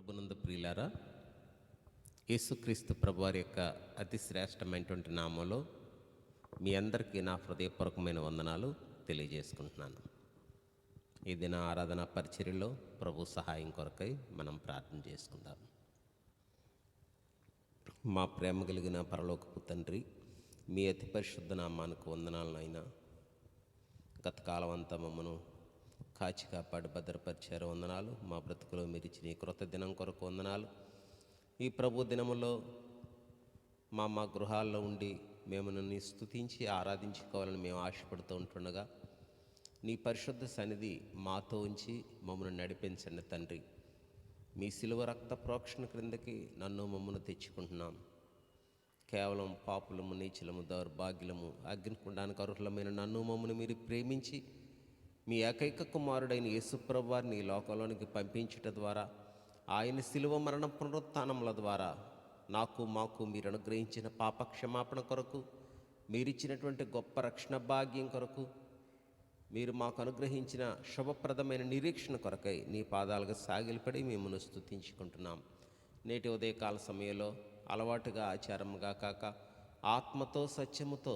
ప్రభునందు ప్రియులారా, యేసుక్రీస్తు ప్రభువారి యొక్క అతి శ్రేష్టమైనటువంటి నామంలో మీ అందరికీ నా హృదయపూర్వకమైన వందనాలు తెలియజేసుకుంటున్నాను. ఈ దిన ఆరాధన పరిచర్యలో ప్రభు సహాయం కొరకై మనం ప్రార్థన చేసుకుందాం. మా ప్రేమ కలిగిన పరలోకపు తండ్రి, మీ అతి పరిశుద్ధ నామానికి వందనాలనైనా. గత కాలం అంతా మమ్మను కాచి కాపాడి భద్రపరిచారు, వందనాలు. మా బ్రతుకులో మీరు ఇచ్చిన ఈ క్రొత్త దినం కొరకు వందనాలు. ఈ ప్రభు దినములో మా గృహాల్లో ఉండి మేము నిన్ను స్తుతించి ఆరాధించుకోవాలని మేము ఆశపడుతూ ఉంటుండగా నీ పరిశుద్ధ సన్నిధి మాతో ఉంచి మమ్మల్ని నడిపించండి తండ్రి. మీ శిలువ రక్త ప్రోక్షణ క్రిందకి మమ్మల్ని తెచ్చుకుంటున్నాం. కేవలం పాపులము, నీచులము, దౌర్భాగ్యులము, అగ్నికుండానికి అర్హులమైన మమ్మల్ని మీరు ప్రేమించి మీ ఏకైక కుమారుడైన యేసుప్రభు వారిని ఈ లోకంలోనికి పంపించుట ద్వారా, ఆయన శిలువ మరణ పునరుత్థానముల ద్వారా మాకు మీరు అనుగ్రహించిన పాప క్షమాపణ కొరకు, మీరిచ్చినటువంటి గొప్ప రక్షణ భాగ్యం కొరకు, మీరు మాకు అనుగ్రహించిన శుభప్రదమైన నిరీక్షణ కొరకై నీ పాదాలుగా సాగిలపడి మిమ్మల్ని స్తుతించుకుంటున్నాం. నేటి ఉదయకాల సమయంలో అలవాటుగా ఆచారముగా కాక ఆత్మతో సత్యముతో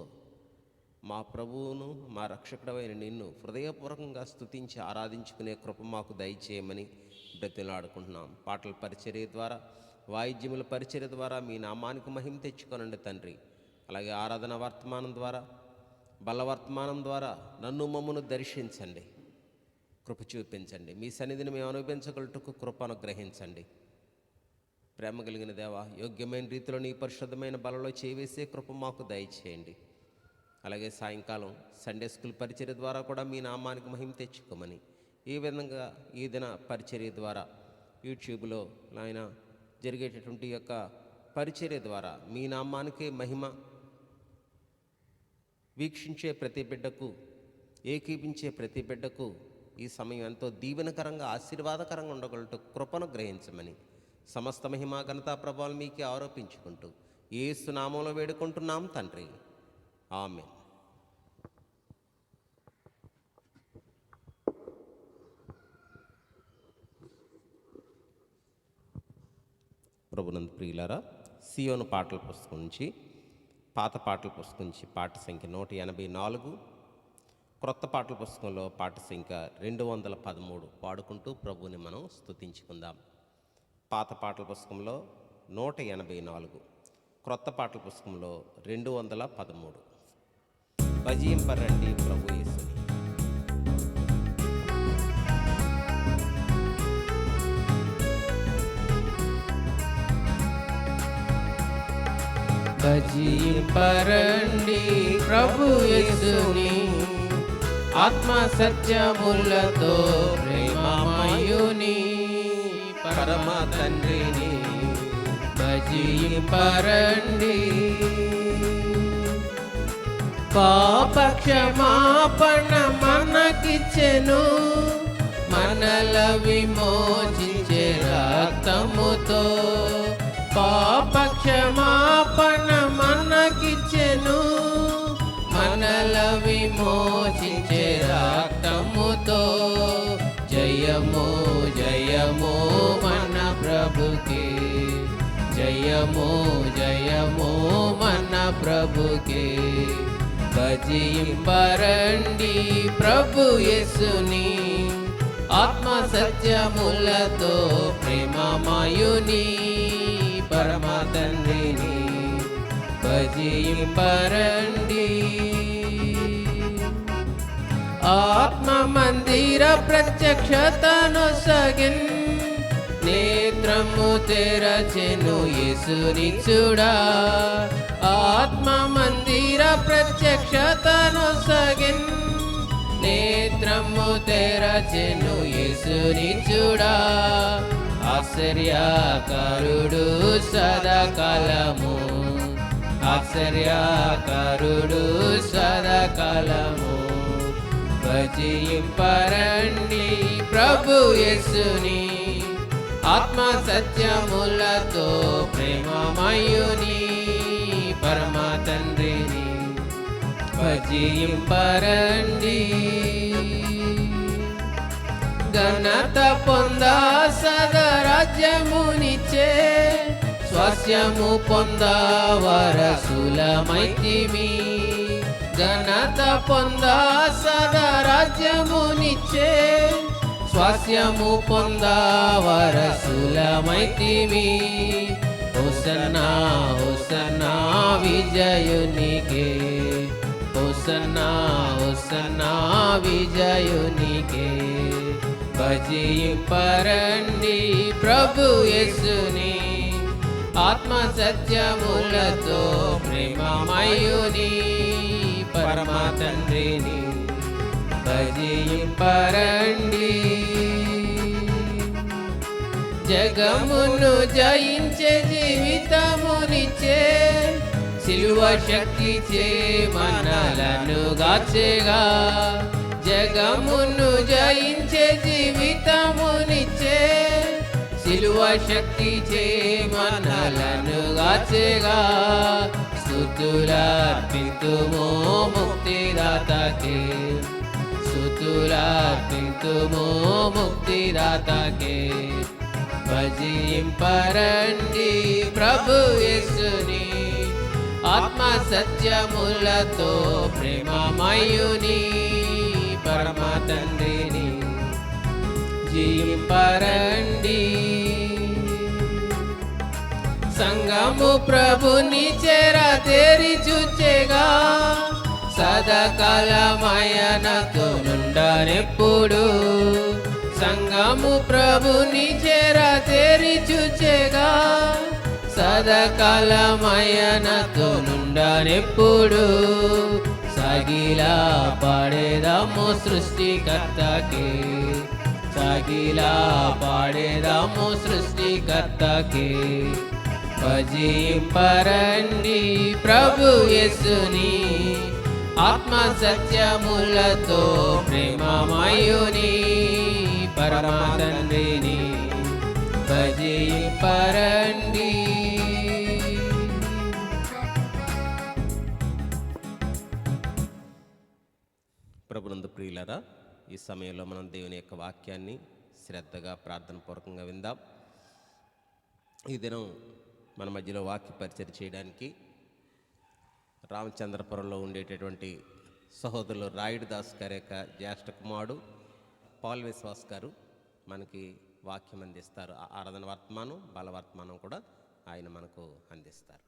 మా ప్రభువును మా రక్షకుడైన నిన్ను హృదయపూర్వకంగా స్తుతించి ఆరాధించుకునే కృప మాకు దయచేయమని బ్రతిలాడుకుంటున్నాం. పాటల పరిచర్య ద్వారా, వాయిద్యముల పరిచర్య ద్వారా మీ నామానికి మహిమ తెచ్చుకోనండి తండ్రి. అలాగే ఆరాధన వర్తమానం ద్వారా, బలవర్తమానం ద్వారా మమ్మను దర్శించండి, కృప చూపించండి. మీ సన్నిధిని మేము అనుభవించగలటకు కృప అనుగ్రహించండి. ప్రేమ కలిగిన దేవా, యోగ్యమైన రీతిలో నీ పరిశుద్ధమైన బలలో చేవేసే కృప మాకు దయచేయండి. అలాగే సాయంకాలం సండే స్కూల్ పరిచర్య ద్వారా కూడా మీ నామానికి మహిమ తెచ్చుకోమని, ఈ విధంగా ఈ దిన పరిచర్య ద్వారా యూట్యూబ్లో ఆయన జరిగేటటువంటి యొక్క పరిచర్య ద్వారా మీ నామానికి మహిమ వీక్షించే ప్రతి బిడ్డకు, ఏకీపించే ప్రతి బిడ్డకు ఈ సమయం ఎంతో దీవెనకరంగా, ఆశీర్వాదకరంగా ఉండగలటు కృపను గ్రహించమని, సమస్త మహిమ ఘనతా ప్రభావాలు మీకే ఆరోపించుకుంటూ యేసు నామంలో వేడుకుంటున్నాం తండ్రి, ఆమేన్. ప్రభునందు ప్రియులారా, సియోను పాటల పుస్తకం నుంచి, పాత పాటల పుస్తకం నుంచి పాట సంఖ్య 184, క్రొత్త పాటల పుస్తకంలో పాట సంఖ్య 213 పాడుకుంటూ ప్రభుని మనం స్తుతించుకుందాం. పాత పాటల పుస్తకంలో 184, క్రొత్త పాటల పుస్తకంలో 213. భజింపరండి ప్రభు యేసుని. భజింపరండి ప్రభు యేసుని, ఆత్మ సత్యములతో ప్రేమమయుని పరమ తండ్రిని భజింపరండి. పాప క్షమాపణ మనకిచ్చెను, మనల విమోచించే రక్తముతో. పాప క్షమాపణ మనకిచ్చెను, మనల విమోచించే రక్తముతో. జయము జయము మన ప్రభుకే, జయము జయము మన ప్రభుకే. భజింపరండి ప్రభు యేసుని, ఆత్మ సత్యములతో ప్రేమమయుని పరమ తండ్రిని భజింపరండి. ఆత్మ మందిర ప్రత్యక్షతను సగిన్, నేత్రము తెరచెను యేసుని చూడా. ఆత్మ మందిర ప్రత్యక్షతను సగిన్, నేత్రము తెరచెను యేసుని చూడా. ఆశ్చర్యకరుడు సదాకాలము, ఆశ్చర్యకరుడు సదాకాలము. భజింపరండి ప్రభు యేసుని, ఆత్మ సత్యములతో ప్రేమమయుని పరమ తండ్రిని భజింపరండి. ఘనత పొందా సదా రాజ్యమునిచ్చే స్వాస్యము పొందా వారసులమైతిమి. ఘనత పొందా సదా రాజ్యమునిచ్చే స్వాస్యము పొందా వారసులమైతిమి. హోసన్నా హోసన్నా విజయునికే, హోసన్నా హోసన్నా విజయునికే. భజింపరండి ప్రభు యేసుని ఆత్మ సత్యములతో, ప్రేమమయుని పరమ తండ్రిని భజింపరండి. జగమును జయించే జీవితమునిచ్చే సిలువ శక్తి చే మనలను గాచెగా. జగమును జయించే జీవితమునిచ్చే సిలువ శక్తి చే మనలను గాచెగా. స్తుతులర్పింతుము ముక్తిదాతకే, స్తుతులర్పింతుము ముక్తిదాతకే. భజింపరండి ప్రభు యేసుని ఆత్మ సత్యములతో, ప్రేమమయుని పరమ తండ్రిని జీంపరండి. సంగము ప్రభుని చేర తేరి చూచెగా, సదాకాలమయనతో నుండనెప్పుడు. సంగము ప్రభుని చేర తేరి చూచెగా, సదాకాలమయనతో నుండనెప్పుడు. సాగిలా పాడేదాము సృష్టికర్తకే, సాగిలా పాడేదాము సృష్టికర్తకే. భజింపరండి ప్రభు యేసుని ఆత్మ సత్యములతో, ప్రేమమయుని పరమ తండ్రిని భజింపరండి. ప్రభునందు ప్రియులరా, ఈ సమయంలో మనం దేవుని యొక్క వాక్యాన్ని శ్రద్ధగా ప్రార్థనపూర్వకంగా విందాం. ఈ దినం మన మధ్యలో వాక్య పరిచయం చేయడానికి రామచంద్రపురంలో ఉండేటటువంటి సహోదరులు రాయుడు దాస్ గారి యొక్క జ్యేష్ఠ కుమారుడు పాల్ విశ్వాస్ గారు మనకి వాక్యం అందిస్తారు. ఆరాధన వర్తమానం, బలవర్తమానం కూడా ఆయన మనకు అందిస్తారు.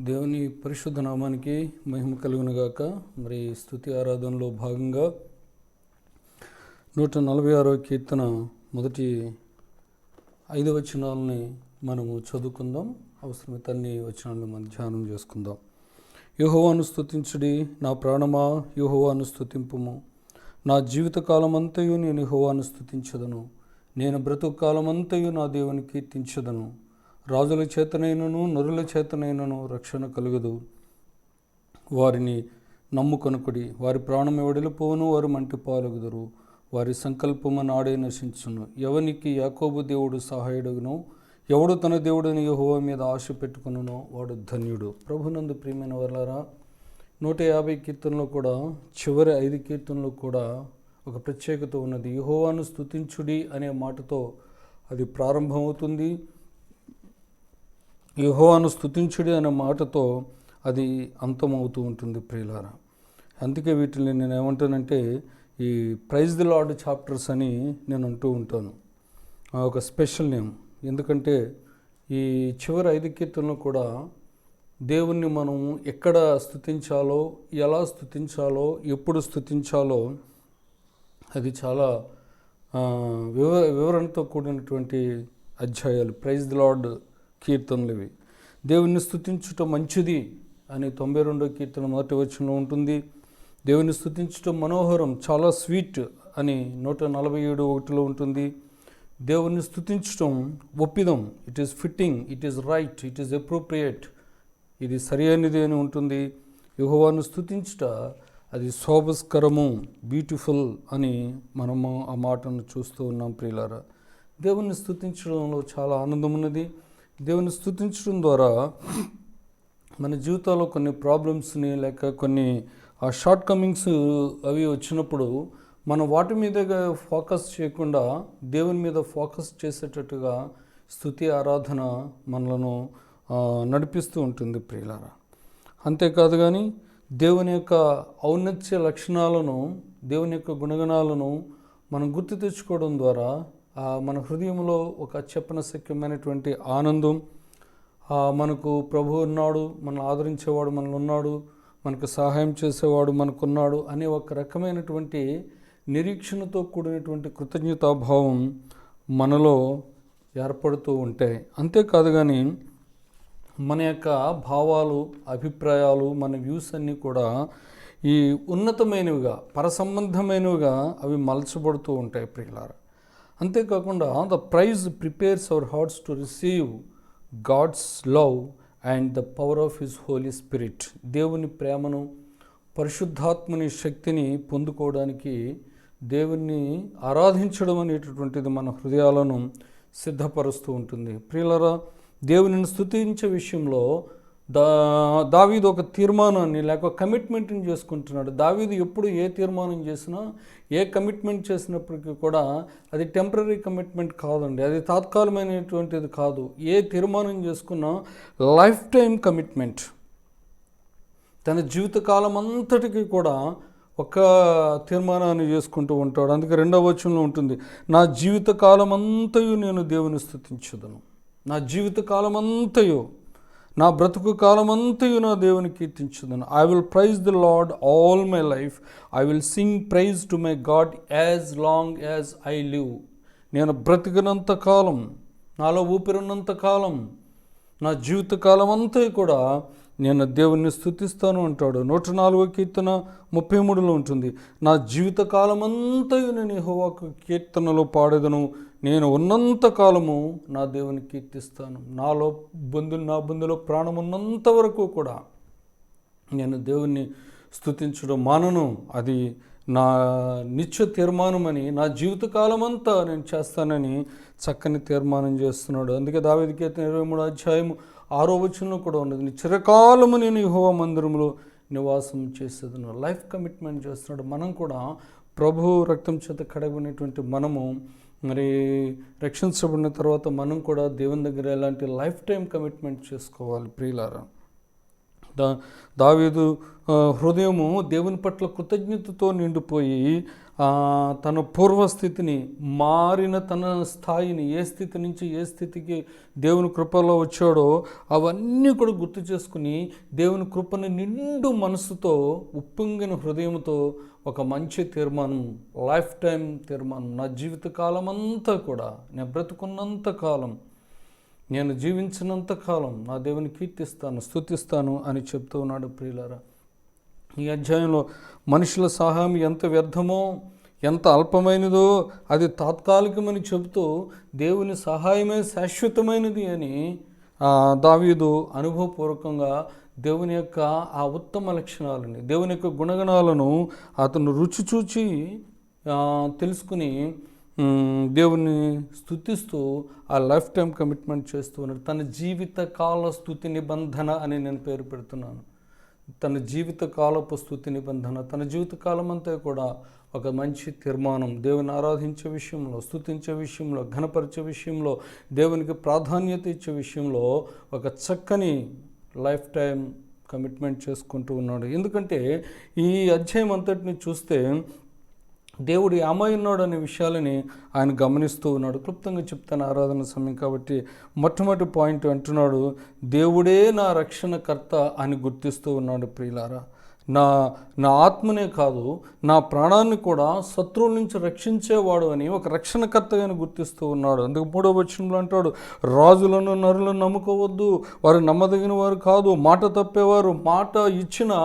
దేవుని పరిశుద్ధ నామానికి మహిమ కలుగునుగాక. మరి స్తుతి ఆరాధనలో భాగంగా 146వ కీర్తన మొదటి 5 వచనాలని మనము చదువుకుందాం. అవసరమైతే అన్ని వచనాలను మనం ధ్యానం చేసుకుందాం. యెహోవాను స్తుతించుడి నా ప్రాణమా, యెహోవాను స్తుతింపుము. నా జీవితకాలమంతయు నేను యెహోవాను స్తుతించదను. నేను బ్రతుకు కాలమంతయు నా దేవుని కీర్తించదను. రాజుల చేతనైనను నరుల చేతనైనను రక్షణ కలుగదు. వారిని నమ్ముకొనుకుడి, వారి ప్రాణం ఎవడిలిపోవును, వారు మంటి పాలగుదురు. వారి సంకల్పము నాడే నశించును. ఎవనికి యాకోబు దేవుడు సహాయుడును, ఎవడు తన దేవుడిని యెహోవా మీద ఆశ పెట్టుకునునో వాడు ధన్యుడు. ప్రభునందు ప్రియమైన వారలారా, 150 కీర్తనలో కూడా చివరి 5 కీర్తనలో కూడా ఒక ప్రత్యేకత ఉన్నది. యెహోవాను స్తుతించుడి అనే మాటతో అది ప్రారంభమవుతుంది. యెహోవాను స్తుతించుడి అనే మాటతో అది అంతమవుతూ ఉంటుంది ప్రియులారా. అందుకే వీటిని నేను ఏమంటానంటే ఈ ప్రైజ్ ది లార్డ్ చాప్టర్స్ అని నేను అంటూ ఉంటాను. ఒక స్పెషల్ నేమ్. ఎందుకంటే ఈ చివరి 5 కీర్తనలు కూడా దేవుణ్ణి మనం ఎక్కడ స్తుతించాలో, ఎలా స్తుతించాలో, ఎప్పుడు స్తుతించాలో అది చాలా వివరణతో కూడినటువంటి అధ్యాయాలు. ప్రైజ్ ది లార్డ్ కీర్తనలు ఇవి. దేవుని స్తుతించుట మంచిది అని 92వ కీర్తన మొదటి వచనంలో ఉంటుంది. దేవుని స్తుతించటం మనోహరం, చాలా స్వీట్ అని 147:1 ఉంటుంది. దేవుని స్తుతించటం ఒప్పిదం, it is fitting, it is right, it is appropriate, ఇది సరి అయినది అని ఉంటుంది. యెహోవాను స్తుతించుట అది శోభస్కరము, బ్యూటిఫుల్ అని మనము ఆ మాటను చూస్తూ ఉన్నాం ప్రియులారా. దేవుని స్తుతించడంలో చాలా ఆనందం ఉన్నది. దేవుని స్తుతించడం ద్వారా మన జీవితాల్లో కొన్ని ప్రాబ్లమ్స్ని లేక కొన్ని షార్ట్ కమింగ్స్ అవి వచ్చినప్పుడు మనం వాటి మీద ఫోకస్ చేయకుండా దేవుని మీద ఫోకస్ చేసేటట్టుగా స్తుతి ఆరాధన మనలను నడిపిస్తూ ఉంటుంది ప్రియులారా. అంతేకాదు కానీ దేవుని యొక్క ఔన్నత్య లక్షణాలను, దేవుని యొక్క గుణగణాలను మనం గుర్తు తెచ్చుకోవడం ద్వారా మన హృదయంలో ఒక చెప్పనశక్యమైనటువంటి ఆనందం, మనకు ప్రభు ఉన్నాడు, మనల్ని ఆదరించేవాడు మనలో ఉన్నాడు, మనకు సహాయం చేసేవాడు మనకున్నాడు అనే ఒక రకమైనటువంటి నిరీక్షణతో కూడినటువంటి కృతజ్ఞతాభావం మనలో ఏర్పడుతూ ఉంటాయి. అంతేకాదు కానీ మన యొక్క భావాలు, అభిప్రాయాలు, మన వ్యూస్ అన్నీ కూడా ఈ ఉన్నతమైనవిగా, పరసంబంధమైనవిగా అవి మలచబడుతూ ఉంటాయి ప్రియులారా. అంతేకాకుండా the praise prepares our hearts to receive God's love and the power of his Holy Spirit. దేవుని ప్రేమను, పరిశుద్ధాత్మని శక్తిని పొందుకోవడానికి దేవుణ్ణి ఆరాధించడం అనేటటువంటిది మన హృదయాలను సిద్ధపరుస్తూ ఉంటుంది ప్రియులారా. దేవునిని స్తుతించే విషయంలో దావీదు ఒక తీర్మానాన్ని లేక కమిట్మెంట్ని చేసుకుంటున్నాడు. దావీదు ఎప్పుడు ఏ తీర్మానం చేసినా, ఏ కమిట్మెంట్ చేసినప్పటికీ కూడా అది టెంపరీ కమిట్మెంట్ కాదండి, అది తాత్కాలికమైనటువంటిది కాదు. ఏ తీర్మానం చేసుకున్నా లైఫ్ టైం కమిట్మెంట్, తన జీవితకాలం అంతటికీ కూడా ఒక తీర్మానాన్ని చేసుకుంటూ ఉంటాడు. అందుకే 2వ వచనంలో ఉంటుంది, నా జీవితకాలం అంతయు నేను దేవుని స్తుతించుదును. నా జీవితకాలం అంతయు, నా బ్రతుకు కాలమంతయు నా దేవుని కీర్తించుదును. I will praise the Lord all my life, I will sing praise to my God as long as I live. నేను బ్రతికినంత కాలం, నాలో ఊపిరినంత కాలం, నా జీవితకాలం అంతా కూడా నేను దేవుణ్ణి స్తుతిస్తాను అంటాడు. 104వ కీర్తన 33లో ఉంటుంది, నా జీవితకాలం అంతయు నేను యెహోవాకు కీర్తనలో పాడేదను, నేను ఉన్నంత కాలము నా దేవుని కీర్తిస్తాను. నా బొందులో ప్రాణం ఉన్నంత వరకు కూడా నేను దేవుణ్ణి స్తుతించడం మానను. అది నా నిత్య తీర్మానమని, నా జీవితకాలం అంతా నేను చేస్తానని చక్కని తీర్మానం చేస్తున్నాడు. అందుకే దావీదు కీర్తన 23వ అధ్యాయము 6వ వచనంలో కూడా ఉన్నది, చిరకాలము నేను యెహోవా మందిరంలో నివాసం చేసేదను. లైఫ్ కమిట్మెంట్ చేస్తున్నాడు. మనం కూడా ప్రభు రక్తం చేత కడగబడినటువంటి మనము మరి రక్షించబడిన తర్వాత మనం కూడా దేవుని దగ్గర ఎలాంటి లైఫ్ టైం కమిట్మెంట్ చేసుకోవాలి ప్రియులారా. దావీదు హృదయము దేవుని పట్ల కృతజ్ఞతతో నిండిపోయి తన పూర్వస్థితిని, మారిన తన స్థాయిని, ఏ స్థితి నుంచి ఏ స్థితికి దేవుని కృపలో వచ్చాడో అవన్నీ కూడా గుర్తు చేసుకుని దేవుని కృపను నిండు మనసుతో, ఉప్పొంగిన హృదయంతో ఒక మంచి తీర్మానం, లైఫ్ టైం తీర్మానం, నా జీవితకాలం అంతా కూడా, నేను బ్రతుకున్నంత కాలం, నేను జీవించినంత కాలం నా దేవుని కీర్తిస్తాను, స్తుతిస్తాను అని చెప్తూ ఉన్నాడు ప్రియులారా. ఈ అధ్యాయంలో మనుషుల సహాయం ఎంత వ్యర్థమో, ఎంత అల్పమైనదో, అది తాత్కాలికమని చెబుతూ దేవుని సహాయమే శాశ్వతమైనది అని దావీదు అనుభవపూర్వకంగా దేవుని యొక్క ఆ ఉత్తమ లక్షణాలని, దేవుని యొక్క గుణగణాలను అతను రుచి చూచి తెలుసుకుని దేవుని స్తుతిస్తూ ఆ లైఫ్ టైం కమిట్మెంట్ చేస్తూ ఉన్నాడు. తన జీవితకాల స్తుతి నిబంధన అని నేను పేరు పెడుతున్నాను. తన జీవితకాలపు స్తుతి నిబంధన, తన జీవితకాలం అంతా కూడా ఒక మంచి తీర్మానం, దేవుని ఆరాధించే విషయంలో, స్తుతించే విషయంలో, ఘనపరిచే విషయంలో, దేవునికి ప్రాధాన్యత ఇచ్చే విషయంలో ఒక చక్కని లైఫ్ టైం కమిట్మెంట్ చేసుకుంటూ ఉన్నాడు. ఎందుకంటే ఈ అధ్యాయం అంతటిని చూస్తే దేవుడు ఏమై ఉన్నాడు అనే విషయాలని ఆయన గమనిస్తూ ఉన్నాడు. క్లుప్తంగా చెప్తాను ఆరాధన సమయం కాబట్టి. మొట్టమొదటి పాయింట్ అంటున్నాడు, దేవుడే నా రక్షణకర్త అని గుర్తిస్తూ ఉన్నాడు ప్రియులారా. నా ఆత్మనే కాదు, నా ప్రాణాన్ని కూడా శత్రువుల నుంచి రక్షించేవాడు అని ఒక రక్షణకర్తగానే గుర్తిస్తూ ఉన్నాడు. అందుకు 3వ వచనంలో అంటాడు, రాజులను నరులను నమ్ముకోవద్దు, వారు నమ్మదగిన వారు కాదు, మాట తప్పేవారు, మాట ఇచ్చినా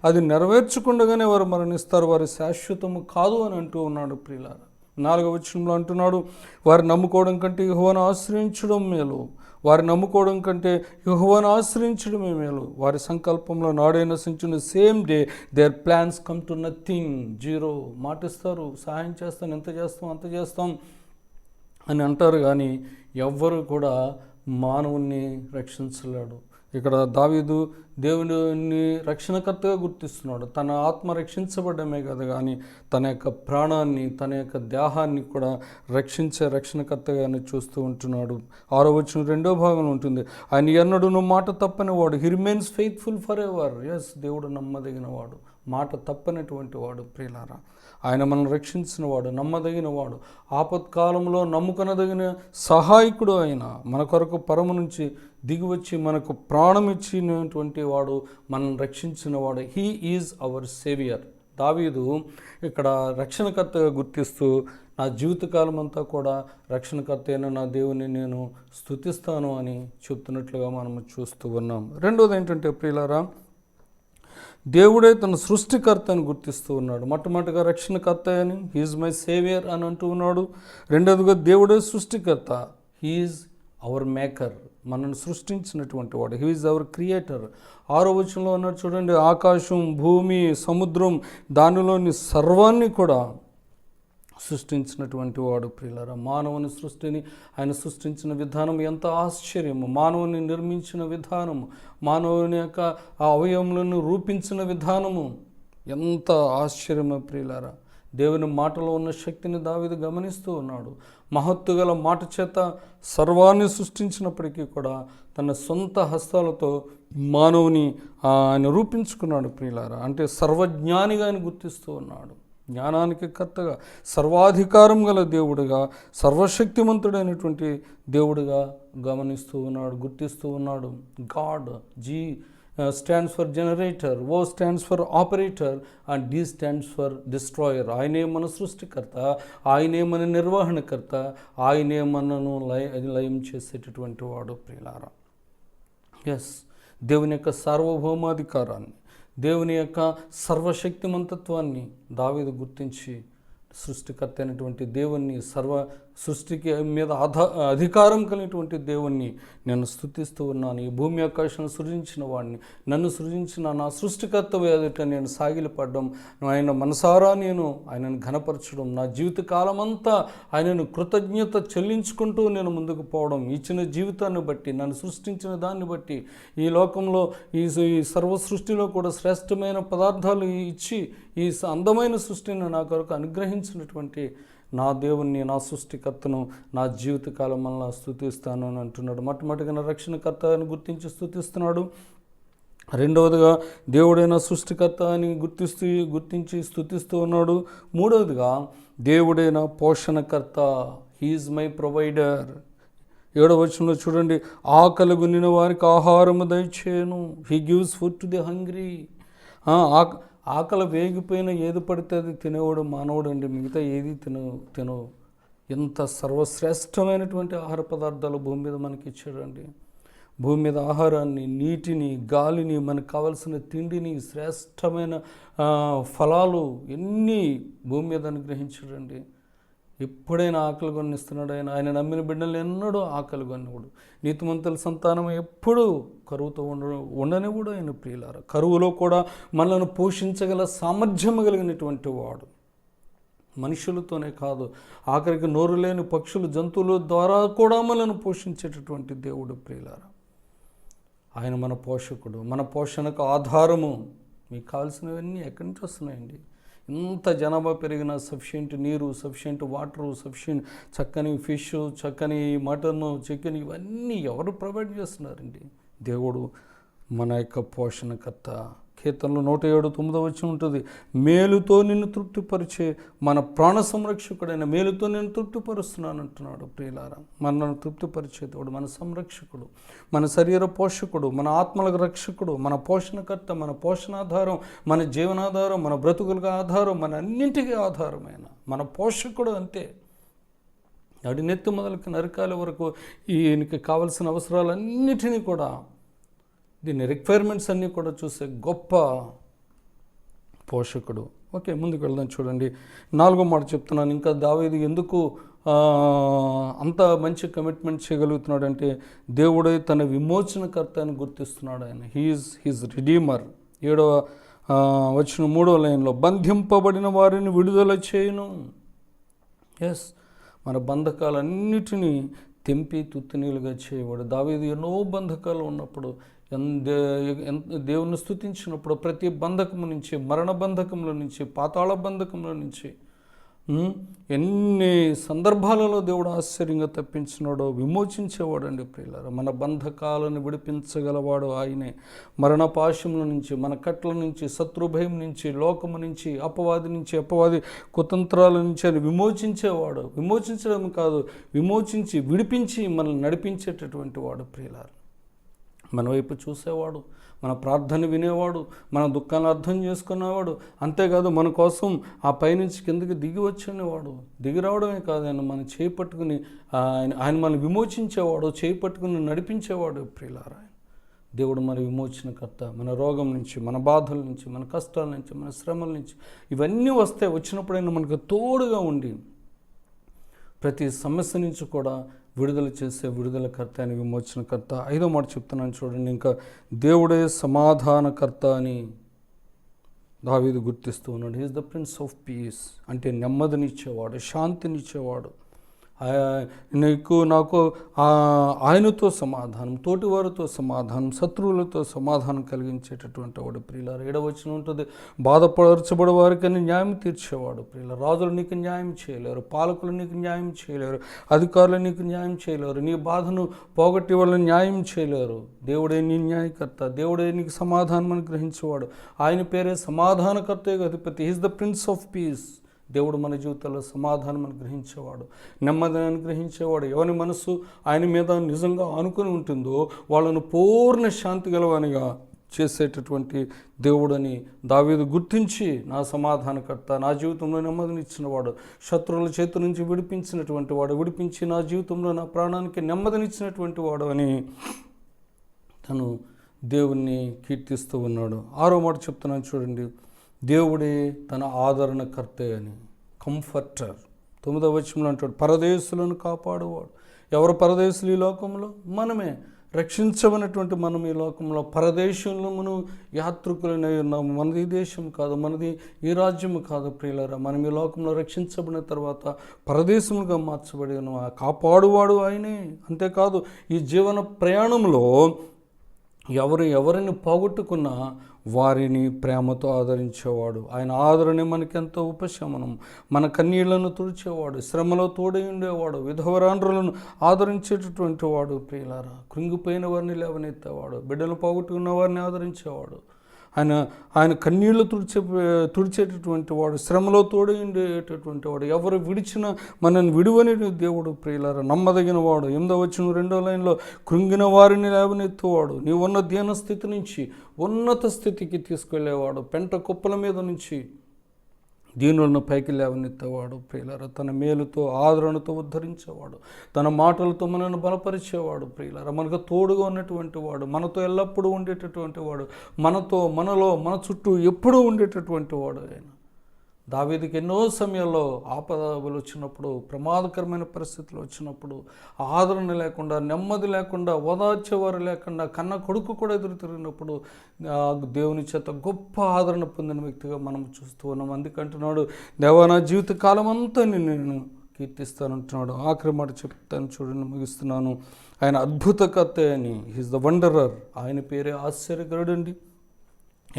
అది నెరవేర్చకుండానే వారు మరణిస్తారు, వారి శాశ్వతము కాదు అని అంటూ ఉన్నాడు ప్రియులారా. 4వ వచనంలో అంటున్నాడు, వారు నమ్ముకోవడం కంటే యెహోవాను ఆశ్రయించడం మేలు, వారి నమ్ముకోవడం కంటే యెహోవాను ఆశ్రయించడమే మేలు. వారి సంకల్పంలో నాడే నశించిన same day their plans come to nothing, zero. మాటిస్తారు, సహాయం చేస్తాను, ఎంత చేస్తాం అంత చేస్తాం అని అంటారు, కానీ ఎవ్వరు కూడా మానవుణ్ణి రక్షించలేడు. ఇక్కడ దావీదు దేవుని రక్షణకర్తగా గుర్తిస్తున్నాడు. తన ఆత్మ రక్షించబడమే కదా కానీ తన యొక్క ప్రాణాన్ని, తన యొక్క దేహాన్ని కూడా రక్షించే రక్షణకర్తగానే చూస్తూ ఉంటున్నాడు. 6వ వచనం 2వ భాగంలో ఉంటుంది, ఆయన ఎన్నడూను మాట తప్పని వాడు, he remains faithful for ever. Yes, దేవుడు నమ్మదగిన వాడు, మాట తప్పనటువంటి వాడు. ప్రియులారా, ఆయన మనల్ని రక్షించిన వాడు, నమ్మదగిన వాడు, ఆపత్కాలంలో నమ్ముకొనదగిన సహాయకుడు. ఆయన మన కొరకు పరము నుంచి దిగివచ్చి మనకు ప్రాణం ఇచ్చినటువంటి వాడు, మనల్ని రక్షించిన వాడు. He is our saviour. దావీదు ఇక్కడ రక్షణకర్తగా గుర్తిస్తూ నా జీవితకాలం అంతా కూడా రక్షణకర్త అయిన నా దేవుని నేను స్తుతిస్తాను అని చెప్తున్నట్లుగా మనం చూస్తూ ఉన్నాం. రెండోది ఏంటంటే ప్రియులారా, దేవుడే తన సృష్టికర్త అని గుర్తిస్తూ ఉన్నాడు. మొట్టమొదటిగా రక్షణకర్త అని, హీఈస్ మై సేవియర్ అని అంటూ ఉన్నాడు. రెండోదిగా దేవుడే సృష్టికర్త, హీఈస్ అవర్ మేకర్, మనల్ని సృష్టించినటువంటి వాడు. He is our creator. 6వ వచనంలో అన్నాడు చూడండి, ఆకాశం, భూమి, సముద్రం, దానిలోని సర్వాన్ని కూడా సృష్టించినటువంటి వాడు. ప్రియులారా, మానవుని సృష్టిని ఆయన సృష్టించిన విధానం ఎంత ఆశ్చర్యము, మానవుని నిర్మించిన విధానము, మానవుని యొక్క ఆ అవయవములను రూపించిన విధానము ఎంత ఆశ్చర్యమో ప్రియులారా. దేవుని మాటలో ఉన్న శక్తిని దావీదు గమనిస్తూ ఉన్నాడు. మహత్తు గల మాట చేత సర్వాన్ని సృష్టించినప్పటికీ కూడా తన సొంత హస్తాలతో మానవుని ఆయన రూపించుకున్నాడు. ప్రియులారా, అంటే సర్వజ్ఞానిగా ఆయన గుర్తిస్తూ ఉన్నాడు. జ్ఞానానికి కర్తగా, సర్వాధికారం గల దేవుడిగా, సర్వశక్తిమంతుడైనటువంటి దేవుడిగా గమనిస్తూ ఉన్నాడు, గుర్తిస్తూ ఉన్నాడు. God, G stands for generator, O stands for operator and D stands for destroyer. ఆయనే మన సృష్టికర్త, ఆయనే మన నిర్వహణకర్త, ఆయనే మనను లయం చేసేటటువంటి వాడు. ప్రియులారా, ఎస్, దేవుని యొక్క సార్వభౌమాధికారాన్ని, దేవుని యొక్క సర్వశక్తిమంతత్వాన్ని దావీదు గుర్తించి సృష్టికర్త అయినటువంటి దేవుణ్ణి, సర్వ సృష్టికి మీద అధికారం కలిగినటువంటి దేవుణ్ణి నేను స్తుతిస్తూ ఉన్నాను. ఈ భూమి ఆకాశం సృజించిన వాడిని, నన్ను సృజించిన నా సృష్టికర్త ఎదుట నేను సాగిలపడడం, ఆయన మనసారా నేను ఆయనను ఘనపరచడం, నా జీవితకాలం అంతా ఆయనను కృతజ్ఞత చెల్లించుకుంటూ నేను ముందుకు పోవడం, ఇచ్చిన జీవితాన్ని బట్టి, నన్ను సృష్టించిన దాన్ని బట్టి, ఈ లోకంలో ఈ సర్వ సృష్టిలో కూడా శ్రేష్టమైన పదార్థాలు ఇచ్చి ఈ అందమైన సృష్టిని నా కొరకు అనుగ్రహించినటువంటి నా దేవుణ్ణి, నా సృష్టికర్తను నా జీవితకాలం మళ్ళా స్తుతిస్తాను అని అంటున్నాడు. మొట్టమొదటిగా నా రక్షణకర్త అని గుర్తించి స్తుతిస్తున్నాడు. రెండవదిగా దేవుడైన సృష్టికర్త అని గుర్తించి స్తుతిస్తూ ఉన్నాడు. మూడవదిగా దేవుడైన పోషణకర్త, హీఈస్ మై ప్రొవైడర్. 7వ వచనంలో చూడండి, ఆకలి గొనిన వారికి ఆహారము దయచేయను. He gives food to the hungry. ఆకలి వేగిపోయిన ఏది పడితే అది తినేవాడు మానవుడు అండి, మిగతా ఏది తినవు. ఎంత సర్వశ్రేష్టమైనటువంటి ఆహార పదార్థాలు భూమి మీద మనకి ఇచ్చాడండి. భూమి మీద ఆహారాన్ని, నీటిని, గాలిని, మనకు కావలసిన తిండిని, శ్రేష్టమైన ఫలాలు ఎన్ని భూమి మీద అనుగ్రహించాడండి. ఎప్పుడైనా ఆకలి కొనిస్తున్నాడు ఆయన నమ్మిన బిడ్డలు ఎన్నడూ ఆకలి కొనివాడు. నీతిమంతుల సంతానం ఎప్పుడూ కరువుతో ఉండనివాడు ఆయన. ప్రియులారా, కరువులో కూడా మనల్ని పోషించగల సామర్థ్యం కలిగినటువంటి వాడు. మనుషులతోనే కాదు, ఆఖరికి నోరు లేని పక్షులు, జంతువుల ద్వారా కూడా మనల్ని పోషించేటటువంటి దేవుడు. ప్రియులారా, ఆయన మన పోషకుడు, మన పోషణకు ఆధారము. మీకు కావాల్సినవన్నీ ఎక్కడి నుంచి వస్తున్నాయండి? ఇంత జనాభా పెరిగిన సఫిషియెంట్ నీరు, సఫిషియెంట్ వాటరు, సఫిషియెంట్ చక్కని ఫిష్, చక్కని మటన్, చికెన్, ఇవన్నీ ఎవరు ప్రొవైడ్ చేస్తున్నారండి? దేవుడు మన యొక్క పోషణకర్త. కీర్తనలో 107:9 ఉంటుంది, మేలుతో నిన్ను తృప్తిపరిచే మన ప్రాణ సంరక్షకుడైన, మేలుతో నేను తృప్తిపరుస్తున్నాను అంటున్నాడు. ప్రియులారా, మనల్ని తృప్తిపరిచేవాడు, మన సంరక్షకుడు, మన శరీర పోషకుడు, మన ఆత్మలకు రక్షకుడు, మన పోషణకర్త, మన పోషణాధారం, మన జీవనాధారం, మన బ్రతుకులకు ఆధారం, మన అన్నింటికీ ఆధారమైన మన పోషకుడు. అంతే, అడినెత్తి మొదలకి నరకాల వరకు ఈయనకి కావలసిన అవసరాలన్నిటినీ కూడా, దీని రిక్వైర్మెంట్స్ అన్నీ కూడా చూసే గొప్ప పోషకుడు. ఓకే, ముందుకు వెళ్దాం. చూడండి, 4వ మాట చెప్తున్నాను. ఇంకా దావీదు ఎందుకు అంత మంచి కమిట్మెంట్ చేయగలుగుతున్నాడు అంటే, దేవుడే తన విమోచనకర్త అని గుర్తిస్తున్నాడు ఆయన. He is his redeemer. 7వ వచనం 3వ లైన్లో, బంధింపబడిన వారిని విడుదల చేయను. ఎస్, మన బంధకాలన్నిటినీ తెంపి తుత్తునీలుగా చేయవాడు. దావీదు ఎన్నో బంధకాలు ఉన్నప్పుడు దేవుని స్తుతించినప్పుడు ప్రతి బంధకము నుంచి, మరణ బంధకముల నుంచి, పాతాళ బంధకముల నుంచి ఎన్ని సందర్భాలలో దేవుడు ఆశ్చర్యంగా తప్పించినాడో, విమోచించేవాడు అండి ప్రియులారా. మన బంధకాలను విడిపించగలవాడు ఆయనే. మరణ పాశముల నుంచి, మన కట్ల నుంచి, శత్రుభయం నుంచి, లోకము నుంచి, అపవాది కుతంత్రాల నుంచి అని విమోచించేవాడు. విమోచించడం కాదు, విమోచించి విడిపించి మనల్ని నడిపించేటటువంటి వాడు ప్రియులారా. మన వైపు చూసేవాడు, మన ప్రార్థన వినేవాడు, మన దుఃఖాన్ని అర్థం చేసుకునేవాడు. అంతేకాదు మన కోసం ఆ పైనుంచి కిందకి దిగి వచ్చేవాడు. దిగి రావడమే కాదు, ఆయన మనం చేయి పట్టుకుని ఆయన మనం విమోచించేవాడు, చేయి పట్టుకుని నడిపించేవాడు ప్రియులారా. దేవుడు మన విమోచనకర్త. మన రోగం నుంచి, మన బాధల నుంచి, మన కష్టాల నుంచి, మన శ్రమల నుంచి ఇవన్నీ వచ్చినప్పుడైనా మనకు తోడుగా ఉండి ప్రతి సమస్య నుంచి కూడా విడుదల చేసే విడుదలకర్త అని, విమోచనకర్త. 5వ మాట చెప్తున్నాను చూడండి. ఇంకా దేవుడే సమాధానకర్త అని దావీదు గుర్తిస్తూ ఉన్నాడు. He is the prince of piece, అంటే నెమ్మదినిచ్చేవాడు, శాంతినిచ్చేవాడు. నాకు ఆయనతో సమాధానం, తోటివారితో సమాధానం, శత్రువులతో సమాధానం కలిగించేటటువంటి వాడు ప్రియులారా. 7వ వచనం ఉంటుంది, బాధపరచబడే వారికి న్యాయం తీర్చేవాడు ప్రియులారా. రాజులు నీకు న్యాయం చేయలేరు, పాలకులు నీకు న్యాయం చేయలేరు, అధికారులు నీకు న్యాయం చేయలేరు, నీ బాధను పోగొట్టి వాళ్ళని న్యాయం చేయలేరు. దేవుడే నీ న్యాయకర్త, దేవుడే నీకు సమాధానం అనుగ్రహించేవాడు. ఆయన పేరే సమాధానకర్త అధిపతి. He is the prince of piece. దేవుడు మన జీవితంలో సమాధానం అనుగ్రహించేవాడు, నెమ్మదిని అనుగ్రహించేవాడు. ఎవరి మనసు ఆయన మీద నిజంగా ఆనుకుని ఉంటుందో వాళ్ళను పూర్ణ శాంతి గలవానిగా చేసేటటువంటి దేవుడని దావీదు గుర్తించి, నా సమాధానకర్త, నా జీవితంలో నెమ్మదినిచ్చినవాడు, శత్రువుల చేతి నుంచి విడిపించినటువంటి వాడు, విడిపించి నా జీవితంలో నా ప్రాణానికి నెమ్మదినిచ్చినటువంటి వాడు అని తను దేవుణ్ణి కీర్తిస్తూ ఉన్నాడు. 6వ మాట చెప్తున్నాను చూడండి, దేవుడే తన ఆదరణకర్తే అని, కంఫర్టర్. 9వ వచనంలో అంటాడు, పరదేశులను కాపాడువాడు. ఎవరు పరదేశులు ఈ లోకంలో? మనమే. రక్షించబడినటువంటి మనం ఈ లోకంలో పరదేశంలో మనం యాత్రికులనే ఉన్నాము. మనది ఈ దేశం కాదు, మనది ఈ రాజ్యం కాదు ప్రియులారా. మనం ఈ లోకంలో రక్షించబడిన తర్వాత పరదేశములుగా మార్చబడి ఉన్నాం. కాపాడువాడు ఆయనే. అంతేకాదు, ఈ జీవన ప్రయాణంలో ఎవరిని పోగొట్టుకున్నా వారిని ప్రేమతో ఆదరించేవాడు. ఆయన ఆదరణ మనకెంతో ఉపశమనం. మన కన్నీళ్లను తుడిచేవాడు, శ్రమలో తోడై ఉండేవాడు, విధవరాండ్రులను ఆదరించేటటువంటి వాడు ప్రియులారా. కృంగిపోయిన వారిని లేవనెత్తేవాడు, బిడ్డలు పోగొట్టుకున్న వారిని ఆదరించేవాడు. ఆయన కన్నీళ్లు తుడిచేటటువంటి వాడు, శ్రమలో తోడై ఉండేటటువంటి వాడు. ఎవరు విడిచినా మనల్ని విడువని దేవుడు ప్రియులారా. నమ్మదగిన వాడు. 8వ వచనం 2వ లైన్లో, కృంగిన వారిని లేవనెత్తువాడు. నీవున్న దీన స్థితి నుంచి ఉన్నత స్థితికి తీసుకెళ్లేవాడు. పెంట కుప్పల మీద నుంచి దీనులను పైకి లేవనెత్తేవాడు ప్రియులారా. తన మేలుతో, ఆదరణతో ఉద్ధరించేవాడు. తన మాటలతో మనల్ని బలపరిచేవాడు ప్రియులారా. మనకు తోడుగా ఉన్నటువంటి వాడు, మనతో ఎల్లప్పుడూ ఉండేటటువంటి వాడు, మనలో మన చుట్టూ ఎప్పుడూ ఉండేటటువంటి వాడు ఆయన. దావీదుకి ఎన్నో సమయాల్లో ఆపదలు వచ్చినప్పుడు, ప్రమాదకరమైన పరిస్థితులు వచ్చినప్పుడు, ఆదరణ లేకుండా, నెమ్మది లేకుండా, ఓదార్చేవారు లేకుండా, కన్న కొడుకు కూడా ఎదురు తిరిగినప్పుడు దేవుని చేత గొప్ప ఆదరణ పొందిన వ్యక్తిగా మనం చూస్తూ ఉన్నాం. అందుకంటున్నాడు, దేవా నా జీవిత కాలం అంతా నేను కీర్తిస్తానంటున్నాడు. ఆఖరి మాట చెప్తాను చూడండి, ముగిస్తున్నాను. ఆయన అద్భుతకర్త అని, హీస్ ద వండరర్. ఆయన పేరే ఆశ్చర్యకరుడు అండి.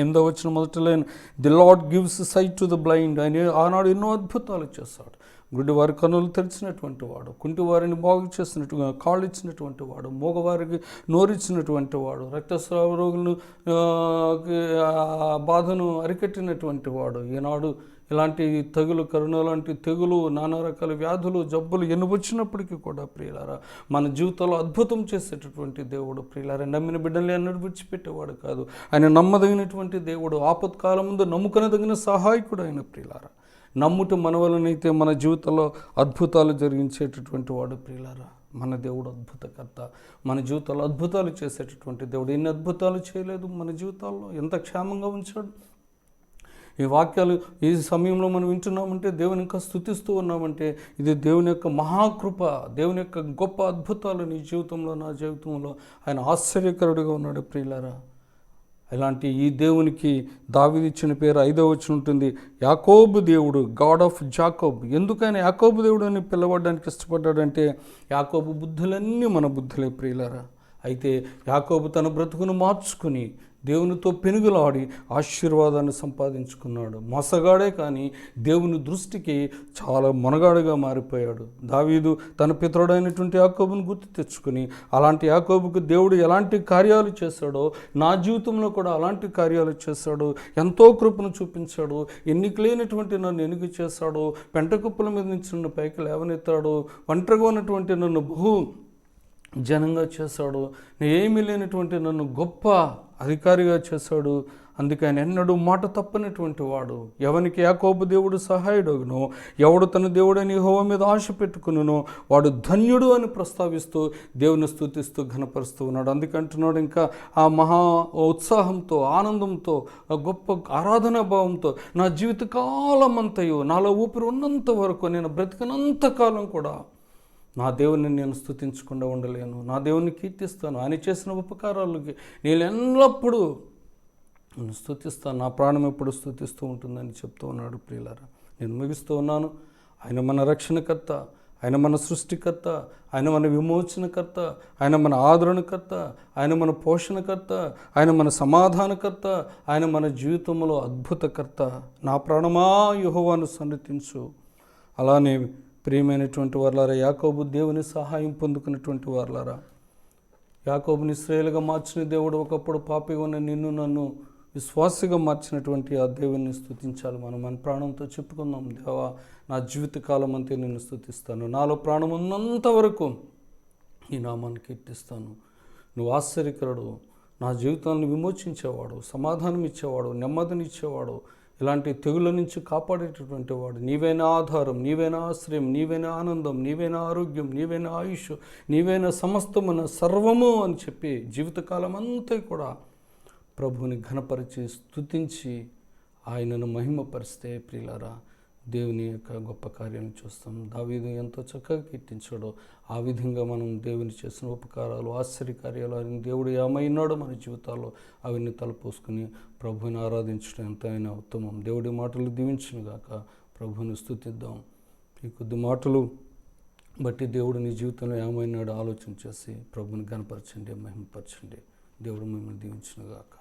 8వ వచనం మొదటి line, the Lord gives sight to the blind. ఆయన ఆనాడు ఎన్నో అద్భుతాలు చేస్తాడు. గుడ్డి వారి కన్నులు తెరిచినటువంటి వాడు, కుంటి వారిని బాగు చేసినట్టుగా కాళ్ళు ఇచ్చినటువంటి వాడు, మూగవారికి నోరిచ్చినటువంటి వాడు, రక్తస్రావ రోగులను బాధను అరికట్టినటువంటి వాడు. ఈనాడు ఇలాంటి తెగులు, కరోనా లాంటి తెగులు, నానా రకాల వ్యాధులు, జబ్బులు ఎన్ని వచ్చినప్పటికీ కూడా ప్రియులారా మన జీవితంలో అద్భుతం చేసేటటువంటి దేవుడు ప్రియులారా. నమ్మిన బిడ్డల్ని అన్నట్టు విడిచిపెట్టేవాడు కాదు. ఆయన నమ్మదగినటువంటి దేవుడు. ఆపత్కాలం ముందు నమ్ముకొనదగిన సహాయకుడు ఆయన ప్రియులారా. నమ్ముట మన వలనైతే మన జీవితంలో అద్భుతాలు జరిగించేటటువంటి వాడు ప్రియులారా. మన దేవుడు అద్భుతకర్త. మన జీవితంలో అద్భుతాలు చేసేటటువంటి దేవుడు. ఎన్ని అద్భుతాలు చేయలేదు మన జీవితాల్లో, ఎంత క్షేమంగా ఉంచాడు. ఈ వాక్యాలు ఈ సమయంలో మనం వింటున్నామంటే, దేవుని ఇంకా స్తుతిస్తూ ఉన్నామంటే, ఇది దేవుని యొక్క మహాకృప, దేవుని యొక్క గొప్ప అద్భుతాలు నీ జీవితంలో, నా జీవితంలో. ఆయన ఆశ్చర్యకరుడుగా ఉన్నాడు ప్రియులారా. ఇలాంటి ఈ దేవునికి దావీదు ఇచ్చిన పేరు 5వ వచనం ఉంటుంది, యాకోబు దేవుడు, గాడ్ ఆఫ్ జాకోబ్. ఎందుకని యాకోబు దేవుడు అని పిలవడానికి ఇష్టపడ్డాడంటే, యాకోబు బుద్ధులన్నీ మన బుద్ధులే ప్రియులారా. అయితే యాకోబు తన బ్రతుకును మార్చుకుని దేవునితో పెనుగులాడి ఆశీర్వాదాన్ని సంపాదించుకున్నాడు. మోసగాడే కానీ దేవుని దృష్టికి చాలా మొనగాడుగా మారిపోయాడు. దావీదు తన పితరుడైనటువంటి యాకోబును గుర్తు తెచ్చుకుని అలాంటి యాకోబుకు దేవుడు ఎలాంటి కార్యాలు చేశాడో నా జీవితంలో కూడా అలాంటి కార్యాలు చేశాడు. ఎంతో కృపను చూపించాడు. ఎన్నిక లేనటువంటి నన్ను ఎన్నిక చేశాడు. పెంటకుప్పల మీద నుంచి నన్ను పైకి లేవనెత్తాడు. ఒంటరిగా ఉన్నటువంటి నన్ను బహు జనంగా చేశాడు. ఏమీ లేనటువంటి నన్ను గొప్ప అధికారిగా చేశాడు. అందుకే ఆయన ఎన్నడూ మాట తప్పనటువంటి వాడు. ఎవనికి యాకోబు దేవుడు సహాయుడగునో, ఎవడు తన దేవుడని యెహోవా మీద ఆశ పెట్టుకునునో వాడు ధన్యుడు అని ప్రస్తావిస్తూ దేవుని స్తుతిస్తూ ఘనపరుస్తూ ఉన్నాడు. అందుకంటున్నాడు ఇంకా ఆ మహా ఉత్సాహంతో, ఆనందంతో, ఆ గొప్ప ఆరాధనా భావంతో నా జీవితకాలం అంతయు నాలో ఊపిరి ఉన్నంత వరకు నేను బ్రతికినంత కాలం కూడా నా దేవుని నేను స్తుతించకుండా ఉండలేను. నా దేవుని కీర్తిస్తాను. ఆయన చేసిన ఉపకారాలకి నేను ఎల్లప్పుడూ నేను స్తుతిస్తాను. నా ప్రాణం ఎప్పుడు స్తుతిస్తూ ఉంటుందని చెప్తూ ఉన్నాడు. ప్రియులారా, నేను ముగిస్తూ ఉన్నాను. ఆయన మన రక్షణకర్త, ఆయన మన సృష్టికర్త, ఆయన మన విమోచనకర్త, ఆయన మన ఆదరణకర్త, ఆయన మన పోషణకర్త, ఆయన మన సమాధానకర్త, ఆయన మన జీవితంలో అద్భుతకర్త. నా ప్రాణమా యెహోవాను సన్నిధించు. అలానే ప్రియమైనటువంటి వారలారా, యాకోబు దేవుని సహాయం పొందుకున్నటువంటి వారలారా, యాకోబుని ఇశ్రాయేలుగా మార్చిన దేవుడు ఒకప్పుడు పాపిగా ఉన్న నిన్ను నన్ను విశ్వాసిగా మార్చినటువంటి ఆ దేవుని స్తుతించాలి. మనం మన ప్రాణంతో చెప్పుకుందాం, దేవా నా జీవితకాలం అంతే నిన్ను స్తుతిస్తాను. నాలో ప్రాణం ఉన్నంత వరకు నీ నామాన్ని కీర్తిస్తాను. నువ్వు ఆశ్చర్యకరుడు, నా జీవితాన్ని విమోచించేవాడు, సమాధానం ఇచ్చేవాడు, నెమ్మదినిచ్చేవాడు, ఇలాంటి తెగుల నుంచి కాపాడేటటువంటి వాడు. నీవైనా ఆధారం, నీవైనా ఆశ్రయం, నీవైనా ఆనందం, నీవైనా ఆరోగ్యం, నీవైనా ఆయుష్, నీవైనా సమస్తమున సర్వము అని చెప్పి జీవితకాలం అంతా కూడా ప్రభువుని ఘనపరిచి స్తుతించి ఆయనను మహిమపరిస్తే ప్రియులారా దేవుని యొక్క గొప్ప కార్యాన్ని చూస్తాం. దావీదు ఎంతో చక్కగా కీర్తించాడో ఆ విధంగా మనం దేవుని చేసిన ఉపకారాలు, ఆశ్చర్యకార్యాలు ఆయన దేవుడు ఏమైనాడో మన జీవితాల్లో అవన్నీ తలపోసుకుని ప్రభువుని ఆరాధించడం ఎంతైనా ఉత్తమం. దేవుడి మాటలు దీవించునుగాక. ప్రభువుని స్తుతిద్దాం. ఈ కొద్ది మాటలు బట్టి దేవుడు నీ జీవితంలో ఏమైనాడో ఆలోచన చేసి ప్రభువుని ఘనపరచండి, మహిమపరచండి. దేవుడు మిమ్మల్ని దీవించునుగాక.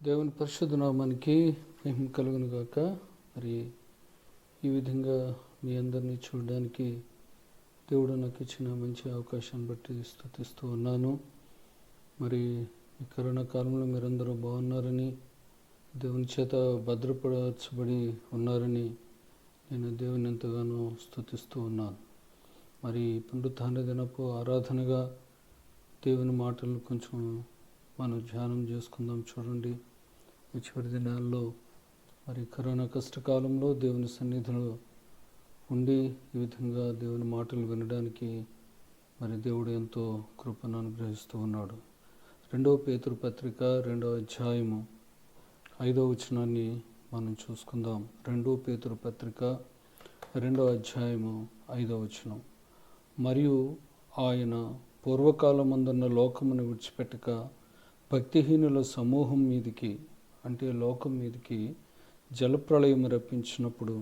దేవుని పరిశుద్ధ నామానికి మహిమ కలుగును గాక. మరి ఈ విధంగా మీ అందరినీ చూడడానికి దేవుడు నాకు ఇచ్చిన మంచి అవకాశాన్ని బట్టి స్తుతిస్తూ ఉన్నాను. మరి ఈ కరోనా కాలంలో మీరందరూ బాగున్నారని, దేవుని చేత భద్రపరచబడి ఉన్నారని నేను దేవుని ఎంతగానో స్తుతిస్తూ ఉన్నాను. మరి పునరుత్థాన దినపు ఆరాధనగా దేవుని మాటలను కొంచెం మనం ధ్యానం చేసుకుందాం. చూడండి, ఈ చివరి దినాల్లో మరి కరోనా కష్టకాలంలో దేవుని సన్నిధిలో ఉండి ఈ విధంగా దేవుని మాటలు వినడానికి మరి దేవుడు ఎంతో కృపను అనుగ్రహిస్తూ ఉన్నాడు. 2 పేతురు పత్రిక 2వ అధ్యాయము 5వ వచనాన్ని మనం చూసుకుందాం. 2 పేతురు పత్రిక 2వ అధ్యాయము 5వ వచనం. మరియు ఆయన పూర్వకాలమందున్న లోకమును విడిచిపెట్టక భక్తిహీనుల సమూహం మీదికి, అంటే లోకం మీదికి జలప్రళయం రప్పించినప్పుడు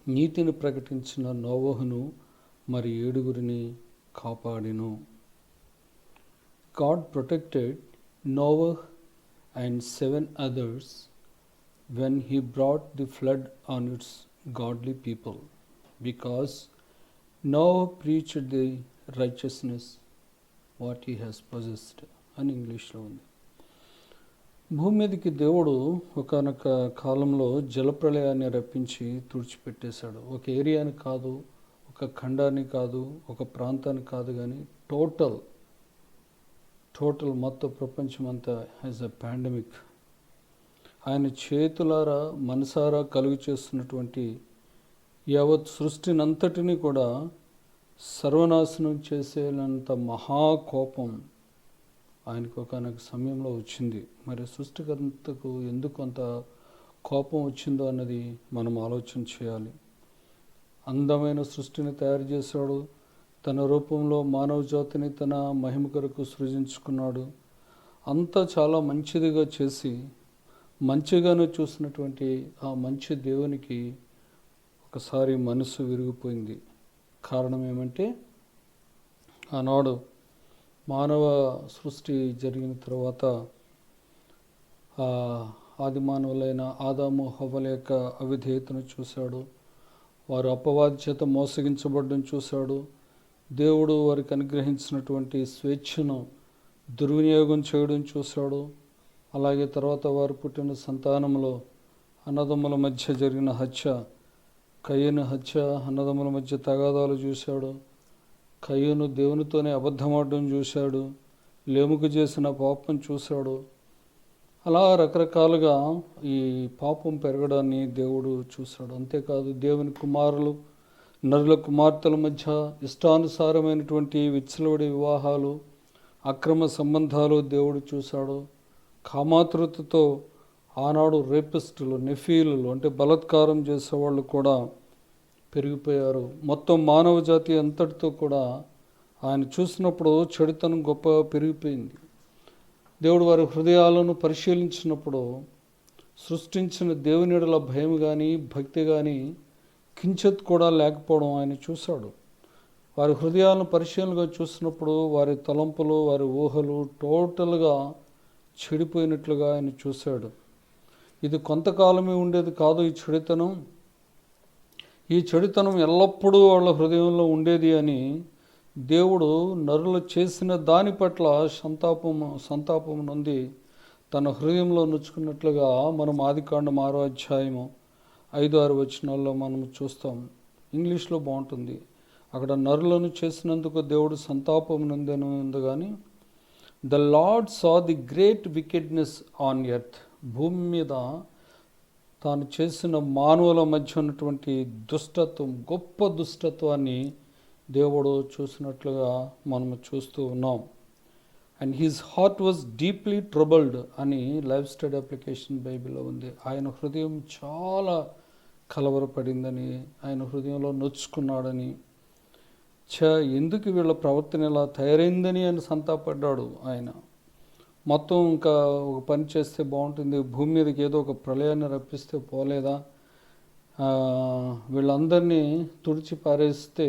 నీతిని ప్రకటించిన నోవహును మరి 7 కాపాడెను. God protected Noah and 7 others when he brought the flood on its godly people, because Noah preached the righteousness what he has possessed అని ఇంగ్లీష్లో ఉంది. భూమి మీదకి దేవుడు ఒకానొక కాలంలో జలప్రళయాన్ని రప్పించి తుడిచిపెట్టేశాడు. ఒక ఏరియాని కాదు, ఒక ఖండాన్ని కాదు, ఒక ప్రాంతాన్ని కాదు, కానీ టోటల్ మొత్తం ప్రపంచం అంతా యాజ్ అ పాండమిక్ ఆయన చేతులారా మనసారా కలుగు చేస్తున్నటువంటి యావత్ సృష్టినంతటినీ కూడా సర్వనాశనం చేసేంత మహాకోపం ఆయనకు ఒకనొక సమయంలో వచ్చింది. మరి సృష్టికర్తకు ఎందుకు అంత కోపం వచ్చిందో అన్నది మనం ఆలోచన చేయాలి. అందమైన సృష్టిని తయారు చేశాడు. తన రూపంలో మానవ జాతిని తన మహిమ కొరకు సృజించుకున్నాడు. అంతా చాలా మంచిదిగా చేసి మంచిగానే చూసినటువంటి ఆ మంచి దేవునికి ఒకసారి మనసు విరిగిపోయింది. కారణం ఏమంటే, ఆనాడు మానవ సృష్టి జరిగిన తర్వాత ఆది మానవులైన ఆదాము హవ్వల యొక్క అవిధేయతను చూశాడు. వారు అపవాది చేత మోసగించబడడం చూశాడు. దేవుడు వారికి అనుగ్రహించినటువంటి స్వేచ్ఛను దుర్వినియోగం చేయడం చూశాడు. అలాగే తర్వాత వారు పుట్టిన సంతానంలో అన్నదమ్ముల మధ్య జరిగిన హత్య, కయ్యను హత్య, అన్నదమ్ముల మధ్య తగాదాలు చూశాడు. కయ్యను దేవునితోనే అబద్ధమాడడం చూశాడు. లేముకు చేసిన పాపం చూశాడు. అలా రకరకాలుగా ఈ పాపం పెరగడాన్ని దేవుడు చూశాడు. అంతేకాదు, దేవుని కుమారులు నరుల కుమార్తెల మధ్య ఇష్టానుసారమైనటువంటి విచ్చలవిడి వివాహాలు, అక్రమ సంబంధాలు దేవుడు చూశాడు. కామాతృతతో ఆనాడు రేపిస్టులు, నెఫీలు అంటే బలాత్కారం చేసేవాళ్ళు కూడా పెరిగిపోయారు. మొత్తం మానవ జాతి అంతటితో కూడా ఆయన చూసినప్పుడు చెడుతనం గొప్పగా పెరిగిపోయింది. దేవుడు వారి హృదయాలను పరిశీలించినప్పుడు సృష్టించిన దేవుని యెడల భయం కానీ భక్తి కానీ కించెత్ కూడా లేకపోవడం ఆయన చూశాడు. వారి హృదయాలను పరిశీలనగా చూసినప్పుడు వారి తలంపులు, వారి ఊహలు టోటల్గా చెడిపోయినట్లుగా ఆయన చూశాడు. ఇది కొంతకాలమే ఉండేది కాదు. ఈ చెడుతనం ఎల్లప్పుడూ వాళ్ళ హృదయంలో ఉండేది అని దేవుడు నరులు చేసిన దాని పట్ల సంతాపం నొంది తన హృదయంలో నొచ్చుకున్నట్లుగా మనం ఆదికాండం 6వ అధ్యాయము 5-6 వచనాల్లో మనం చూస్తాం. ఇంగ్లీష్లో బాగుంటుంది. అక్కడ నరులను చేసినందుకు దేవుడు సంతాపం నొందెను ఉంది, కానీ the lord saw the great wickedness on earth, భూమి మీద తాను చేసిన మానవుల మధ్య ఉన్నటువంటి దుష్టత్వం, గొప్ప దుష్టత్వాన్ని దేవుడు చూసినట్లుగా మనము చూస్తూ ఉన్నాం. And his heart was deeply troubled అని లైఫ్ స్టైల్ అప్లికేషన్ బైబిల్లో ఉంది. ఆయన హృదయం చాలా కలవరపడిందని, ఆయన హృదయంలో నొచ్చుకున్నాడని, ఎందుకు వీళ్ళ ప్రవర్తన ఇలా తయారైందని ఆయన సంతాపడ్డాడు. ఆయన మొత్తం ఇంకా ఒక పని చేస్తే బాగుంటుంది, భూమి మీదకి ఏదో ఒక ప్రళయాన్ని రప్పిస్తే పోలేదా, వీళ్ళందరినీ తుడిచి పారేస్తే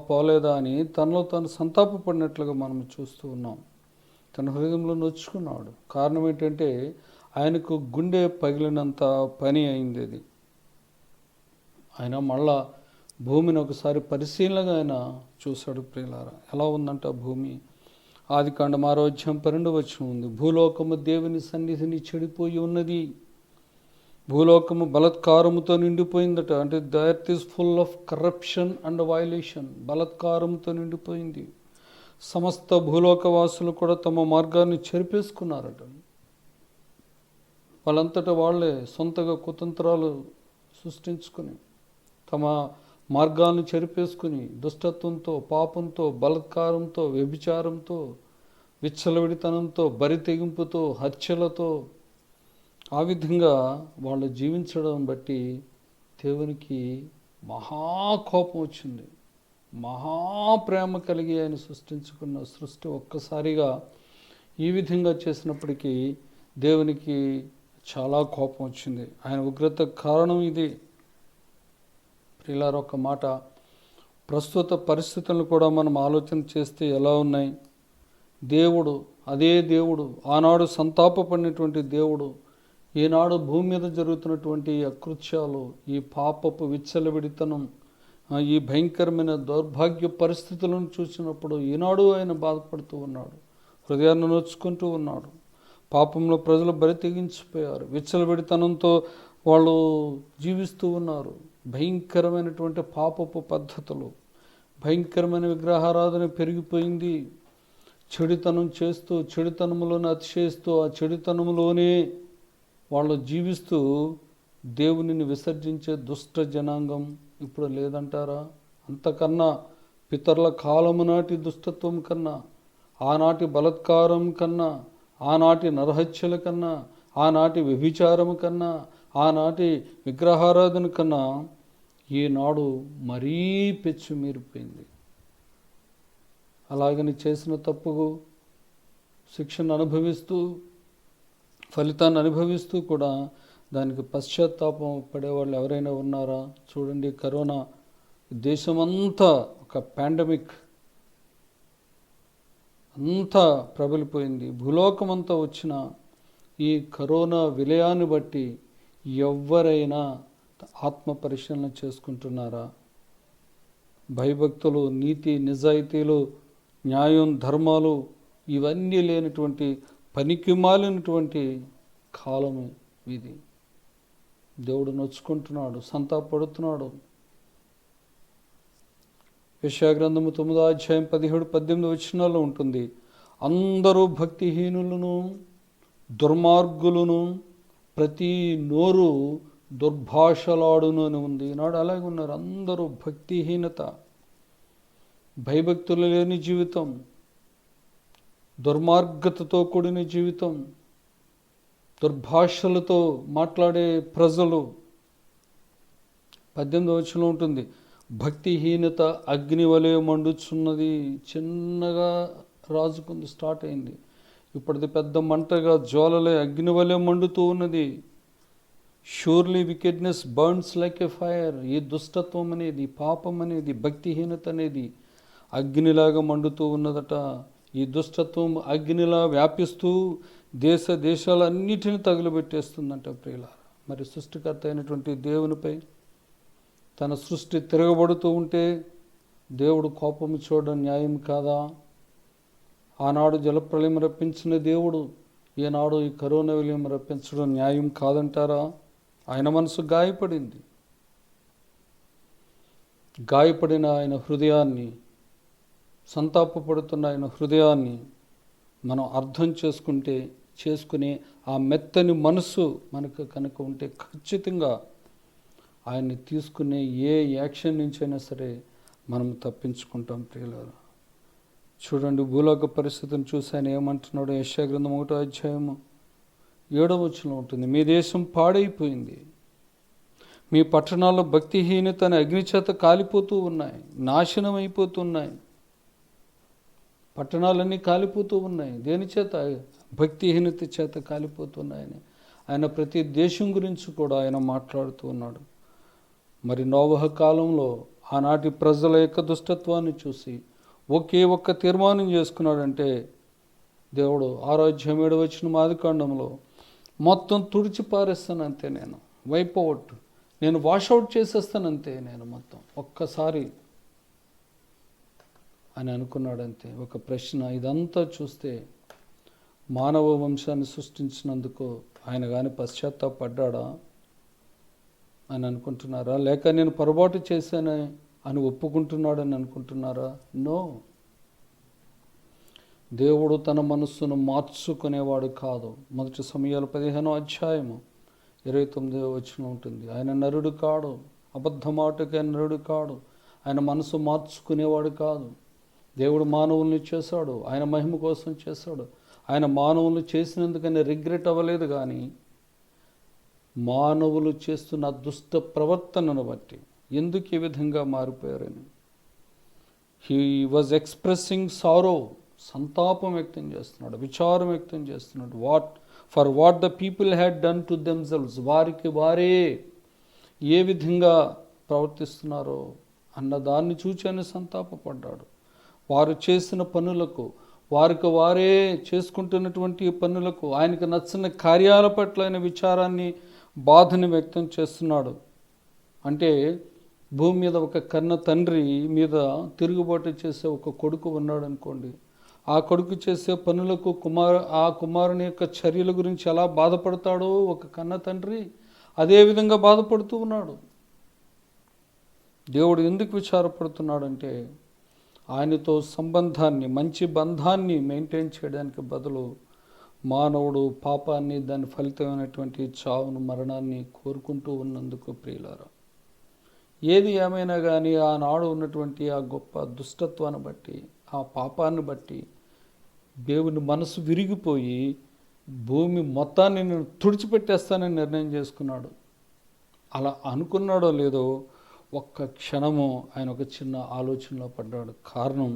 పోలేదా అని తనలో తాను సంతాపపడినట్లుగా మనం చూస్తూ ఉన్నాం. తన హృదయంలో నొచ్చుకున్నాడు. కారణం ఏంటంటే ఆయనకు గుండె పగిలినంత పని అయింది అది. ఆయన మళ్ళా భూమిని ఒకసారి పరిశీలనగా ఆయన చూశాడు. ప్రియులారా, ఎలా ఉందంట భూమి? ఆదికాండం 6:12 ఉంది. భూలోకము దేవుని సన్నిధిని చెడిపోయి ఉన్నది. భూలోకము బలత్కారముతో నిండిపోయిందట. అంటే that is full of corruption and violation. బలత్కారంతో నిండిపోయింది. సమస్త భూలోకవాసులు కూడా తమ మార్గాన్ని చెరిపేసుకున్నారట. వాళ్ళంతటా వాళ్ళే సొంతగా కుతంత్రాలు సృష్టించుకుని తమ మార్గాన్ని చెరిపేసుకుని దుష్టత్వంతో, పాపంతో, బలత్కారంతో, వ్యభిచారంతో, విచ్చలవిడితనంతో, బరి తెగింపుతో, హత్యలతో ఆ విధంగా వాళ్ళు జీవించడం బట్టి దేవునికి మహాకోపం వచ్చింది. మహాప్రేమ కలిగి ఆయన సృష్టించుకున్న సృష్టి ఒక్కసారిగా ఈ విధంగా చేసినప్పటికీ దేవునికి చాలా కోపం వచ్చింది. ఆయన ఉగ్రత కారణం ఇది. ప్రియులారా, ఒక మాట, ప్రస్తుత పరిస్థితులను కూడా మనం ఆలోచన చేస్తే ఎలా ఉన్నాయి? దేవుడు, అదే దేవుడు, ఆనాడు సంతాపపడినటువంటి దేవుడు, ఈనాడు భూమి మీద జరుగుతున్నటువంటి అకృత్యాలు, ఈ పాపపు విచ్చలవిడితనం, ఈ భయంకరమైన దౌర్భాగ్య పరిస్థితులను చూసినప్పుడు ఈనాడు ఆయన బాధపడుతూ ఉన్నాడు, హృదయాన్ని నొచ్చుకుంటూ ఉన్నాడు. పాపంలో ప్రజలు బరి తెగించిపోయారు. విచ్చలవిడితనంతో వాళ్ళు జీవిస్తూ ఉన్నారు. భయంకరమైనటువంటి పాపపు పద్ధతులు, భయంకరమైన విగ్రహారాధన పెరిగిపోయింది. చెడుతనం చేస్తూ, చెడుతనంలోనే అతిశయిస్తూ, ఆ చెడుతనంలోనే వాళ్ళు జీవిస్తూ దేవునిని విసర్జించే దుష్ట జనాంగం ఇప్పుడు లేదంటారా? అంతకన్నా పితరుల కాలము నాటి దుష్టత్వం కన్నా, ఆనాటి బలత్కారం కన్నా, ఆనాటి నరహత్యల కన్నా, ఆనాటి వ్యభిచారం కన్నా, ఆనాటి విగ్రహారాధన కన్నా ఈనాడు మరీ పెచ్చు మీరిపోయింది. అలాగని చేసిన తప్పుకు శిక్షను అనుభవిస్తూ, ఫలితాన్ని అనుభవిస్తూ కూడా దానికి పశ్చాత్తాపం పడేవాళ్ళు ఎవరైనా ఉన్నారా? చూడండి, కరోనా దేశమంతా ఒక పాండమిక్ అంతా ప్రబలిపోయింది. భూలోకమంతా వచ్చిన ఈ కరోనా విలయాన్ని బట్టి ఎవరైనా ఆత్మ పరిశీలన చేసుకుంటున్నారా? భయభక్తులు, నీతి, నిజాయితీలు, న్యాయం, ధర్మాలు ఇవన్నీ లేనటువంటి పనికిమాలినటువంటి కాలం ఇది. దేవుడు నొచ్చుకుంటున్నాడు, సంతాపడుతున్నాడు. యెషయా గ్రంథము 9:17-18 ఉంటుంది. అందరూ భక్తిహీనులను, దుర్మార్గులను, ప్రతి నోరు దుర్భాషలాడును అని ఉంది. ఈనాడు అలాగే ఉన్నారు. అందరూ భక్తిహీనత, భయభక్తులు లేని జీవితం, దుర్మార్గతతో కూడిన జీవితం, దుర్భాషలతో మాట్లాడే ప్రజలు. 18 ఉంటుంది. భక్తిహీనత అగ్ని వలె మండుచున్నది. చిన్నగా రాజుకుంది, స్టార్ట్ అయింది. ఇప్పటిది పెద్ద మంటగా జ్వాలలే అగ్ని వలె మండుతూ ఉన్నది. Surely wickedness burns like a fire. ఈ దుష్టత్వం అనేది, పాపం అనేది, భక్తిహీనత అనేది అగ్నిలాగా మండుతూ ఉన్నదట. ఈ దుష్టత్వం అగ్నిలా వ్యాపిస్తూ దేశాలన్నిటిని తగులుబెట్టేస్తుందంట. ప్రియులారా, మరి సృష్టికర్త అయినటువంటి దేవునిపై తన సృష్టి తిరగబడుతూ ఉంటే దేవుడు కోపము చూడడం న్యాయం కాదా? ఆనాడు జలప్రలయం రప్పించిన దేవుడు ఈనాడు ఈ కరోనా విలయం రప్పించడం న్యాయం కాదంటారా? ఆయన మనసు గాయపడింది. గాయపడిన ఆయన హృదయాన్ని, సంతాపపడుతున్న ఆయన హృదయాన్ని మనం అర్థం చేసుకుని ఆ మెత్తని మనసు మనకు కనుక ఉంటే ఖచ్చితంగా ఆయన్ని తీసుకునే ఏ యాక్షన్ నుంచైనా సరే మనం తప్పించుకుంటాం. ప్రియులారా, చూడండి, భూలోక పరిస్థితిని చూసి ఆయన ఏమంటున్నాడు? యెషయా గ్రంథం 1:7 ఉంటుంది. మీ దేశం పాడైపోయింది, మీ పట్టణాల్లో భక్తిహీనత అనే అగ్నిచేత కాలిపోతూ ఉన్నాయి, నాశనం అయిపోతున్నాయి. పట్టణాలన్నీ కాలిపోతూ ఉన్నాయి. దేని చేత? భక్తిహీనత చేత కాలిపోతున్నాయని ఆయన ప్రతి దేశం గురించి కూడా ఆయన మాట్లాడుతూ ఉన్నాడు. మరి నోవహ కాలంలో ఆనాటి ప్రజల యొక్క దుష్టత్వాన్ని చూసి ఒకే ఒక్క తీర్మానం చేసుకున్నాడంటే దేవుడు 6:7 ఆదికాండంలో మొత్తం తుడిచి పారేస్తానంతే, నేను వైప్ అవుట్, నేను వాషౌట్ చేసేస్తానంతే, నేను మొత్తం ఒక్కసారి అని అనుకున్నాడంతే. ఒక ప్రశ్న, ఇదంతా చూస్తే మానవ వంశాన్ని సృష్టించినందుకు ఆయన కానీ పశ్చాత్తాపడ్డా అని అనుకుంటున్నారా? లేక నేను పొరపాటు చేశానే అని ఒప్పుకుంటున్నాడని అనుకుంటున్నారా? నో. దేవుడు తన మనస్సును మార్చుకునేవాడు కాదు. 1 సమూయేలు 15:29 ఉంటుంది. ఆయన నరుడు కాడు, అబద్ధమాటకి నరుడు కాడు, ఆయన మనసు మార్చుకునేవాడు కాదు. దేవుడు మానవుల్ని చేశాడు, ఆయన మహిమ కోసం చేశాడు. ఆయన మానవులు చేసినందుకని రిగ్రెట్ అవ్వలేదు, కానీ మానవులు చేస్తున్న దుష్ట ప్రవర్తనను బట్టి ఎందుకు ఈ విధంగా మారిపోయారని హీ వాజ్ ఎక్స్ప్రెసింగ్ సారో, సంతాపం వ్యక్తం చేస్తున్నాడు, విచారం వ్యక్తం చేస్తున్నాడు. What the people had done to themselves, వారికి వారే ఏ విధంగా ప్రవర్తిస్తున్నారో అన్న దాన్ని చూచాని సంతాపపడ్డాడు. వారు చేసిన పనులకు, వారికి వారే చేసుకుంటున్నటువంటి పనులకు, ఆయనకు నచ్చిన కార్యాల పట్ల ఆయన విచారాన్ని, బాధని వ్యక్తం చేస్తున్నాడు. అంటే భూమి మీద ఒక కన్న తండ్రి మీద తిరుగుబాటు చేసే ఒక కొడుకు ఉన్నాడు అనుకోండి. ఆ కొడుకు చేసే పనులకు ఆ కుమారుని యొక్క చర్యల గురించి ఎలా బాధపడతాడో ఒక కన్న తండ్రి అదేవిధంగా బాధపడుతూ ఉన్నాడు. దేవుడు ఎందుకు విచారపడుతున్నాడంటే ఆయనతో సంబంధాన్ని, మంచి బంధాన్ని మెయింటైన్ చేయడానికి బదులు మానవుడు పాపాన్ని, దాని ఫలితమైనటువంటి చావును, మరణాన్ని కోరుకుంటూ ఉన్నందుకు ప్రియులారా, ఏది ఏమైనా కానీ ఆనాడు ఉన్నటువంటి ఆ గొప్ప దుష్టత్వాన్ని బట్టి, ఆ పాపాన్ని బట్టి దేవుని మనసు విరిగిపోయి భూమి మొత్తాన్ని నేను తుడిచిపెట్టేస్తానని నిర్ణయం చేసుకున్నాడు. అలా అనుకున్నాడో లేదో ఒక్క క్షణము ఆయన ఒక చిన్న ఆలోచనలో పడ్డాడు. కారణం,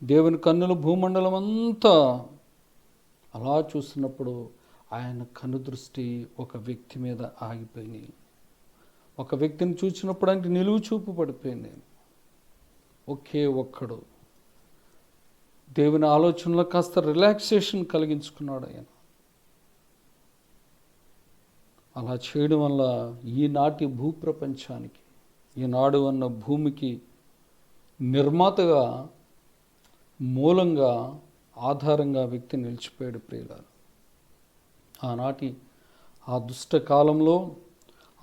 దేవుని కన్నుల భూమండలం అంతా అలా చూస్తున్నప్పుడు ఆయన కన్ను దృష్టి ఒక వ్యక్తి మీద ఆగిపోయింది. ఒక వ్యక్తిని చూసినప్పుడు ఆయనకి నిలువు చూపు పడిపోయింది. ఒకే ఒక్కడు దేవుని ఆలోచనలో కాస్త రిలాక్సేషన్ కలిగించుకున్నాడు ఆయన. అలా చేయడం వల్ల ఈనాటి భూప్రపంచానికి, ఈనాడు అన్న భూమికి నిర్మాతగా, మూలంగా, ఆధారంగా వ్యక్తి నిలిచిపోయాడు ప్రియులారా. ఆనాటి ఆ దుష్ట కాలంలో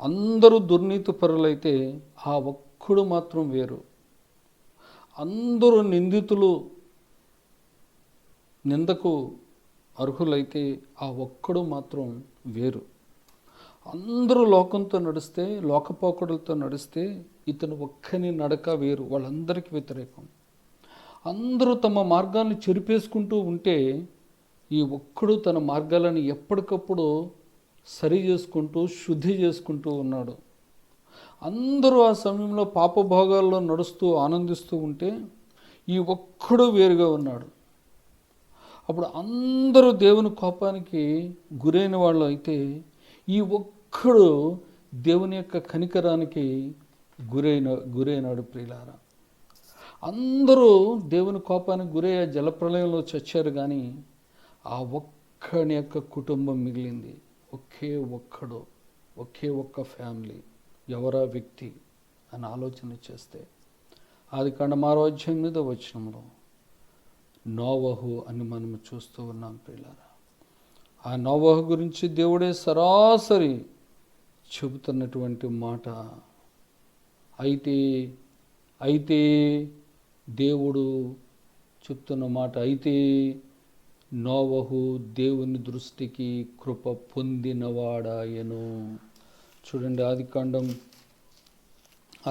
అందరూ దుర్నీతి పరులైతే ఆ ఒక్కడు మాత్రం వేరు. అందరూ నిందితులు, నిందకు అర్హులైతే ఆ ఒక్కడు మాత్రం వేరు. అందరూ లోకంతో నడిస్తే, లోకపోకడులతో నడిస్తే ఇతను ఒక్కని నడక వేరు, వాళ్ళందరికీ వ్యతిరేకం. అందరూ తమ మార్గాన్ని చెరిపేసుకుంటూ ఉంటే ఈ ఒక్కడు తన మార్గాలను ఎప్పటికప్పుడు సరి చేసుకుంటూ, శుద్ధి చేసుకుంటూ ఉన్నాడు. అందరూ ఆ సమయంలో పాపభోగాల్లో నడుస్తూ ఆనందిస్తూ ఉంటే ఈ ఒక్కడు వేరుగా ఉన్నాడు. అప్పుడు అందరూ దేవుని కోపానికి గురైన వాళ్ళు అయితే ఈ ఒక్కడు దేవుని యొక్క కనికరానికి గురైనాడు ప్రియులారా. అందరూ దేవుని కోపానికి గురయ్యే జలప్రలయంలో చచ్చారు, కానీ ఆ ఒక్కని యొక్క కుటుంబం మిగిలింది. ఒకే ఒక్కడు, ఒకే ఒక్క ఫ్యామిలీ. ఎవరా వ్యక్తి అని ఆలోచన చేస్తే ఆదికాండం 6:8 నోవహు అని మనం చూస్తూ ఉన్నాం ప్రియులారా. ఆ నోవహు గురించి దేవుడే సరాసరి చెబుతున్నటువంటి మాట, అయితే దేవుడు చెప్తున్న మాట, అయితే నోవహు దేవుని దృష్టికి కృప పొందినవాడాయను. చూడండి, ఆదికాండం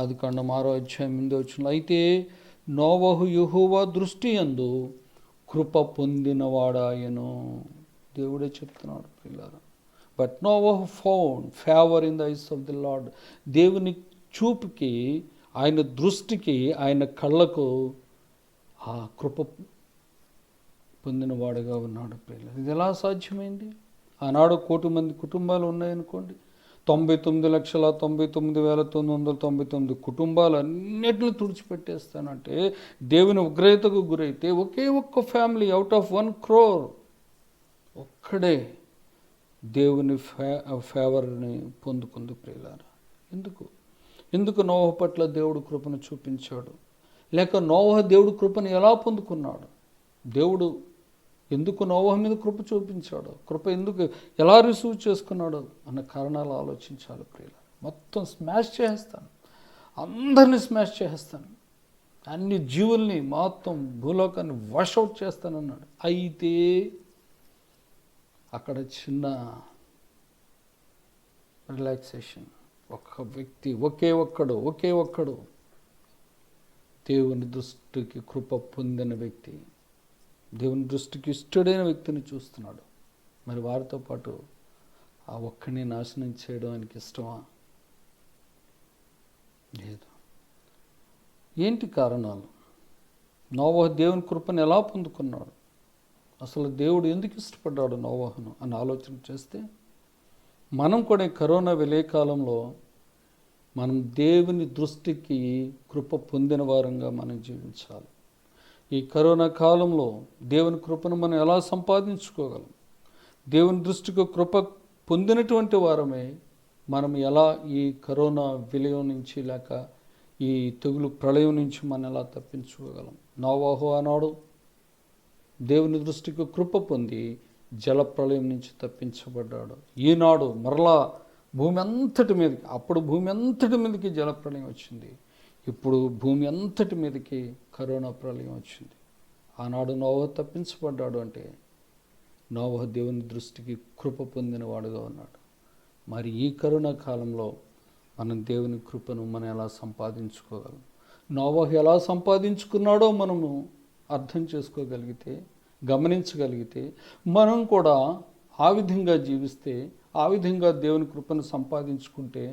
6:8 అయితే నోవహు యెహోవా దృష్టి యందు కృప పొందినవాడాయను. దేవుడే చెప్తున్నాడు పిల్లరా. బట్ నోవహు found favour in the eyes of the lord. దేవుని చూపుకి, ఆయన దృష్టికి, ఆయన కళ్ళకు ఆ కృప పొందినవాడుగా ఉన్నాడు పిల్లలు. ఇది ఎలా సాధ్యమైంది? ఆనాడు 1,000,000 మంది కుటుంబాలు ఉన్నాయనుకోండి, 99,99,999 కుటుంబాలన్నిటిని తుడిచిపెట్టేస్తానంటే దేవుని ఉగ్రతకు గురైతే ఒకే ఒక్క ఫ్యామిలీ అవుట్ ఆఫ్ 1 crore ఒక్కడే దేవుని ఫేవర్ని పొందుకుంది ప్రియులారా. ఎందుకు నోవహు పట్ల దేవుడు కృపను చూపించాడు, లేక నోవహు దేవుడు కృపను ఎలా పొందుకున్నాడు, దేవుడు ఎందుకు నోవహు మీద కృప చూపించాడు, కృప ఎందుకు ఎలా రిసీవ్ చేసుకున్నాడు అన్న కారణాలు ఆలోచించాలి ప్రియులారా. మొత్తం స్మాష్ చేస్తాను, అందరినీ స్మాష్ చేస్తాను, అన్ని జీవుల్ని మొత్తం భూలోకాన్ని వాషౌట్ చేస్తానన్నాడు. అయితే అక్కడ చిన్న రిలాక్సేషన్. ఒక వ్యక్తి, ఒకే ఒక్కడు దేవుని దృష్టికి కృప పొందిన వ్యక్తి, దేవుని దృష్టికి ఇష్టడైన వ్యక్తిని చూస్తున్నాడు. మరి వారితో పాటు ఆ ఒక్కడిని నాశనం చేయడం ఆయనకి ఇష్టమా? లేదు. ఏంటి కారణాలు? నోవహు దేవుని కృపను ఎలా పొందుకున్నాడు, అసలు దేవుడు ఎందుకు ఇష్టపడ్డాడు నోవహును అని ఆలోచన చేస్తే, మనం కూడా ఈ కరోనా విలయకాలంలో మనం దేవుని దృష్టికి కృప పొందిన వారంగా మనం జీవించాలి. ఈ కరోనా కాలంలో దేవుని కృపను మనం ఎలా సంపాదించుకోగలం, దేవుని దృష్టికి కృప పొందినటువంటి వారమే మనం ఎలా ఈ కరోనా విలయం నుంచి లేక ఈ తెగులు ప్రళయం నుంచి మనం ఎలా తప్పించుకోగలం. నోవహు ఆనాడు దేవుని దృష్టికి కృప పొంది జల ప్రళయం నుంచి తప్పించబడ్డాడు. ఈనాడు మరలా భూమి అంతటి మీదకి, అప్పుడు భూమి అంతటి మీదకి జల ప్రళయం వచ్చింది, ఇప్పుడు భూమి అంతటి మీదకి కరోనా ప్రళయం వచ్చింది. ఆనాడు నోవహు తప్పించబడ్డాడు అంటే నోవహు దేవుని దృష్టికి కృప పొందిన వాడుగా ఉన్నాడు. మరి ఈ కరోనా కాలంలో మనం దేవుని కృపను మనం ఎలా సంపాదించుకోగలం, నోవహు ఎలా సంపాదించుకున్నాడో మనము అర్థం చేసుకోగలిగితే, గమనించగలిగితే, మనం కూడా ఆ విధంగా జీవిస్తే, ఆ విధంగా దేవుని కృపను సంపాదించుకుంటే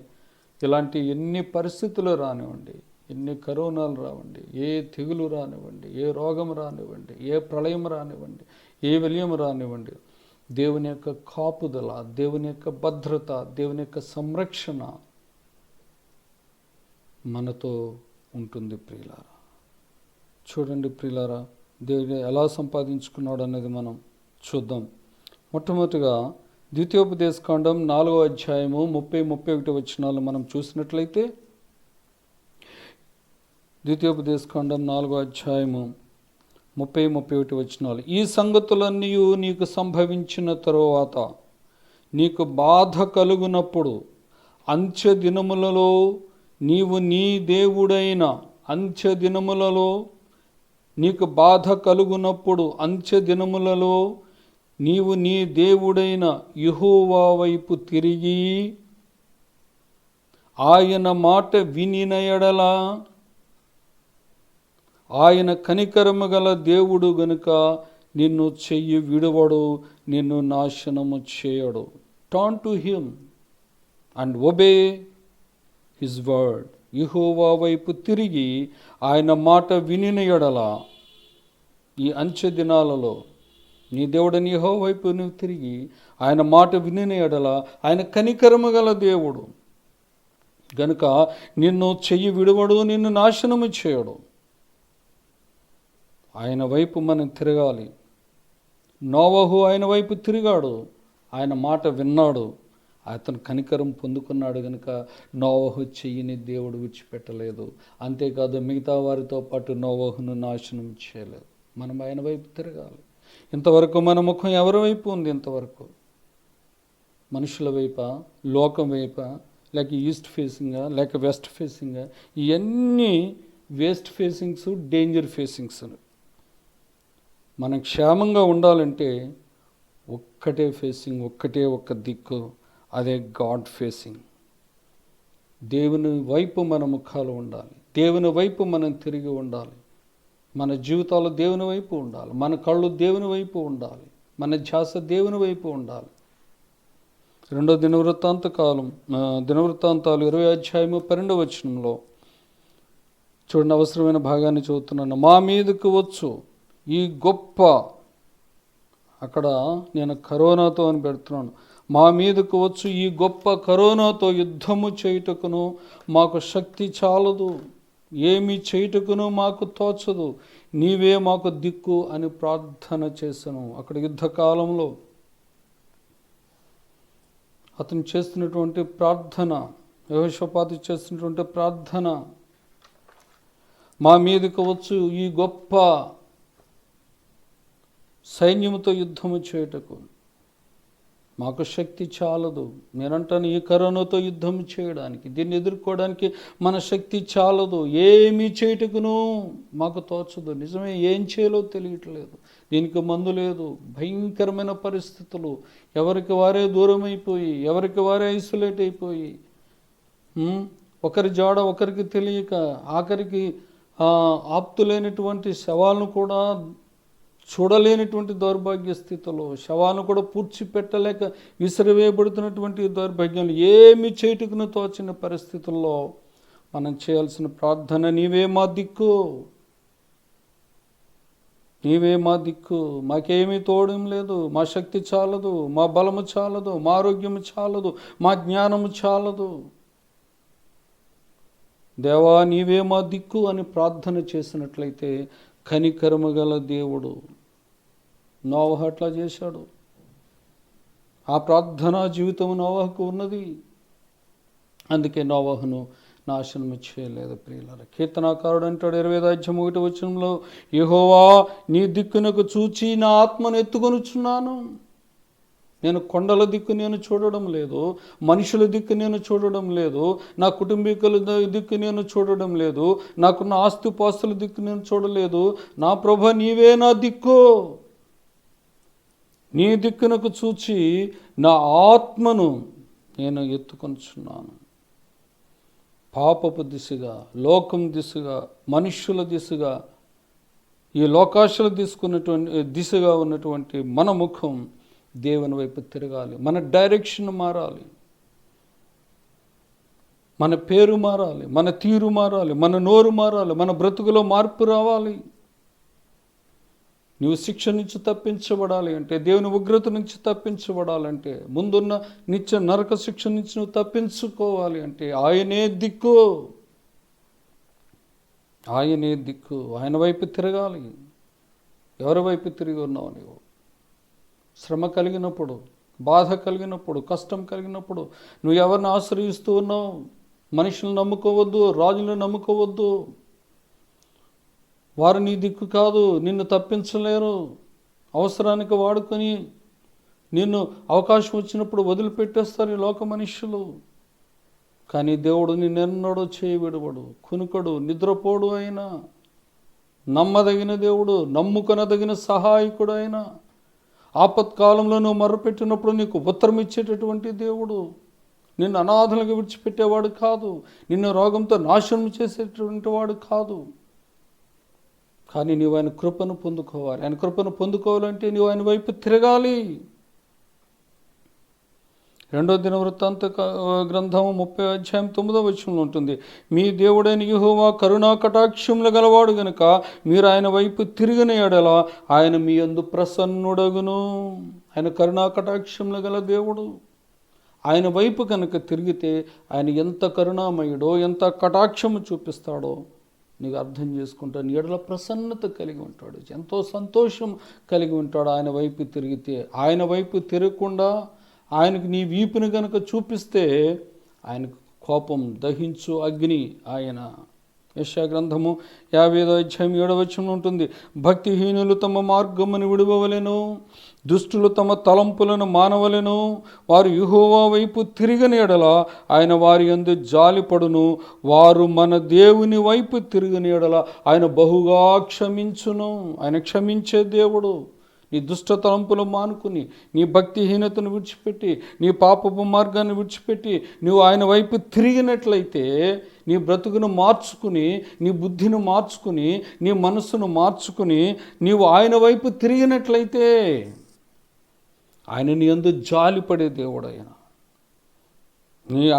ఇలాంటి ఎన్ని పరిస్థితులు రానివ్వండి, ఎన్ని కరోనాలు రావండి, ఏ తెగులు రానివ్వండి, ఏ రోగం రానివ్వండి, ఏ ప్రళయం రానివ్వండి, ఏ విలయం రానివ్వండి, దేవుని యొక్క కాపుదల, దేవుని యొక్క భద్రత, దేవుని యొక్క సంరక్షణ మనతో ఉంటుంది ప్రియులారా. చూడండి ప్రియులారా, దేవుడు ఎలా సంపాదించుకున్నాడు అనేది మనం చూద్దాం. మొట్టమొదటిగా ద్వితీయోపదేశకాండం 4వ అధ్యాయము 30-31 వచనాలు మనం చూసినట్లయితే, ద్వితీయోపదేశకాండం 4వ అధ్యాయము 30-31 వచనాలు. ఈ సంగతులన్నీ నీకు సంభవించిన తరువాత నీకు బాధ కలుగునప్పుడు అంత్య దినములలో నీవు నీ దేవుడైన నీకు బాధ కలుగునప్పుడు అంత్య దినములలో నీవు నీ దేవుడైన యెహోవా వైపు తిరిగి ఆయన మాట వినిన ఎడల ఆయన కనికరము గల దేవుడు గనుక నిన్ను చెయ్యి విడువడు, నిన్ను నాశనము చేయడు. Turn to him and obey his word. యెహోవా వైపు తిరిగి ఆయన మాట వినిన ఎడల, ఈ అంచె దినాలలో నీ దేవుడని యెహోవా వైపు నువ్వు తిరిగి ఆయన మాట వినిన ఎడల ఆయన కనికరము గల దేవుడు గనుక నిన్ను చెయ్యి విడువడు, నిన్ను నాశనము చేయడు. ఆయన వైపు మనం తిరగాలి. నోవహు ఆయన వైపు తిరిగాడు, ఆయన మాట విన్నాడు, అతను కనికరం పొందుకున్నాడు కనుక నోవహు చెయ్యిని దేవుడు విడిచిపెట్టలేదు. అంతేకాదు మిగతా వారితో పాటు నోవహును నాశనం చేయలేదు. మనం ఆయన వైపు తిరగాలి. ఇంతవరకు మన ముఖం ఎవరి వైపు ఉంది? ఇంతవరకు మనుషుల వైపా, లోకం వైపా, లేక ఈస్ట్ ఫేసింగా, లేక వెస్ట్ ఫేసింగా? ఇవన్నీ వెస్ట్ ఫేసింగ్స్, డేంజర్ ఫేసింగ్స్. మనం క్షేమంగా ఉండాలంటే ఒక్కటే ఫేసింగ్, ఒక్క దిక్కు, అదే గాడ్ ఫేసింగ్. దేవుని వైపు మన ముఖాలు ఉండాలి, దేవుని వైపు మనం తిరిగి ఉండాలి. మన జీవితాలు దేవుని వైపు ఉండాలి, మన కళ్ళు దేవుని వైపు ఉండాలి, మన ధ్యాస దేవుని వైపు ఉండాలి. 2వ దినవృత్తాంతాలు 20వ అధ్యాయము 12వ వచనంలో చూడండి, అవసరమైన భాగాన్ని చదువుతున్నాను. మా మీదకు వచ్చు ఈ గొప్ప, అక్కడ నేను కరోనాతో అని పెడుతున్నాను, మా మీదకు వచ్చు ఈ గొప్ప కరోనాతో యుద్ధము చేయుటకును మాకు శక్తి చాలదు, ఏమి చేయుటకును మాకు తోచదు, నీవే మాకు దిక్కు అని ప్రార్థన చేశాను. అక్కడ యుద్ధకాలంలో అతను చేస్తున్నటువంటి ప్రార్థన, యెహోషాపాతు చేస్తున్నటువంటి ప్రార్థన, మా మీదకు వచ్చు ఈ గొప్ప సైన్యముతో యుద్ధము చేయుటకు మాకు శక్తి చాలదు. నేనంటాను, ఈ కరోనాతో యుద్ధం చేయడానికి, దీన్ని ఎదుర్కోవడానికి మన శక్తి చాలదు, ఏమీ చేయుటకును మాకు తోచదు. నిజమే, ఏం చేయాలో తెలియట్లేదు, దీనికి మందు లేదు, భయంకరమైన పరిస్థితులు, ఎవరికి వారే దూరం అయిపోయి, ఎవరికి వారే ఐసోలేట్ అయిపోయి, ఒకరి జాడ ఒకరికి తెలియక, ఆఖరికి ఆప్తులైనటువంటి శవాలను కూడా చూడలేనటువంటి దౌర్భాగ్య స్థితిలో, శవాలను కూడా పూడ్చిపెట్టలేక విసిరివేయబడుతున్నటువంటి దౌర్భాగ్యంలో, ఏమి చేటుకుని తోచిన పరిస్థితుల్లో మనం చేయాల్సిన ప్రార్థన, నీవే మా దిక్కు, నీవే మా దిక్కు, మాకేమీ తోడం లేదు, మా శక్తి చాలదు, మా బలము చాలదు, మా ఆరోగ్యము చాలదు, మా జ్ఞానము చాలదు, దేవా నీవే మా దిక్కు అని ప్రార్థన చేసినట్లయితే కనికరము గల దేవుడు నోవహు అట్లా చేశాడు. ఆ ప్రార్థనా జీవితం నోవహుకు ఉన్నది. అందుకే నోవహును నాశనం చేయలేదు. ప్రియులారా, కీర్తనాకారుడు అంటాడు 25:1 యెహోవా నీ దిక్కునకు చూచి నా ఆత్మను ఎత్తుకొనుచున్నాను. నేను కొండల దిక్కు నేను చూడడం లేదు, మనుషుల దిక్కు నేను చూడడం లేదు, నా కుటుంబీకుల దిక్కు నేను చూడడం లేదు, నాకున్న ఆస్తిపాస్తుల దిక్కు నేను చూడలేదు. నా ప్రభు నీవే నా దిక్కు, నీ దిక్కునకు చూచి నా ఆత్మను నేను ఎత్తుకొనుచున్నాను. పాపపు దిశగా, లోకం దిశగా, మనుష్యుల దిశగా, ఈ లోకాశలు దిశగా ఉన్నటువంటి మన ముఖం దేవుని వైపు తిరగాలి. మన డైరెక్షన్ మారాలి, మన పేరు మారాలి, మన తీరు మారాలి, మన నోరు మారాలి, మన బ్రతుకులో మార్పు రావాలి. నువ్వు శిక్ష నుంచి తప్పించబడాలి అంటే, దేవుని ఉగ్రత నుంచి తప్పించబడాలంటే, ముందున్న నిత్య నరక శిక్ష నుంచి నువ్వు తప్పించుకోవాలి అంటే ఆయనే దిక్కు, ఆయనే దిక్కు. ఆయన వైపు తిరగాలి. ఎవరి వైపు తిరిగి ఉన్నావు నీవు? శ్రమ కలిగినప్పుడు, బాధ కలిగినప్పుడు, కష్టం కలిగినప్పుడు నువ్వు ఎవరిని ఆశ్రయిస్తూ ఉన్నావు? మనుషులను నమ్ముకోవద్దు, రాజులను నమ్ముకోవద్దు. వారు నీ దిక్కు కాదు, నిన్ను తప్పించలేరు. అవసరానికి వాడుకొని నిన్ను అవకాశం వచ్చినప్పుడు వదిలిపెట్టేస్తారు ఈ లోక మనుష్యులు. కానీ దేవుడు నిన్నెన్నడూ చేయవిడవడు, కునుకడు, నిద్రపోడు. అయినా నమ్మదగిన దేవుడు, నమ్ముకొనదగిన సహాయకుడు. అయినా ఆపత్కాలంలో నువ్వు మొర్రపెట్టినప్పుడు నీకు ఉత్తరం ఇచ్చేటటువంటి దేవుడు. నిన్ను అనాథలుగా విడిచిపెట్టేవాడు కాదు, నిన్ను రోగంతో నాశనం చేసేటటువంటి వాడు కాదు. కానీ నీవు ఆయన కృపను పొందుకోవాలి. ఆయన కృపను పొందుకోవాలంటే నీవు ఆయన వైపు తిరగాలి. 2వ దినవృత్తాంత గ్రంథము 30:9 ఉంటుంది. మీ దేవుడైన యెహోవా కరుణా కటాక్షములు గలవాడు గనుక మీరు ఆయన వైపు తిరిగిన ఎడల ఆయన మీ యందు ప్రసన్నుడగును. ఆయన కరుణా కటాక్షములు గల దేవుడు. ఆయన వైపు కనుక తిరిగితే ఆయన ఎంత కరుణామయుడో, ఎంత కటాక్షము చూపిస్తాడో నీకు అర్థం చేసుకుంటా. నీ ఎడల ప్రసన్నత కలిగి ఉంటాడు, ఎంతో సంతోషం కలిగి ఉంటాడు ఆయన వైపు తిరిగితే. ఆయన వైపు తిరగకుండా ఆయనకు నీ వీపుని కనుక చూపిస్తే ఆయనకు కోపం, దహించు అగ్ని ఆయన. యెషయా గ్రంథము 55:7 ఉంటుంది. భక్తిహీనులు తమ మార్గమును విడువవలెను, దుష్టులు తమ తలంపులను మానవలెను. వారు యెహోవా వైపు తిరిగిన ఎడల ఆయన వారి యందు జాలిపడును. వారు మన దేవుని వైపు తిరిగిన ఎడల ఆయన బహుగా క్షమించును. ఆయన క్షమించే దేవుడు. నీ దుష్ట తలంపులు మానుకుని, నీ భక్తిహీనతను విడిచిపెట్టి, నీ పాపపు మార్గాన్ని విడిచిపెట్టి నువ్వు ఆయన వైపు తిరిగినట్లయితే, నీ బ్రతుకును మార్చుకుని, నీ బుద్ధిని మార్చుకుని, నీ మనస్సును మార్చుకుని నీవు ఆయన వైపు తిరిగినట్లయితే ఆయన నీ యందు జాలిపడే దేవుడు.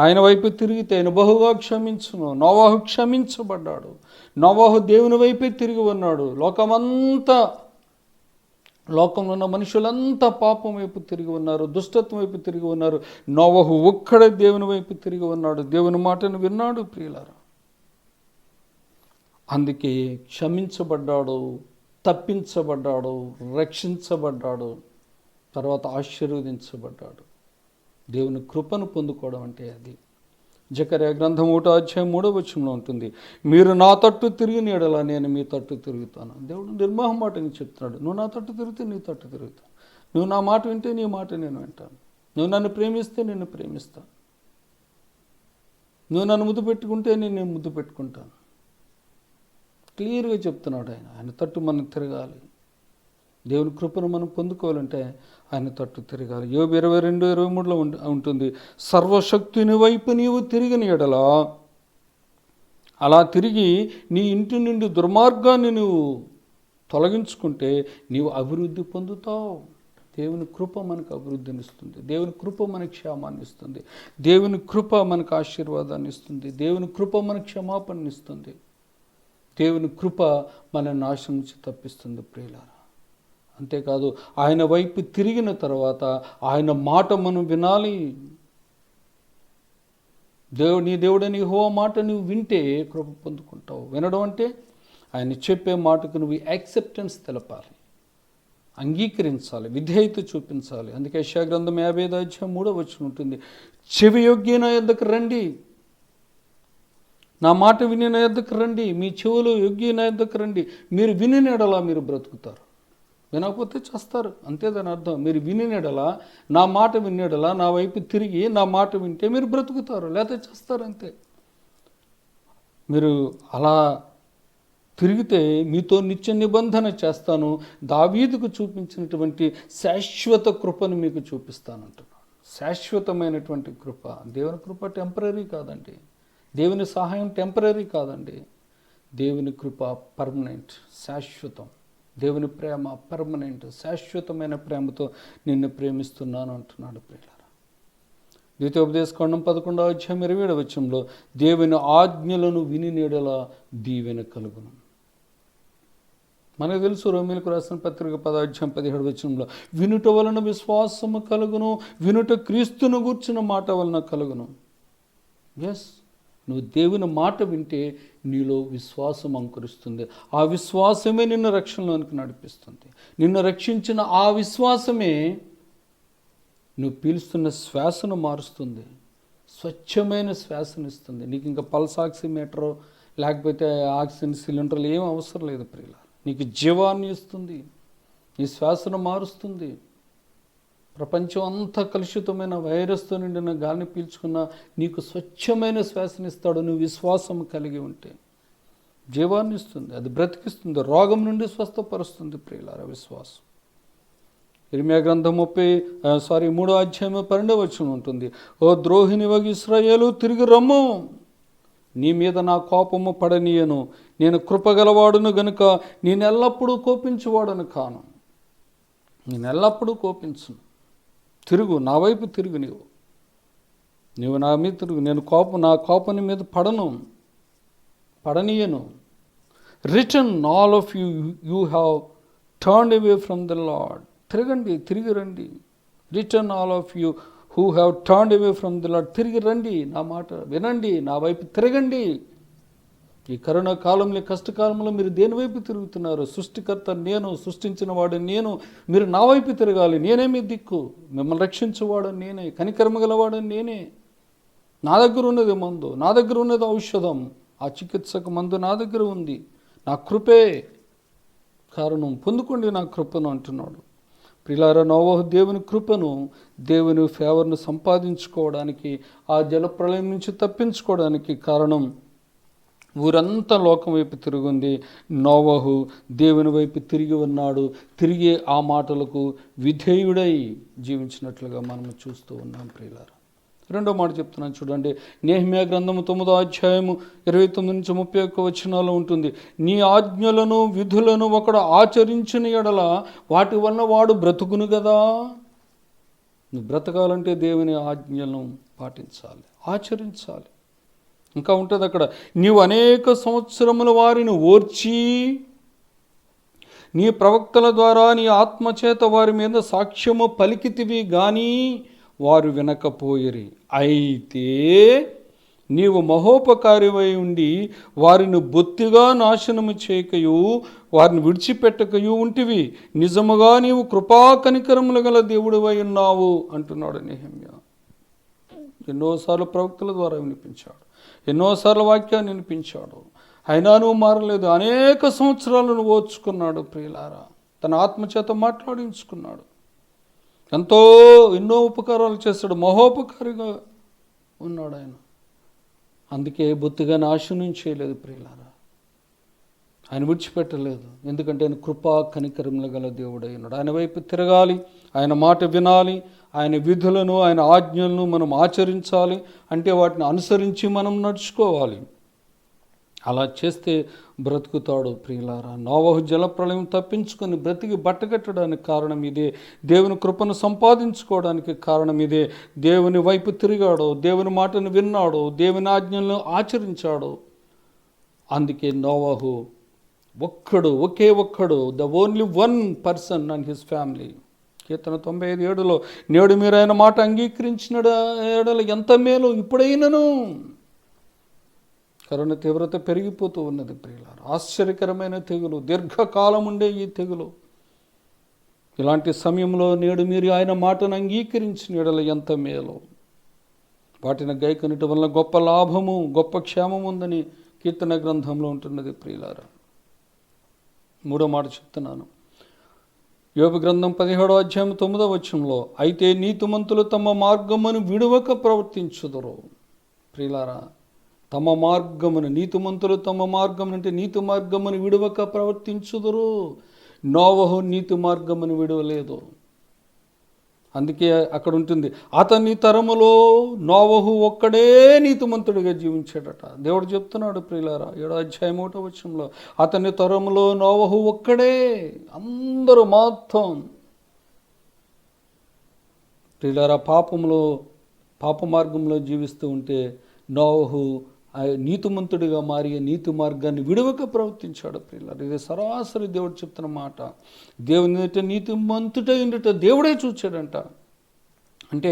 ఆయన వైపు తిరిగితే ఆయన బహుగా క్షమించును. నోవాహు క్షమించబడ్డాడు. నోవాహు దేవుని వైపే తిరిగి ఉన్నాడు. లోకమంతా లోకంలో ఉన్న మనుషులంతా పాపం వైపు తిరిగి ఉన్నారు, దుష్టత్వం వైపు తిరిగి ఉన్నారు. నోవహు ఒక్కడే దేవుని వైపు తిరిగి ఉన్నాడు, దేవుని మాటను విన్నాడు ప్రియులారా. అందుకే క్షమించబడ్డాడు, తప్పించబడ్డాడు, రక్షించబడ్డాడు, తర్వాత ఆశీర్వదించబడ్డాడు. దేవుని కృపను పొందుకోవడం అంటే అది. జకర్యా గ్రంథం 1:3 ఉంటుంది, మీరు నా తట్టు తిరిగిన యెడల నేను మీ తట్టు తిరుగుతాను. దేవుడు నిర్మోహమాటంగా చెప్తున్నాడు, నువ్వు నా తట్టు తిరిగితే నీ తట్టు తిరుగుతాను, నువ్వు నా మాట వింటే నీ మాట నేను వింటాను, నువ్వు నన్ను ప్రేమిస్తే నిన్ను ప్రేమిస్తాను, నువ్వు నన్ను ముద్దు పెట్టుకుంటే నేను ముద్దు పెట్టుకుంటాను. క్లియర్గా చెప్తున్నాడు ఆయన తట్టు మనం తిరగాలి. దేవుని కృపను మనం పొందుకోవాలంటే ఆయన తట్టు తిరగాలి. యోబు 22:23 ఉంటుంది, సర్వశక్తుని వైపు నీవు తిరిగిన యెడల, అలా తిరిగి నీ ఇంటి నుండి దుర్మార్గాన్ని నువ్వు తొలగించుకుంటే నీవు అభివృద్ధి పొందుతావు. దేవుని కృప మనకు అభివృద్ధిని ఇస్తుంది, దేవుని కృప మనకు క్షేమాన్ని ఇస్తుంది, దేవుని కృప మనకు ఆశీర్వాదాన్ని ఇస్తుంది, దేవుని కృప మనకు క్షమాపణ ఇస్తుంది, దేవుని కృప మన నాశనం నుంచి తప్పిస్తుంది ప్రియులారా. అంతేకాదు ఆయన వైపు తిరిగిన తర్వాత ఆయన మాట మనం వినాలి. నీ దేవుడని యెహోవా మాట నువ్వు వింటే కృప పొందుకుంటావు. వినడం అంటే ఆయన చెప్పే మాటకు నువ్వు యాక్సెప్టెన్స్ తెలపాలి, అంగీకరించాలి, విధేయత చూపించాలి. అందుకే యెషయా గ్రంథం 55:3 ఉంటుంది, చెవి యొగ్గి నా యొద్దకు రండి, నా మాట విని నా యొద్దకు రండి, మీ చెవులు యొగ్గి నా యొద్దకు రండి. మీరు వినిన యెడల మీరు బ్రతుకుతారు, వినకపోతే చేస్తారు, అంతే దాని అర్థం. మీరు వినినడలా, నా మాట వినేడలా, నా వైపు తిరిగి నా మాట వింటే మీరు బ్రతుకుతారు, లేకపోతే చేస్తారు, అంతే. మీరు అలా తిరిగితే మీతో నిత్య నిబంధన చేస్తాను, దావీదుకు చూపించినటువంటి శాశ్వత కృపను మీకు చూపిస్తానంటున్నాను. శాశ్వతమైనటువంటి కృప. దేవుని కృప టెంపరీ కాదండి, దేవుని సహాయం టెంపరీ కాదండి, దేవుని కృప పర్మనెంట్, శాశ్వతం. దేవుని ప్రేమ పర్మనెంట్, శాశ్వతమైన ప్రేమతో నిన్ను ప్రేమిస్తున్నాను అంటున్నాడు ప్రియులారా. ద్వితీయోపదేశకాండం 11:27 దేవుని ఆజ్ఞలను విని యెడల దీవెన కలుగును. మనకు తెలుసు, రోమీయులకు రాసిన పత్రిక 10:17 వినుట వలన విశ్వాసము కలుగును, వినుట క్రీస్తును గూర్చిన మాట వలన కలుగును. ఎస్, నువ్వు దేవుని మాట వింటే నీలో విశ్వాసం అంకురిస్తుంది. ఆ విశ్వాసమే నిన్ను రక్షణలోనికి నడిపిస్తుంది. నిన్ను రక్షించిన ఆ విశ్వాసమే నువ్వు పీలుస్తున్న శ్వాసను మారుస్తుంది, స్వచ్ఛమైన శ్వాసను ఇస్తుంది. నీకు ఇంకా పల్స్ ఆక్సిమీటరో లేకపోతే ఆక్సిజన్ సిలిండర్లు ఏం అవసరం లేదు ప్రియుల. నీకు జీవాన్ని ఇస్తుంది, నీ శ్వాసను మారుస్తుంది. ప్రపంచం అంతా కలుషితమైన వైరస్తో నిండిన గాలిని పీల్చుకున్న నీకు స్వచ్ఛమైన శ్వాసనిస్తాడు. నువ్వు విశ్వాసం కలిగి ఉంటే జీవాన్ని ఇస్తుంది, అది బ్రతికిస్తుంది, రోగం నుండి స్వస్థపరుస్తుంది ప్రియులారా విశ్వాసం. ఇర్మియా గ్రంథం 3:12 ఉంటుంది, ఓ ద్రోహిని వగి ఇశ్రాయేలు తిరిగి రమ్ము, నీ మీద నా కోపము పడనీయను, నేను కృపగలవాడును గనుక నేను ఎల్లప్పుడూ కోపించువాడను కాను. నేను ఎల్లప్పుడూ కోపించును. తిరుగు, నా వైపు తిరుగు, నీవు నా మీద తిరుగు, నేను నా కోపని మీద పడనీయను. Return all of you have turned away from the Lord. తిరిగి రండి. Return all of you who have turned away from the Lord. తిరిగి రండి, నా మాట వినండి, నా వైపు తిరగండి. ఈ కరోనా కాలంలో, కష్టకాలంలో మీరు దేని వైపు తిరుగుతున్నారు? సృష్టికర్త నేను, సృష్టించిన వాడు నేను, మీరు నా వైపు తిరగాలి. నేనే మీ దిక్కు, మిమ్మల్ని రక్షించేవాడు నేనే, కనికర్మ గలవాడు నేనే. నా దగ్గర ఉన్నది మందు, నా దగ్గర ఉన్నది ఔషధం, ఆ చికిత్సకు మందు నా దగ్గర ఉంది. నా కృపే కారణం, పొందుకోండి నా కృపను అంటున్నాడు. ప్రియులారా, నోవహు దేవుని కృపను, దేవుని ఫేవర్ను సంపాదించుకోవడానికి, ఆ జలప్రళయం నుంచి తప్పించుకోవడానికి కారణం ఊరంతా లోకం వైపు తిరుగుంది. నోవహు దేవుని వైపు తిరిగి ఉన్నాడు. తిరిగి ఆ మాటలకు విధేయుడై జీవించినట్లుగా మనం చూస్తూ ఉన్నాం ప్రియులారా. రెండో మాట చెప్తున్నాను చూడండి, నెహెమ్యా గ్రంథము 9:29-31 ఉంటుంది, నీ ఆజ్ఞలను విధులను ఒకడు ఆచరించిన యెడల వాటి వలన వాడు బ్రతుకును కదా. నువ్వు బ్రతకాలంటే దేవుని ఆజ్ఞలను పాటించాలి, ఆచరించాలి. ఇంకా ఉంటుంది అక్కడ, నీవు అనేక సంవత్సరముల వారిని ఓర్చి నీ ప్రవక్తల ద్వారా నీ ఆత్మచేత వారి మీద సాక్ష్యము పలికితివి గాని వారు వినకపోయిరి. అయితే నీవు మహోపకారివై ఉండి వారిని బొత్తిగా నాశనము చేయకయు వారిని విడిచిపెట్టకయు ఉంటివి. నిజముగా నీవు కృపా కనికరములు గల దేవుడివై ఉన్నావు అంటున్నాడు నెహెమ్యా. ఎన్నోసార్లు ప్రవక్తల ద్వారా వినిపించాడు, ఎన్నోసార్లు వాక్యాన్ని వినిపించాడు, అయినా నువ్వు మారలేదు. అనేక సంవత్సరాలు నువ్వు ఓర్చుకున్నాడు ప్రియులారా. తన ఆత్మచేత మాట్లాడించుకున్నాడు. ఎన్నో ఉపకారాలు చేశాడు, మహోపకారిగా ఉన్నాడు ఆయన. అందుకే బొత్తిగా నాశనం చేయలేదు ప్రియులారా, ఆయన విడిచిపెట్టలేదు. ఎందుకంటే ఆయన కృపా కనికరములు గల దేవుడై ఉన్నాడు. ఆయన వైపు తిరగాలి, ఆయన మాట వినాలి, ఆయన విధులను ఆయన ఆజ్ఞలను మనం ఆచరించాలి. అంటే వాటిని అనుసరించి మనం నడుచుకోవాలి. అలా చేస్తే బ్రతుకుతాడు ప్రియులారా. నోవహు జలప్రళయం తప్పించుకొని బ్రతికి బట్టకట్టడానికి కారణం ఇదే. దేవుని కృపను సంపాదించుకోవడానికి కారణం ఇదే. దేవుని వైపు తిరిగాడు, దేవుని మాటను విన్నాడు, దేవుని ఆజ్ఞలను ఆచరించాడు. అందుకే నోవహు ఒకే ఒక్కడు, the only one person and his family. కీర్తన 95:7 నేడు మీరు ఆయన మాట అంగీకరించిన ఏడల ఎంత మేలు, ఇప్పుడైనను. కరోన తీవ్రత పెరిగిపోతూ ఉన్నది ప్రియులారా. ఆశ్చర్యకరమైన తెగులు, దీర్ఘకాలం ఉండే ఈ తెగులు. ఇలాంటి సమయంలో నేడు మీరు ఆయన మాటను అంగీకరించిన ఎడల ఎంత మేలు. వాటిని గైకొనటం వల్ల గొప్ప లాభము, గొప్ప క్షేమం ఉందని కీర్తన గ్రంథంలో ఉంటున్నది ప్రియులారా. 3వ మాట చెప్తున్నాను. యోబు గ్రంథం 17:9 అయితే నీతిమంతులు తమ మార్గమును విడువక ప్రవర్తించుదురు. ప్రియులారా, తమ మార్గమును, నీతిమంతులు తమ మార్గమును అంటే నీతి మార్గమును విడువక ప్రవర్తించుదురు. నోవహు నీతి మార్గమును విడవలేదు. అందుకే అక్కడ ఉంటుంది, అతని తరములో నోవహు ఒక్కడే నీతిమంతుడిగా జీవించాడట. దేవుడు చెప్తున్నాడు ప్రియులారా 7:1 అతని తరములో నోవహు ఒక్కడే. అందరూ మొత్తం ప్రియులారా పాప మార్గంలో జీవిస్తూ ఉంటే నోవహు నీతిమంతుడిగా మారి నీతి మార్గాన్ని విడవక ప్రవర్తించాడు ప్రియులారా. ఇది సరాసరి దేవుడు చెప్తున్న మాట. దేవుని నీతిమంతుడై ఉండుట దేవుడే చూచాడంట. అంటే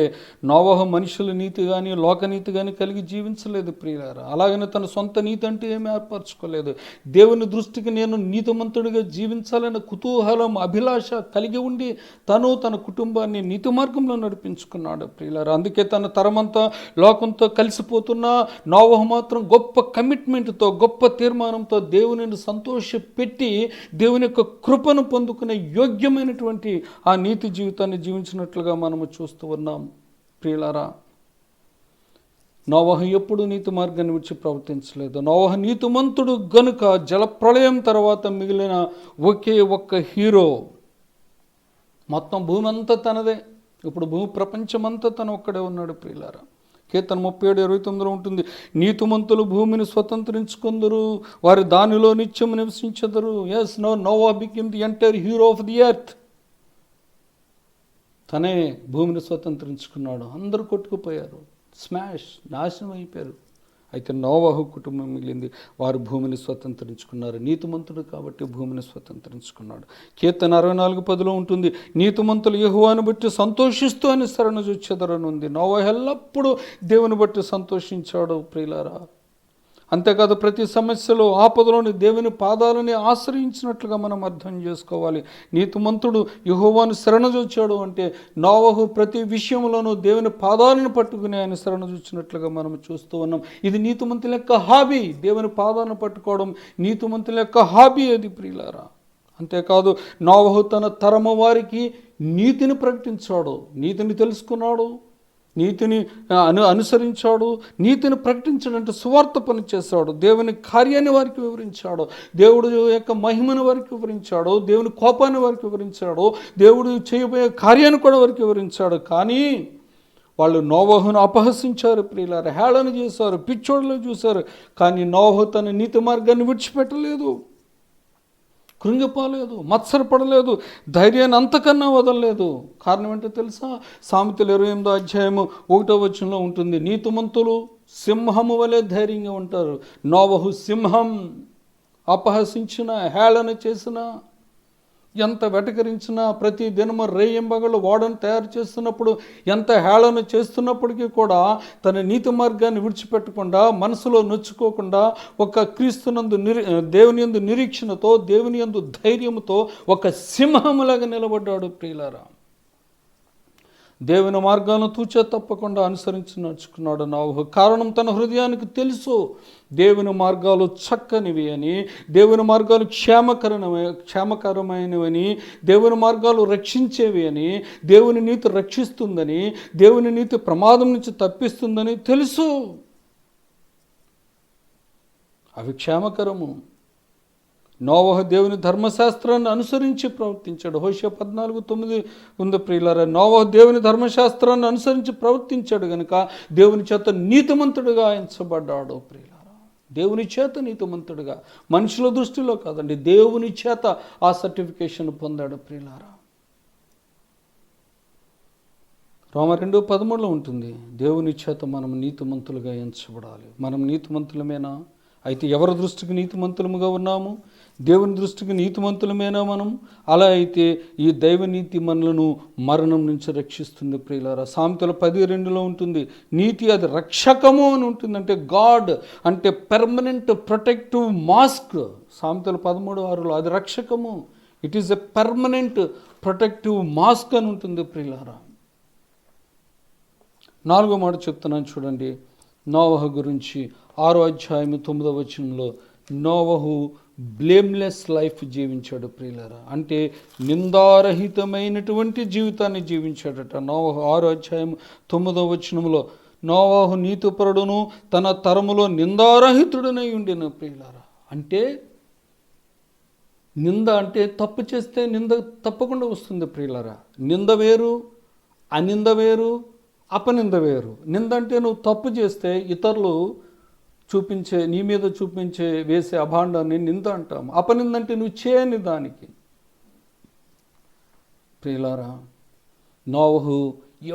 నోవహు మనుషుల నీతి కానీ లోకనీతి కానీ కలిగి జీవించలేదు ప్రియులారా. అలాగనే తన సొంత నీతి అంటే ఏమీ ఏర్పరచుకోలేదు. దేవుని దృష్టికి నేను నీతిమంతుడిగా జీవించాలన్న కుతూహలం, అభిలాష కలిగి ఉండి తన కుటుంబాన్ని నీతి మార్గంలో నడిపించుకున్నాడు ప్రియులారా. అందుకే తన తరమంతా లోకంతో కలిసిపోతున్న నోవహు మాత్రం గొప్ప కమిట్మెంట్తో, గొప్ప తీర్మానంతో దేవునిని సంతోషపెట్టి దేవుని యొక్క కృపను పొందుకునే యోగ్యమైనటువంటి ఆ నీతి జీవితాన్ని జీవించినట్లుగా మనము చూస్తూ ఉన్నాం ప్రియులారా. నోవహు ఎప్పుడు నీతి మార్గాన్ని విడిచి ప్రవర్తించలేదు. నోవహు నీతిమంతుడు గనుక జలప్రళయం తర్వాత మిగిలిన ఒకే ఒక్క హీరో. మొత్తం భూమి అంతా తనదే. ఇప్పుడు భూమి ప్రపంచమంతా తను ఒక్కడే ఉన్నాడు ప్రియులారా. కీర్తన 37:29 ఉంటుంది, నీతిమంతులు భూమిని స్వతంత్రించుకుందరు, వారి దానిలో నిత్యము నివసించెదరు. ఎస్, నోవహు became the entire hero of the earth. తనే భూమిని స్వతంత్రించుకున్నాడు. అందరూ కొట్టుకుపోయారు, నాశనం అయిపోయారు. అయితే నోవహు కుటుంబం మిగిలింది. వారు భూమిని స్వతంత్రించుకున్నారు. నీతిమంతుడు కాబట్టి భూమిని స్వతంత్రించుకున్నాడు. కీర్తన 64:10 ఉంటుంది, నీతిమంతులు యెహోవాను బట్టి సంతోషిస్తూ అని శరణుజొచ్చెదరని ఉంది. నోవహు ఎల్లప్పుడూ దేవుని బట్టి సంతోషించాడు ప్రియులారా. అంతేకాదు ప్రతి సమస్యలో, ఆపదలోని దేవుని పాదాలని ఆశ్రయించినట్లుగా మనం అర్థం చేసుకోవాలి. నీతిమంతుడు యెహోవాను శరణుజొచ్చాడు అంటే నోవహు ప్రతి విషయంలోనూ దేవుని పాదాలను పట్టుకుని ఆయన శరణుజొచ్చినట్లుగా మనం చూస్తూ ఉన్నాం. ఇది నీతిమంతుల యొక్క హాబీ. దేవుని పాదాలను పట్టుకోవడం నీతిమంతుల యొక్క హాబీ అది ప్రియులారా. అంతేకాదు నోవహు తన తరము వారికి నీతిని ప్రకటించాడు, నీతిని తెలుసుకున్నాడు, నీతిని అనుసరించాడు. నీతిని ప్రకటించాడంటే సువార్త పని చేశాడు. దేవుని కార్యాన్ని వారికి వివరించాడు, దేవుడు యొక్క మహిమను వారికి వివరించాడు, దేవుని కోపాన్ని వారికి వివరించాడు, దేవుడు చేయబోయే కార్యాన్ని కూడా వారికి వివరించాడు. కానీ వాళ్ళు నోవహును అపహసించారు ప్రియులారా, హేళన చేశారు, పిచ్చోడులో చూశారు. కానీ నోవహు తన నీతి మార్గాన్ని విడిచిపెట్టలేదు, కృంగిపోలేదు, మత్సరపడలేదు, ధైర్యాన్ని అంతకన్నా వదలలేదు. కారణం ఏంటో తెలుసా? సామెతలు 28:1 ఉంటుంది, నీతిమంతులు సింహము వలె ధైర్యంగా ఉంటారు. నోవహు సింహం. అపహసించిన, హేళన చేసిన, ఎంత వెటకరించినా, ప్రతి దినము రేయింబగళ్ళు ఓడను తయారు చేస్తున్నప్పుడు, ఎంత హేళన చేస్తున్నప్పటికీ కూడా తన నీతి మార్గాన్ని విడిచిపెట్టకుండా, మనసులో నొచ్చుకోకుండా, ఒక క్రీస్తునందు దేవుని యందు నిరీక్షణతో, దేవుని యందు ధైర్యంతో ఒక సింహములాగా నిలబడ్డాడు. ప్రియులారా, దేవుని మార్గాలను తూచే తప్పకుండా అనుసరించి నడుచుకున్నాడు నోవహు. కారణం తన హృదయానికి తెలుసు దేవుని మార్గాలు చక్కనివి అని, దేవుని మార్గాలు క్షేమకరమైనవని, దేవుని మార్గాలు రక్షించేవి అని, దేవుని నీతి రక్షిస్తుందని, దేవుని నీతి ప్రమాదం నుంచి తప్పిస్తుందని తెలుసు. అవి క్షేమకరము. నోవహు దేవుని ధర్మశాస్త్రాన్ని అనుసరించి ప్రవర్తించాడు. హోషేయ 14:9 ఉంది ప్రియులారా. నోవహు దేవుని ధర్మశాస్త్రాన్ని అనుసరించి ప్రవర్తించాడు కనుక దేవుని చేత నీతిమంతుడిగా ఎంచబడ్డాడు. ప్రియులారా, దేవుని చేత నీతిమంతుడిగా, మనుషుల దృష్టిలో కాదండి, దేవుని చేత ఆ సర్టిఫికేషన్ పొందాడు. ప్రియులారా, రోమ 2:13 ఉంటుంది, దేవుని చేత మనం నీతిమంతులుగా ఎంచబడాలి. మనం నీతిమంతులమేనా? అయితే ఎవరి దృష్టికి నీతిమంతులముగా ఉన్నాము? దేవుని దృష్టికి నీతిమంతులమేనా మనం? అలా అయితే ఈ దైవనీతి మనలను మరణం నుంచి రక్షిస్తుంది. ప్రియులారా, సామెతల 10:2 ఉంటుంది, నీతి అది రక్షకము అని ఉంటుంది. అంటే గాడ్ అంటే పెర్మనెంట్ ప్రొటెక్టివ్ మాస్క్. సామెతల 13:6 అది రక్షకము. It is a permanent protective mask అని ఉంటుంది. ప్రియులారా, 4వ మాట చెప్తున్నాను చూడండి. నోవహు గురించి 6వ అధ్యాయం 9వ వచనంలో, నోవహు బ్లేమ్లెస్ లైఫ్ జీవించాడు. ప్రియులారా, అంటే నిందారహితమైనటువంటి జీవితాన్ని జీవించాడట. నోవహు 6వ అధ్యాయం 9వ వచనంలో, నోవహు నీతిపరుడును తన తరములో నిందారహితుడనై ఉండిన. ప్రియులారా, అంటే నింద అంటే తప్పు చేస్తే నింద తప్పకుండా వస్తుంది. ప్రియులారా, నింద వేరు, అనింద వేరు, అపనింద వేరు. నింద అంటే నువ్వు తప్పు చేస్తే ఇతరులు నీ మీద వేసే అభాండాన్ని నింద అంటాము. అపనింద అంటే నువ్వు చేయని దానికి. ప్రియులారా, నోవహు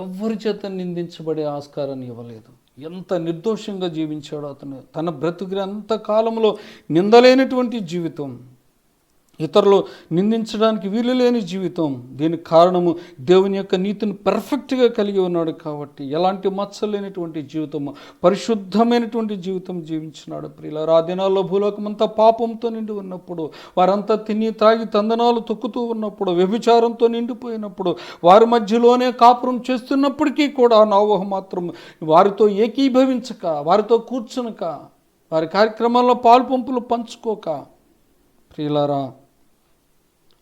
ఎవరి చేత నిందించబడే ఆస్కారాన్ని ఇవ్వలేదు. ఎంత నిర్దోషంగా జీవించాడో అతను. తన బ్రతుకునంత కాలంలో నిందలేనటువంటి జీవితం, ఇతరులు నిందించడానికి వీలు లేని జీవితం. దీనికి కారణము దేవుని యొక్క నీతిని పర్ఫెక్ట్గా కలిగి ఉన్నాడు కాబట్టి ఎలాంటి మచ్చ లేనటువంటి జీవితము, పరిశుద్ధమైనటువంటి జీవితం జీవించినాడు. ప్రియులారా, ఆ దినాల్లో భూలోకమంతా పాపంతో నిండి ఉన్నప్పుడు, వారంతా తిని తాగి తందనాలు తొక్కుతూ ఉన్నప్పుడు, వ్యభిచారంతో నిండిపోయినప్పుడు, వారి మధ్యలోనే కాపురం చేస్తున్నప్పటికీ కూడా నోవహు మాత్రం వారితో ఏకీభవించక, వారితో కూర్చునక, వారి కార్యక్రమాల్లో పాల్పంపులు పంచుకోక, ప్రియులారా,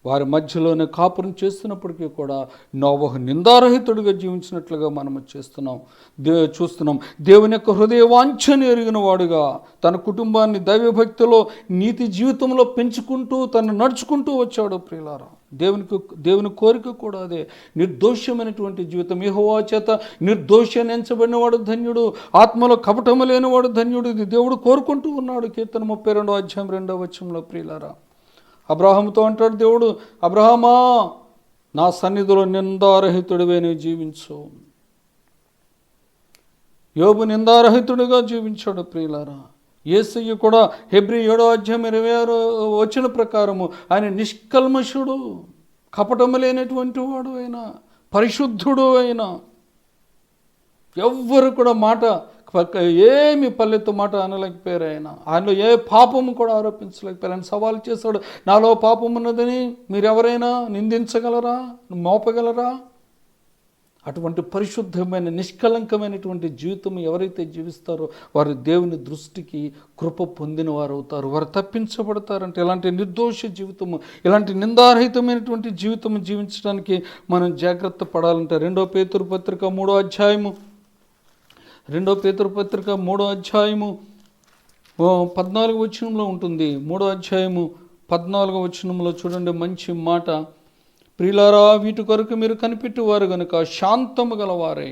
వారి మధ్యలోనే కాపురం చేస్తున్నప్పటికీ కూడా నోవహు నిందారహితుడిగా జీవించినట్లుగా మనము చూస్తున్నాం. దేవుని యొక్క హృదయ వాంఛను ఎరిగిన వాడుగా తన కుటుంబాన్ని దైవభక్తిలో, నీతి జీవితంలో పెంచుకుంటూ తను నడుచుకుంటూ వచ్చాడు. ప్రియులారా, దేవుని కోరిక కూడా అదే, నిర్దోషమైనటువంటి జీవితం. యెహోవా చేత నిర్దోషాన్ని ఎంచబడిన వాడు ధన్యుడు, ఆత్మలో కపటము లేనివాడు ధన్యుడు. ఇది దేవుడు కోరుకుంటూ ఉన్నాడు. కీర్తన 32వ అధ్యాయం 2వ వచనంలో. ప్రియులారా, అబ్రహాముతో అంటాడు దేవుడు, అబ్రహామా, నా సన్నిధిలో నిందారహితుడివే నీవు జీవించు. యోబు నిందారహితుడిగా జీవించాడు. ప్రియులారా, యేసయ్య కూడా హెబ్రీ 7వ అధ్యాయం 26వ వచనం ప్రకారము ఆయన నిష్కల్మషుడు, కపటము లేనటువంటి వాడు అయినా, పరిశుద్ధుడు అయినా, ఎవ్వరు కూడా మాట ఏమి పల్లెత్తు మాట అనలేకపోయారు. ఆయనలో ఏ పాపము కూడా ఆరోపించలేకపోయారు. ఆయన సవాల్ చేశాడు, నాలో పాపం ఉన్నదని మీరు ఎవరైనా నిందించగలరా, మోపగలరా? అటువంటి పరిశుద్ధమైన నిష్కలంకమైనటువంటి జీవితం ఎవరైతే జీవిస్తారో వారు దేవుని దృష్టికి కృప పొందిన వారు అవుతారు. వారు తప్పించబడతారంటే ఇలాంటి నిర్దోష జీవితము, ఇలాంటి నిందారహితమైనటువంటి జీవితం జీవించడానికి మనం జాగ్రత్త పడాలంటే 2 పేతురు పత్రిక 3వ అధ్యాయము 2 పేతురు పత్రిక 3వ అధ్యాయము 14వ వచనంలో ఉంటుంది. 3వ అధ్యాయము 14వ వచనంలో చూడండి, మంచి మాట. ప్రియులారా, వీటి కొరకు మీరు కనిపెట్టేవారు కనుక శాంతము గలవారై.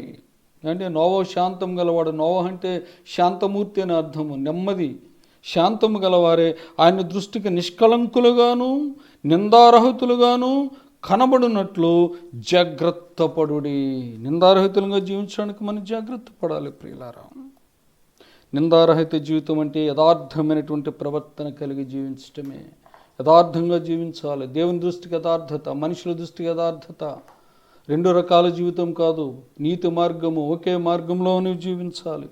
అంటే నోవహు శాంతం గలవాడు. నోవహు అంటే శాంతమూర్తి అని అర్థము, నెమ్మది. శాంతము గలవారే ఆయన దృష్టికి నిష్కలంకులుగాను నిందారహితులుగాను కనబడినట్లు జాగ్రత్త పడుడి. నిందారహితులుగా జీవించడానికి మనం జాగ్రత్త పడాలి. ప్రియులారా, నిందారహిత జీవితం అంటే యథార్థమైనటువంటి ప్రవర్తన కలిగి జీవించటమే. యథార్థంగా జీవించాలి. దేవుని దృష్టికి యథార్థత, మనుషుల దృష్టికి యథార్థత, రెండు రకాల జీవితం కాదు. నీతి మార్గము, ఒకే మార్గంలో నువ్వు జీవించాలి.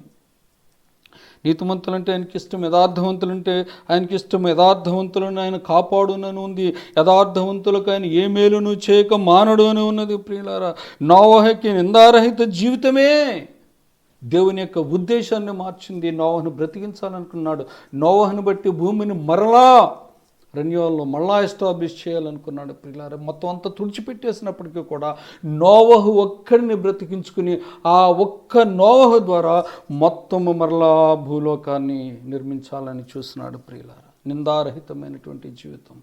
నీతిమంతులంటే ఆయనకి ఇష్టం, యథార్థవంతులంటే ఆయనకి ఇష్టం. యథార్థవంతులను ఆయన కాపాడునని ఉంది. యథార్థవంతులకు ఆయన ఏ మేలును చేయక మానడు అని ఉన్నది. ప్రియులారా, నోవహుకి నిందారహిత జీవితమే దేవుని యొక్క ఉద్దేశాన్ని మార్చింది. నోవహును బ్రతికించాలనుకున్నాడు. నోవహును బట్టి భూమిని మరలా రెన్యువల్లో మళ్ళా ఎస్టాబ్లిష్ చేయాలనుకున్నాడు. ప్రియులారా, మొత్తం అంతా తుడిచిపెట్టేసినప్పటికీ కూడా నోవహు ఒక్కడిని బ్రతికించుకుని ఆ ఒక్క నోవహు ద్వారా మొత్తము మరలా భూలోకాన్ని నిర్మించాలని చూసినాడు. ప్రియులారా, నిందారహితమైనటువంటి జీవితం.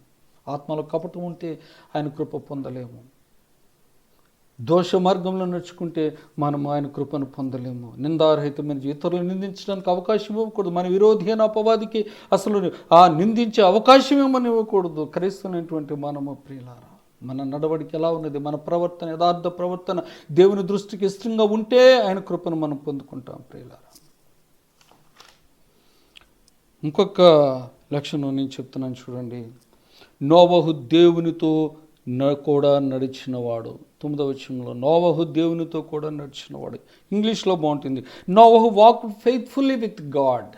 ఆత్మలో కపటం ఉంటే ఆయన కృప పొందలేము. దోష మార్గంలో నడుచుకుంటే మనం ఆయన కృపను పొందలేము. నిందారహితమైన ఇతరులు నిందించడానికి అవకాశం ఇవ్వకూడదు. మన విరోధి అయిన అపవాదికి అసలు ఆ నిందించే అవకాశమే మనం ఇవ్వకూడదు. క్రైస్తవునైనటువంటి మనము. ప్రియులారా, మన నడవడికి ఎలా ఉన్నది, మన ప్రవర్తన, యథార్థ ప్రవర్తన దేవుని దృష్టికి ఇష్టంగా ఉంటే ఆయన కృపను మనం పొందుకుంటాం. ప్రియులారా, ఇంకొక లక్షణం నేను చెప్తున్నాను చూడండి. నోవహు దేవునితో కూడా నడిచినవాడు. 9వ వచనంలో నోవహు దేవునితో కూడా నడిచినవాడు. ఇంగ్లీష్లో బాగుంటుంది, నోవహు వాక్ ఫెయిత్ఫుల్లీ విత్ గాడ్.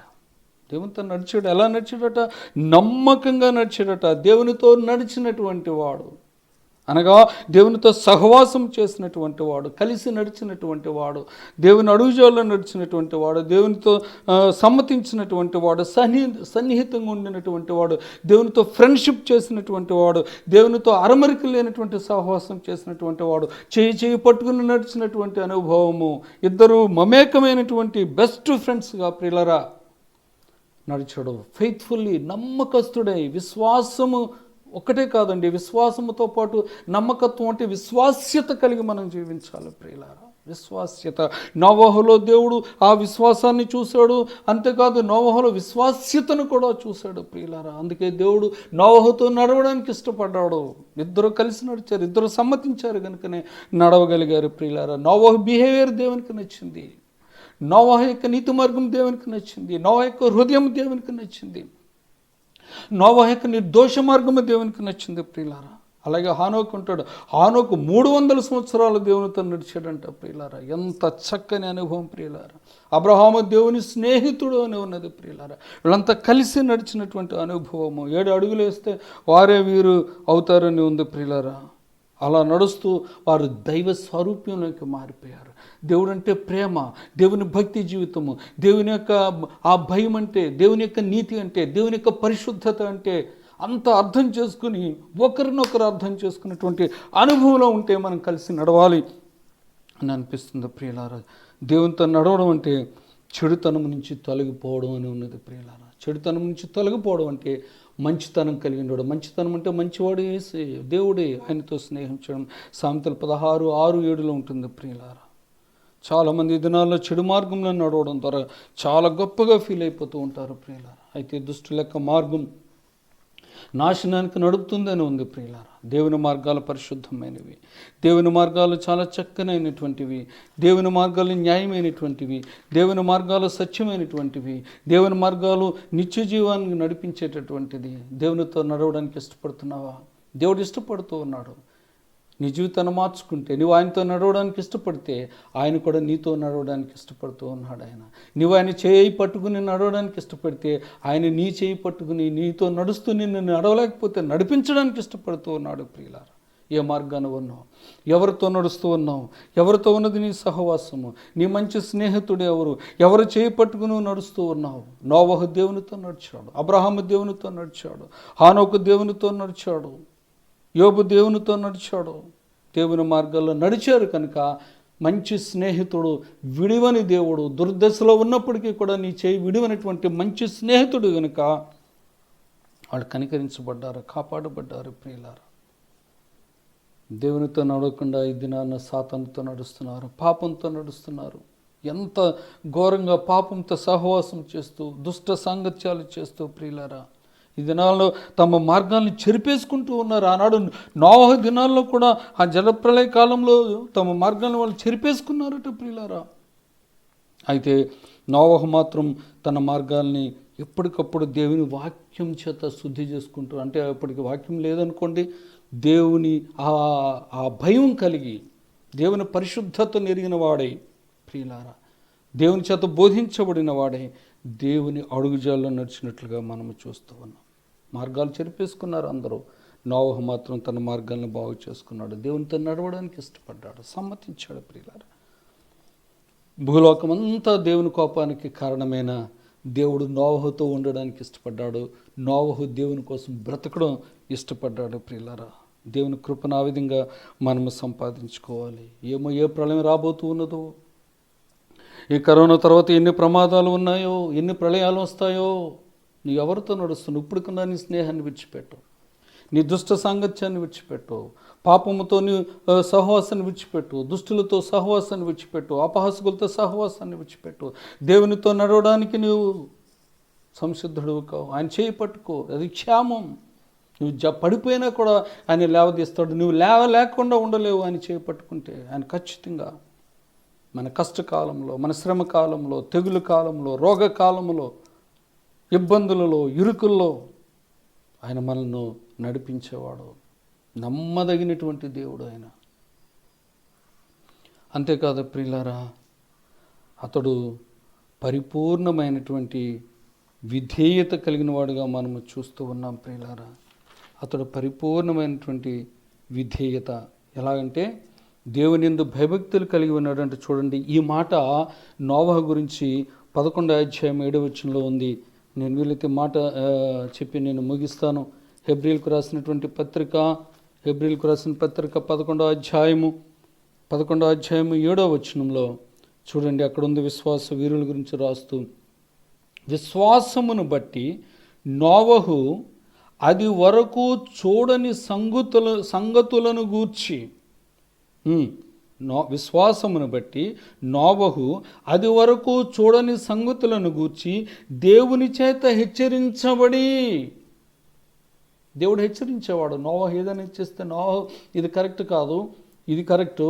దేవునితో నడిచాడు. ఎలా నడిచాడట? నమ్మకంగా నడిచాడట. దేవునితో నడిచినటువంటి వాడు అనగా దేవునితో సహవాసం చేసినటువంటి వాడు, కలిసి నడిచినటువంటి వాడు, దేవుని అడుగుజాల్లో నడిచినటువంటి వాడు, దేవునితో సమ్మతించినటువంటి వాడు, సన్నిహితంగా ఉండినటువంటి వాడు, దేవునితో ఫ్రెండ్షిప్ చేసినటువంటి వాడు, దేవునితో అరమరిక లేనటువంటి సహవాసం చేసినటువంటి వాడు, చేయి పట్టుకుని నడిచినటువంటి అనుభవము, ఇద్దరు మమేకమైనటువంటి బెస్ట్ ఫ్రెండ్స్గా ప్రియులరా నడిచాడు. ఫెయిత్ఫుల్లీ, నమ్మకస్తుడై, విశ్వాసము ఒకటే కాదండి, విశ్వాసముతో పాటు నమ్మకత్వం అంటే విశ్వాస్యత కలిగి మనం జీవించాలి. ప్రియులారా, విశ్వాస్యత. నోవహులో దేవుడు ఆ విశ్వాసాన్ని చూశాడు. అంతేకాదు నోవహులో విశ్వాస్యతను కూడా చూశాడు. ప్రియులారా, అందుకే దేవుడు నోవహుతో నడవడానికి ఇష్టపడ్డాడు. ఇద్దరు కలిసి నడిచారు, ఇద్దరు సమ్మతించారు కనుకనే నడవగలిగారు. ప్రియులారా, నోవహు బిహేవియర్ దేవునికి నచ్చింది. నోవహు యొక్క నీతి మార్గం దేవునికి నచ్చింది. నోవహు యొక్క హృదయం దేవునికి నచ్చింది. నోవహు యొక్క నిర్దోష మార్గము దేవునికి నచ్చింది. ప్రియులారా, అలాగే హానోకు ఉంటాడు. హానోకు 300 సంవత్సరాలు దేవునితో నడిచాడంట. ప్రియులారా, ఎంత చక్కని అనుభవం. ప్రియులారా, అబ్రహాము దేవుని స్నేహితుడు అని ఉన్నది. ప్రియులారా, వీళ్ళంతా కలిసి నడిచినటువంటి అనుభవము. 7 అడుగులు వేస్తే వారే వీరు అవుతారని ఉంది. ప్రియులారా, అలా నడుస్తూ వారు దైవ స్వరూప్యంలోకి మారిపోయారు. దేవుడు అంటే ప్రేమ, దేవుని భక్తి జీవితము, దేవుని యొక్క ఆ భయం అంటే, దేవుని యొక్క నీతి అంటే, దేవుని యొక్క పరిశుద్ధత అంటే అంత అర్థం చేసుకుని ఒకరినొకరు అర్థం చేసుకున్నటువంటి అనుభవంలో ఉంటే మనం కలిసి నడవాలి అని అనిపిస్తుంది. ప్రియులారా, దేవునితో నడవడం అంటే చెడుతనం నుంచి తొలగిపోవడం అని ఉన్నది. ప్రియులారా, చెడుతనం నుంచి తొలగిపోవడం అంటే మంచితనం కలిగి ఉండడం. మంచితనం అంటే మంచివాడు యేసే, దేవుడే, ఆయనతో స్నేహం చేయడం. సామెతలు 16:6-7 ఉంటుంది. ప్రియులారా, చాలామంది ఈ దినాల్లో చెడు మార్గంలో నడవడం ద్వారా చాలా గొప్పగా ఫీల్ అయిపోతూ ఉంటారు. ప్రియులారా, అయితే దుష్టుల యొక్క మార్గం నాశనానికి నడుపుతుందని ఉంది. ప్రియులారా, దేవుని మార్గాలు పరిశుద్ధమైనవి, దేవుని మార్గాలు చాలా చక్కనైనటువంటివి, దేవుని మార్గాలు న్యాయమైనటువంటివి, దేవుని మార్గాలు సత్యమైనటువంటివి, దేవుని మార్గాలు నిత్య జీవానికి నడిపించేటటువంటిది. దేవునితో నడవడానికి ఇష్టపడుతున్నావా? దేవుడు ఇష్టపడుతూ ఉన్నాడు. నీ జీవితాన్ని మార్చుకుంటే, నువ్వు ఆయనతో నడవడానికి ఇష్టపడితే ఆయన కూడా నీతో నడవడానికి ఇష్టపడుతూ ఉన్నాడు. నువ్వు ఆయన చేయి పట్టుకుని నడవడానికి ఇష్టపడితే ఆయన నీ చేయి పట్టుకుని నీతో నడుస్తూ నిన్ను నడవలేకపోతే నడిపించడానికి ఇష్టపడుతూ ఉన్నాడు. ప్రియులారా, ఏ మార్గాన ఉన్నావు? ఎవరితో నడుస్తూ ఉన్నావు? ఎవరితో ఉన్నది నీ సహవాసము? నీ మంచి స్నేహితుడు ఎవరు? ఎవరు చేయి పట్టుకుని నడుస్తూ ఉన్నావు? నోవహు దేవునితో నడిచాడు, అబ్రహాము దేవునితో నడిచాడు, హానోకు దేవునితో నడిచాడు, యోబు దేవునితో నడిచాడు. దేవుని మార్గాల్లో నడిచారు కనుక మంచి స్నేహితుడు, విడివని దేవుడు, దుర్దశలో ఉన్నప్పటికీ కూడా నీ చేయి విడివనటువంటి మంచి స్నేహితుడు కనుక వాళ్ళు కనికరించబడ్డారు, కాపాడబడ్డారు. ప్రియులారా, దేవునితో నడవకుండా ఈ దినాన్న సాతానుతో నడుస్తున్నారు, పాపంతో నడుస్తున్నారు. ఎంత ఘోరంగా పాపంతో సహవాసం చేస్తూ, దుష్ట సాంగత్యాలు చేస్తూ ప్రియులారా ఈ దినాల్లో తమ మార్గాల్ని చెరిపేసుకుంటూ ఉన్నారు. ఆనాడు నోవహు దినాల్లో కూడా ఆ జలప్రళయ కాలంలో తమ మార్గాలను వాళ్ళు చెరిపేసుకున్నారట. ప్రియులారా, అయితే నోవహు మాత్రం తన మార్గాల్ని ఎప్పటికప్పుడు దేవుని వాక్యం చేత శుద్ధి చేసుకుంటూ, అంటే అప్పటికి వాక్యం లేదనుకోండి, దేవుని ఆ భయం కలిగి దేవుని పరిశుద్ధతను ఎరిగిన వాడై, ప్రియులారా, దేవుని చేత బోధించబడిన వాడై దేవుని అడుగుజాల్లో నడిచినట్లుగా మనము చూస్తూ ఉన్నాం. మార్గాలు చెరిపేసుకున్నారు అందరూ. నోవహు మాత్రం తన మార్గాలను బాగు చేసుకున్నాడు, దేవునితో నడవడానికి ఇష్టపడ్డాడు, సమ్మతించాడు. ప్రియులారా, భూలోకమంతా దేవుని కోపానికి కారణమైన దేవుడు నోవహుతో ఉండడానికి ఇష్టపడ్డాడు. నోవహు దేవుని కోసం బ్రతకడం ఇష్టపడ్డాడు. ప్రియులారా, దేవుని కృపను ఆ విధంగా మనము సంపాదించుకోవాలి. ఏమో ఏ ప్రళయం రాబోతూ ఉన్నదో, ఈ కరోనా తర్వాత ఎన్ని ప్రమాదాలు ఉన్నాయో, ఎన్ని ప్రళయాలు వస్తాయో, నీ ఎవరితో నడుస్తున్నావు? ఇప్పటికన్నా నీ స్నేహాన్ని విడిచిపెట్టు, నీ దుష్ట సాంగత్యాన్ని విడిచిపెట్టు, పాపముతో నీ సహవాసాన్ని విడిచిపెట్టు, దుష్టులతో సహవాసాన్ని విడిచిపెట్టు, అపహాసకులతో సహవాసాన్ని విడిచిపెట్టు. దేవునితో నడవడానికి నీవు సంసిద్ధుడు కావు. ఆయన చేయి పట్టుకో, అది క్షేమం. నువ్వు పడిపోయినా కూడా ఆయన లేవదీస్తాడు. నువ్వు లేకుండా ఉండలేవు ఆయన చేయి పట్టుకుంటే. ఆయన ఖచ్చితంగా మన కష్టకాలంలో, మన శ్రమ కాలంలో, తెగులు కాలంలో, రోగ కాలంలో, ఇబ్బందులలో, ఇరుకుల్లో ఆయన మనల్ని నడిపించేవాడు. నమ్మదగినటువంటి దేవుడు ఆయన. అంతేకాదు ప్రియులారా, అతడు పరిపూర్ణమైనటువంటి విధేయత కలిగిన వాడుగా మనము చూస్తూ ఉన్నాం. ప్రియులారా, అతడు పరిపూర్ణమైనటువంటి విధేయత ఎలాగంటే దేవుని యందు భయభక్తులు కలిగి ఉన్నాడు. అంటే చూడండి, ఈ మాట నోవహు గురించి 11వ అధ్యాయం 7వ వచనంలో ఉంది. నేను వీలైతే మాట చెప్పి నేను ముగిస్తాను. హెబ్రీలకు రాసిన పత్రిక 11వ అధ్యాయము 7వ వచనంలో చూడండి, అక్కడ ఉంది విశ్వాస వీరుల గురించి రాస్తూ, విశ్వాసమును బట్టి నోవహు అది వరకు చూడని సంగతులను గూర్చి, విశ్వాసమును బట్టి నోవహు అది వరకు చూడని సంగతులను గూర్చి దేవుని చేత హెచ్చరించబడి, దేవుడు హెచ్చరించేవాడు. నోవహు ఏదైనా హెచ్చరిస్తే, నోవహు ఇది కరెక్ట్ కాదు, ఇది కరెక్టు,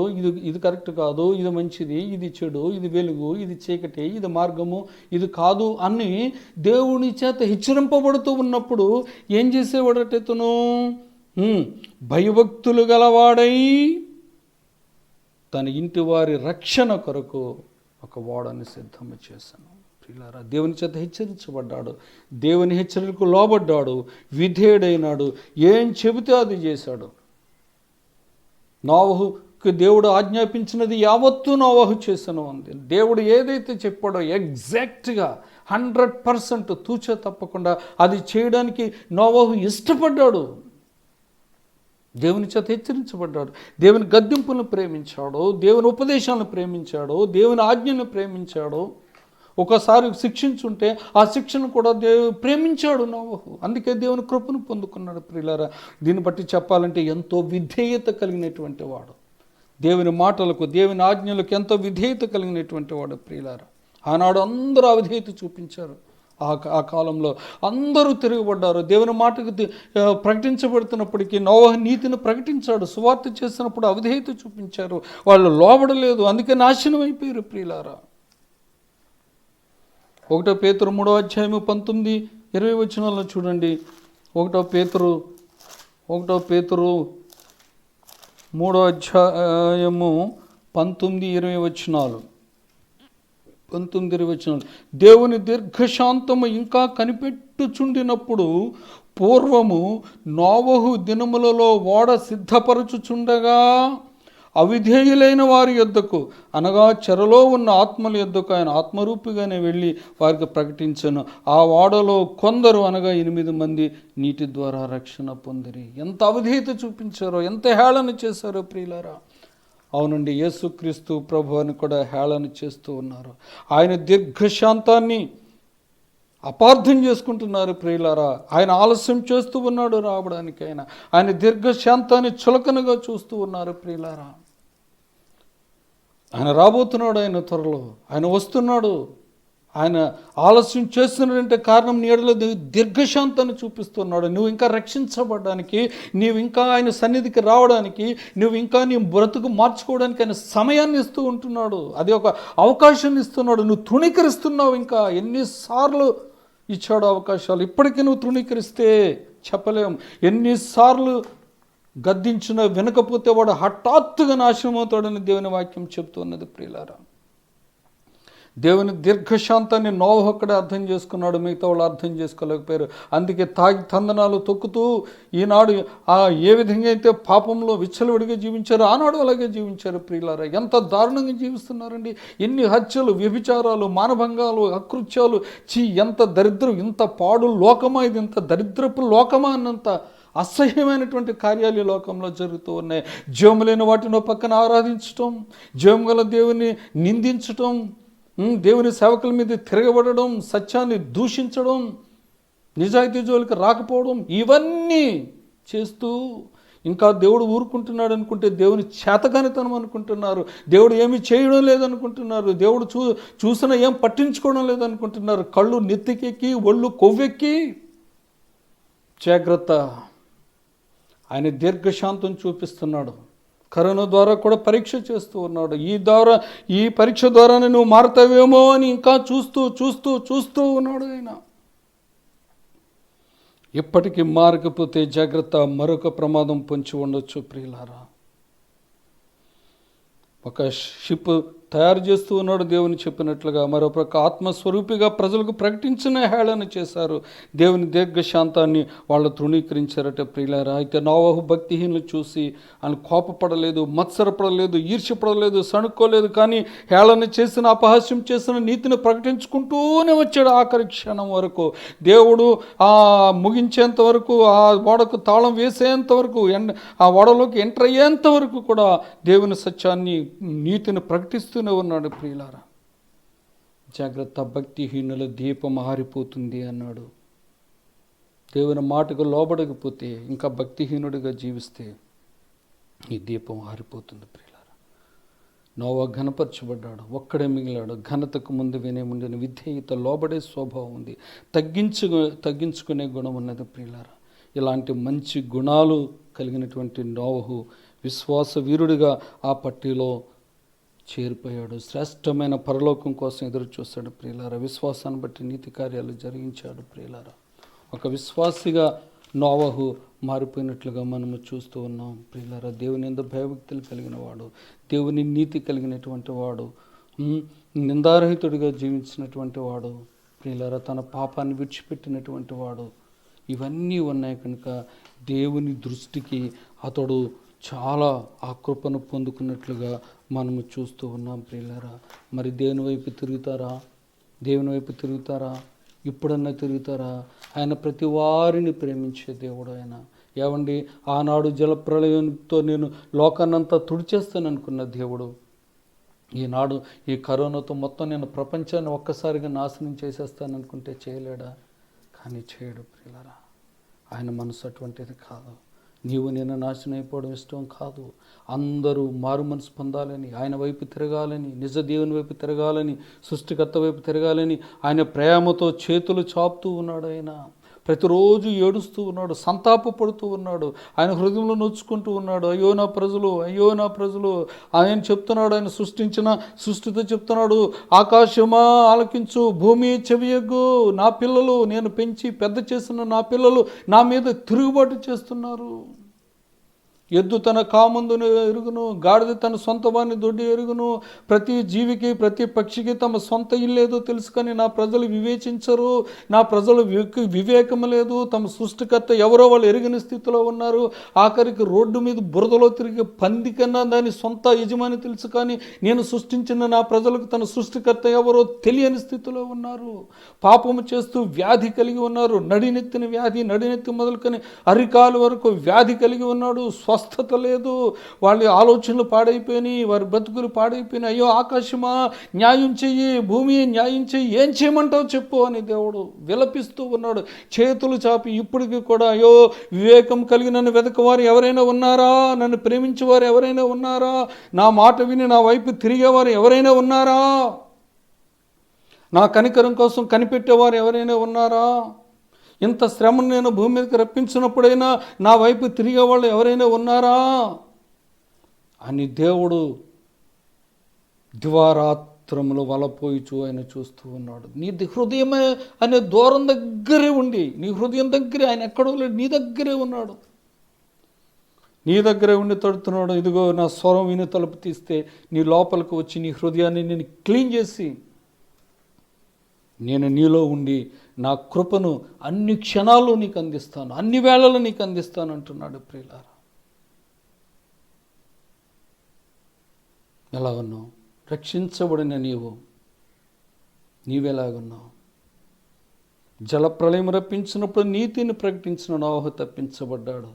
ఇది కరెక్ట్ కాదు, ఇది మంచిది, ఇది చెడు, ఇది వెలుగు, ఇది చీకటి, ఇది మార్గము, ఇది కాదు అని దేవుని చేత హెచ్చరింపబడుతూ ఉన్నప్పుడు ఏం చేసేవాడట ఇతను? భయభక్తులు గలవాడై తన ఇంటి వారి రక్షణ కొరకు ఒక ఓడని సిద్ధము చేశాను. ప్రియులారా, దేవుని చేత హెచ్చరించబడ్డాడు, దేవుని హెచ్చరికకు లోబడ్డాడు, విధేయుడైనాడు, ఏం చెబితే అది చేశాడు. నోవహుకు దేవుడు ఆజ్ఞాపించినది యావత్తూ నోవహు చేశాను అంది. దేవుడు ఏదైతే చెప్పాడో ఎగ్జాక్ట్గా 100% తూచా తప్పకుండా అది చేయడానికి నోవహు ఇష్టపడ్డాడు. దేవుని చేత హెచ్చరించబడ్డాడు, దేవుని గద్దింపులను ప్రేమించాడు, దేవుని ఉపదేశాలను ప్రేమించాడు, దేవుని ఆజ్ఞలను ప్రేమించాడు. ఒకసారి శిక్షించుంటే ఆ శిక్షను కూడా ప్రేమించాడు నోవహు. అందుకే దేవుని కృపను పొందుకున్నాడు. ప్రియులారా, దీన్ని బట్టి చెప్పాలంటే ఎంతో విధేయత కలిగినటువంటి వాడు, దేవుని మాటలకు, దేవుని ఆజ్ఞలకు ఎంతో విధేయత కలిగినటువంటి వాడు. ప్రియులారా, ఆనాడు అందరూ అవిధేయత చూపించారు. ఆ కాలంలో అందరూ తిరగబడ్డారు. దేవుని మాటకు ప్రకటించబడుతున్నప్పటికీ నోవహు నీతిని ప్రకటించాడు, సువార్త చేసినప్పుడు అవిధేయత చూపించారు, వాళ్ళు లోబడలేదు, అందుకే నాశనం అయిపోయారు. ప్రియులారా, 1 పేతురు 3వ అధ్యాయము 19-20 వచనాల్లో చూడండి. 1 పేతురు 3వ అధ్యాయము 19-20 వచనాలు. 19-20 వచనాలు. దేవుని దీర్ఘశాంతము ఇంకా కనిపెట్టుచుండినప్పుడు పూర్వము నోవహు దినములలో ఓడ సిద్ధపరచుచుండగా అవిధేయులైన వారి యొద్దకు, అనగా చెరలో ఉన్న ఆత్మల యొద్దకు ఆయన ఆత్మరూపిగానే వెళ్ళి వారికి ప్రకటించను. ఆ ఓడలో కొందరు, అనగా 8 మంది నీటి ద్వారా రక్షణ పొందిరి. ఎంత అవిధేయత చూపించారో, ఎంత హేళన చేశారో ప్రియులారా. అవునండి, యేసుక్రీస్తు ప్రభు అని కూడా హేళన చేస్తూ ఉన్నారు. ఆయన దీర్ఘశాంతాన్ని అపార్థం చేసుకుంటున్నారు ప్రియులారా. ఆయన ఆలస్యం చేస్తూ ఉన్నాడు రావడానికి. ఆయన దీర్ఘశాంతాన్ని చులకనగా చూస్తూ ఉన్నారు ప్రియులారా. ఆయన రాబోతున్నాడు, ఆయన త్వరలో ఆయన వస్తున్నాడు. ఆయన ఆలస్యం చేస్తున్నాడంటే కారణం నీ ఎడల దీర్ఘశాంతాన్ని చూపిస్తున్నాడు. నువ్వు ఇంకా రక్షించబడడానికి, నీవు ఇంకా ఆయన సన్నిధికి రావడానికి, నువ్వు ఇంకా నీ బ్రతుకు మార్చుకోవడానికి ఆయన సమయాన్ని ఇస్తూ ఉంటున్నాడు. అది ఒక అవకాశాన్ని ఇస్తున్నాడు. నువ్వు తృణీకరిస్తున్నావు. ఇంకా ఎన్నిసార్లు ఇచ్చాడు అవకాశాలు, ఇప్పటికీ నువ్వు తృణీకరిస్తే చెప్పలేం. ఎన్నిసార్లు గద్దించినా వినకపోతే వాడు హఠాత్తుగా నాశనం అవుతాడని దేవుని వాక్యం చెప్తున్నది. ప్రియులారా, దేవుని దీర్ఘశాంతాన్ని నోవహు ఒక్కడే అర్థం చేసుకున్నాడు, మిగతా వాళ్ళు అర్థం చేసుకోలేకపోయారు. అందుకే తాగి తందనాలు తొక్కుతూ ఈనాడు ఏ విధంగా అయితే పాపంలో విచ్చలవిడిగా జీవించారో ఆనాడు అలాగే జీవించారు. ప్రియులారా, ఎంత దారుణంగా జీవిస్తున్నారండి. ఎన్ని హత్యలు, వ్యభిచారాలు, మానభంగాలు, అకృత్యాలు. ఎంత దరిద్రం, ఇంత పాడు లోకమా ఇది, ఇంత దరిద్రపు లోకమా అన్నంత అసహ్యమైనటువంటి కార్యాలు ఈ లోకంలో జరుగుతూ ఉన్నాయి. జీవము లేని వాటిని పక్కన ఆరాధించటం, జీవము గల దేవుని నిందించటం, దేవుని సేవకుల మీద తిరగబడడం, సత్యాన్ని దూషించడం, నిజాయితీ జోలికి రాకపోవడం, ఇవన్నీ చేస్తూ ఇంకా దేవుడు ఊరుకుంటున్నాడు అనుకుంటే దేవుని చేతకానితనం అనుకుంటున్నారు. దేవుడు ఏమీ చేయడం లేదనుకుంటున్నారు. దేవుడు చూసినా ఏం పట్టించుకోవడం లేదనుకుంటున్నారు. కళ్ళు నెత్తికెక్కి ఒళ్ళు కొవ్వెక్కి. జాగ్రత్త, ఆయన దీర్ఘశాంతం చూపిస్తున్నాడు. కరోనా ద్వారా కూడా పరీక్ష చేస్తూ ఉన్నాడు. ఈ పరీక్ష ద్వారానే నువ్వు మారుతావేమో అని ఇంకా చూస్తూ ఉన్నాడు ఆయన. ఇప్పటికీ మారకపోతే జాగ్రత్త, మరొక ప్రమాదం పొంచి ఉండొచ్చు. ప్రియులారా, ఒక షిప్ తయారు చేస్తూ ఉన్నాడు దేవుని చెప్పినట్లుగా. మరోపక్క ఆత్మస్వరూపిగా ప్రజలకు ప్రకటించిన హేళన చేశారు. దేవుని దీర్ఘశాంతాన్ని వాళ్ళు తృణీకరించారట. ప్రియులారా, అయితే నోవహు భక్తిహీనులు చూసి ఆయన కోపపడలేదు, మత్సరపడలేదు, ఈర్ష్యపడలేదు, సణుక్కోలేదు. కానీ హేళన చేసిన, అపహాస్యం చేసిన నీతిని ప్రకటించుకుంటూనే వచ్చాడు ఆఖరి క్షణం వరకు. దేవుడు ముగించేంత వరకు, ఆ ఓడకు తాళం వేసేంత వరకు, ఆ ఓడలోకి ఎంటర్ అయ్యేంత వరకు కూడా దేవుని సత్యాన్ని, నీతిని ప్రకటిస్తూనే ఉన్నాడు. ప్రియులారా, జాగ్రత్త, భక్తిహీనుల దీపం ఆరిపోతుంది అన్నాడు. దేవుని మాటకు లోబడకపోతే, ఇంకా భక్తిహీనుడిగా జీవిస్తే ఈ దీపం ఆరిపోతుంది. ప్రియులారా, నోవహు ఘనపరచబడ్డాడు, ఒక్కడే మిగిలాడు. ఘనతకు ముందు వినయముండిన విధేయత, లోబడే స్వభావం ఉంది, తగ్గించుకునే గుణం ఉన్నది. ప్రియులారా, ఇలాంటి మంచి గుణాలు కలిగినటువంటి నోవహు విశ్వాస వీరుడిగా ఆ పట్టిలో చేరిపోయాడు. శ్రేష్టమైన పరలోకం కోసం ఎదురు చూస్తాడు. ప్రియులారా, విశ్వాసాన్ని బట్టి నీతి కార్యాలు జరిగించాడు. ప్రియులారా, ఒక విశ్వాసిగా నోవహు మారిపోయినట్లుగా మనము చూస్తూ ఉన్నాం. ప్రియులారా, దేవుని యందు భయభక్తులు కలిగిన వాడు, దేవుని నీతి కలిగినటువంటి వాడు, నిందారహితుడిగా జీవించినటువంటి వాడు, ప్రియులారా, తన పాపాన్ని విడిచిపెట్టినటువంటి వాడు, ఇవన్నీ ఉన్నాయి కనుక దేవుని దృష్టికి అతడు చాలా ఆ కృపను పొందుకున్నట్లుగా మనము చూస్తూ ఉన్నాం. ప్రియులారా, మరి దేవుని వైపు తిరుగుతారా? ఇప్పుడన్నా తిరుగుతారా? ఆయన ప్రతి వారిని ప్రేమించే దేవుడు ఆయన. ఏమండి, ఆనాడు జలప్రళయంతో నేను లోకాన్నంతా తుడిచేస్తాను అనుకున్న దేవుడు ఈనాడు ఈ కరోనాతో మొత్తం నేను ప్రపంచాన్ని ఒక్కసారిగా నాశనం చేసేస్తాను అనుకుంటే చేయలేడా? కానీ చేయడు. ప్రియులారా, ఆయన మనసు అటువంటిది కాదు. నీవు నేను నాశనం అయిపోవడం ఇష్టం కాదు. అందరూ మారు మనసు పొందాలని, ఆయన వైపు తిరగాలని, నిజ దేవుని వైపు తిరగాలని, సృష్టికర్త వైపు తిరగాలని ఆయన ప్రేమతో చేతులు చాపుతూ ఉన్నాడు. ఆయన ప్రతిరోజు ఏడుస్తూ ఉన్నాడు, సంతాపపడుతూ ఉన్నాడు, ఆయన హృదయంలో నొచ్చుకుంటూ ఉన్నాడు. అయ్యో నా ప్రజలు. ఆయన చెప్తున్నాడు, ఆయన సృష్టితో చెప్తున్నాడు, ఆకాశమా ఆలకించు, భూమి చెవియగ్గు, నా పిల్లలు, నేను పెంచి పెద్ద చేసిన నా పిల్లలు నా మీద తిరుగుబాటు చేస్తున్నారు. ఎద్దు తన కామందును ఎరుగును, గాడిద తన సొంత వారిని దొడ్డి ఎరుగును. ప్రతి జీవికి, ప్రతి పక్షికి తమ సొంత ఇల్లేదో తెలుసుకొని నా ప్రజలు వివేచించరు. నా ప్రజలు వివేకం లేదు. తమ సృష్టికర్త ఎవరో వాళ్ళు ఎరిగిన స్థితిలో ఉన్నారు. ఆఖరికి రోడ్డు మీద బురదలో తిరిగే పంది కన్నా దాని సొంత యజమాని తెలుసు, కానీ నేను సృష్టించిన నా ప్రజలకు తన సృష్టికర్త ఎవరో తెలియని స్థితిలో ఉన్నారు. పాపము చేస్తూ వ్యాధి కలిగి ఉన్నారు. నడినెత్తిన వ్యాధి, నడినెత్తి మొదలుకొని అరికాలు వరకు వ్యాధి కలిగి ఉన్నాడు. స్వస్థత లేదు. వాళ్ళ ఆలోచనలు పాడైపోయినాయి, వారి బ్రతుకులు పాడైపోయినాయి. అయ్యో ఆకాశమా న్యాయం చెయ్యి, భూమి న్యాయం చెయ్యి, ఏం చేయమంటావు చెప్పు అని దేవుడు విలపిస్తూ ఉన్నాడు, చేతులు చాపి. ఇప్పటికీ కూడా అయ్యో వివేకం కలిగి నన్ను వెతకవారు ఎవరైనా ఉన్నారా? నన్ను ప్రేమించేవారు ఎవరైనా ఉన్నారా? నా మాట విని నా వైపు తిరిగేవారు ఎవరైనా ఉన్నారా? నా కనికరం కోసం కనిపెట్టేవారు ఎవరైనా ఉన్నారా? ఇంత శ్రమను నేను భూమి మీదకి రప్పించినప్పుడైనా నా వైపు తిరిగే వాళ్ళు ఎవరైనా ఉన్నారా అని దేవుడు దివారాత్రములు వలపోయిచు ఆయన చూస్తూ ఉన్నాడు. నీ హృదయమే అనే దూరం దగ్గరే ఉండి, నీ హృదయం దగ్గరే, ఆయన ఎక్కడో లేడు, నీ దగ్గరే ఉన్నాడు. నీ దగ్గరే ఉండి తడుతున్నాడు. ఇదిగో నా స్వరం విని తలుపు తీస్తే నీ లోపలికి వచ్చి నీ హృదయాన్ని నేను క్లీన్ చేసి నేను నీలో ఉండి నా కృపను అన్ని క్షణాల్లో నీకు అందిస్తాను, అన్ని వేళల్లో నీకు అందిస్తాను అంటున్నాడు. ప్రియులారా, ఎలా ఉన్నావు? రక్షించబడిన నీవెలాగున్నావు? జలప్రలయం రప్పించినప్పుడు నీతిని ప్రకటించిన నోహు తప్పించబడ్డాడు.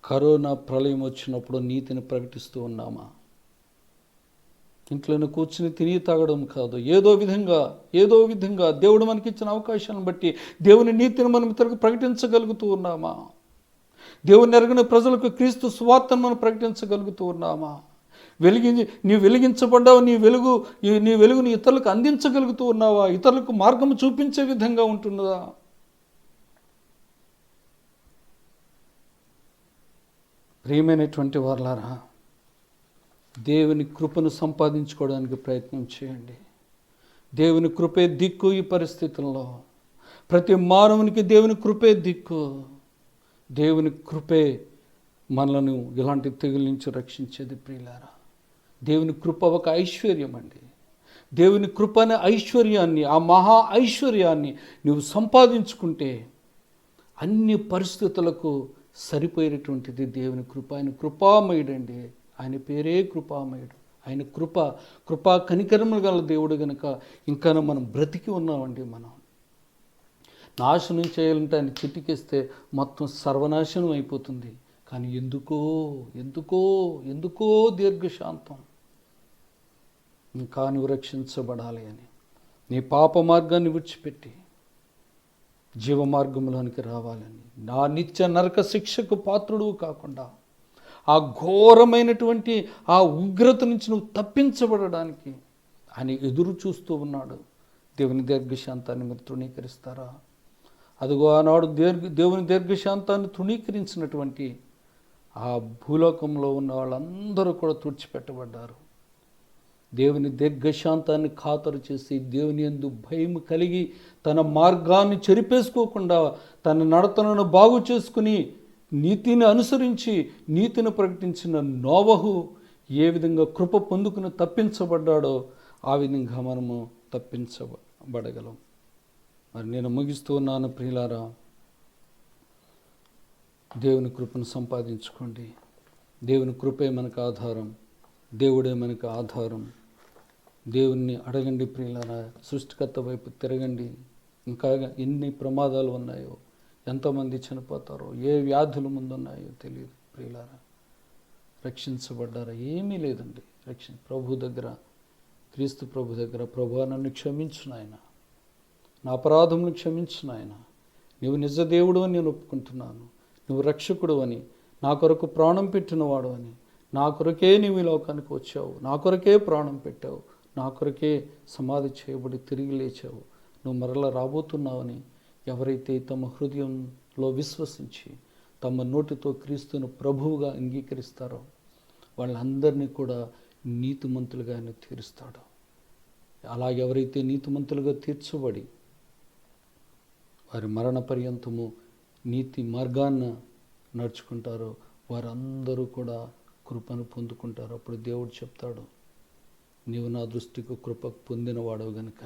కరోనా ప్రళయం వచ్చినప్పుడు నీతిని ప్రకటిస్తూ ఉన్నామా? ఇంట్లోనే కూర్చుని తిని తాగడం కాదు, ఏదో విధంగా దేవుడు మనకిచ్చిన అవకాశాలను బట్టి దేవుని నీతిని మనం ఇతరులకు ప్రకటించగలుగుతూ ఉన్నామా? దేవుని ఎరగని ప్రజలకు క్రీస్తు సువార్తను మనం ప్రకటించగలుగుతూ ఉన్నామా? వెలిగించబడ్డావు, నీ వెలుగుని ఇతరులకు అందించగలుగుతూ ఉన్నావా? ఇతరులకు మార్గం చూపించే విధంగా ఉంటున్నదా? ప్రియమైనటువంటి వారలారా, దేవుని కృపను సంపాదించుకోవడానికి ప్రయత్నం చేయండి. దేవుని కృపే దిక్కు. ఈ పరిస్థితుల్లో ప్రతి మానవునికి దేవుని కృపే దిక్కు. దేవుని కృపే మనలను ఇలాంటి తెగుల నుంచి రక్షించేది. ప్రియులారా, దేవుని కృప ఒక ఐశ్వర్యం అండి. దేవుని కృప అనే ఐశ్వర్యాన్ని, ఆ మహా ఐశ్వర్యాన్ని నువ్వు సంపాదించుకుంటే అన్ని పరిస్థితులకు సరిపోయేటువంటిది దేవుని కృప. ఆయన కృపామయుడండి. ఆయన పేరే కృపామయుడు. ఆయన కృపా కనికరములు గల దేవుడు గనుక ఇంకా మనం బ్రతికి ఉన్నామండి. మనం నాశనం చేయాలంటే ఆయన చిటికేస్తే మొత్తం సర్వనాశనం అయిపోతుంది. కానీ ఎందుకో దీర్ఘశాంతం. ఇంకా నువ్వు రక్షించబడాలి అని నీ పాప మార్గాన్ని విడిచిపెట్టి జీవ మార్గంలోనికి రావాలని, నా నిత్య నరక శిక్షకు పాత్రుడు కాకుండా ఆ ఘోరమైనటువంటి ఆ ఉగ్రత నుంచి నువ్వు తప్పించబడడానికి ఆయన ఎదురు చూస్తూ ఉన్నాడు. దేవుని దీర్ఘశాంతాన్ని మీరు తృణీకరిస్తారా? అదిగో ఆనాడు దేవుని దీర్ఘశాంతాన్ని తృణీకరించినటువంటి ఆ భూలోకంలో ఉన్న వాళ్ళందరూ కూడా తుడిచిపెట్టబడ్డారు. దేవుని దీర్ఘశాంతాన్ని ఖాతరు చేసి దేవుని యందు భయం కలిగి తన మార్గాన్ని చెరిపేసుకోకుండా తన నడతలను బాగు చేసుకుని నీతిని అనుసరించి నీతిని ప్రకటించిన నోవహు ఏ విధంగా కృప పొందుకుని తప్పించబడ్డాడో ఆ విధంగా మనము తప్పించబడగలం. మరి నేను ముగిస్తూ ఉన్నాను. ప్రియులారా, దేవుని కృపను సంపాదించుకోండి. దేవుని కృపే మనకు ఆధారం, దేవుడే మనకు ఆధారం. దేవుణ్ణి అడగండి ప్రియులారా, సృష్టికర్త వైపు తిరగండి. ఇంకా ఎన్ని ప్రమాదాలు ఉన్నాయో, ఎంతమంది చనిపోతారో, ఏ వ్యాధులు ముందున్నాయో తెలియదు. ప్రియులారా, రక్షించబడ్డారా? ఏమీ లేదండి. ప్రభు దగ్గర, క్రీస్తు ప్రభు దగ్గర, ప్రభువా నన్ను క్షమించు నాయన, నా అపరాధమును క్షమించు నాయన, నువ్వు నిజ దేవుడు అని నేను ఒప్పుకుంటున్నాను, నువ్వు రక్షకుడు అని, నా కొరకు ప్రాణం పెట్టినవాడు అని, నా కొరకే నీవు ఈ లోకానికి వచ్చావు, నా కొరకే ప్రాణం పెట్టావు, నా కొరకే సమాధి చేయబడి తిరిగి లేచావు, నువ్వు మరలా రాబోతున్నావని ఎవరైతే తమ హృదయంలో విశ్వసించి తమ నోటితో క్రీస్తును ప్రభువుగా అంగీకరిస్తారో వాళ్ళందరినీ కూడా నీతిమంతులుగా ఆయన తీరుస్తాడు. అలా ఎవరైతే నీతిమంతులుగా తీర్చబడి వారి మరణ పర్యంతము నీతి మార్గాన్న నడుచుకుంటారో వారందరూ కూడా కృపను పొందుకుంటారు. అప్పుడు దేవుడు చెప్తాడు, నీవు నా దృష్టికి కృప పొందినవాడవు గనుక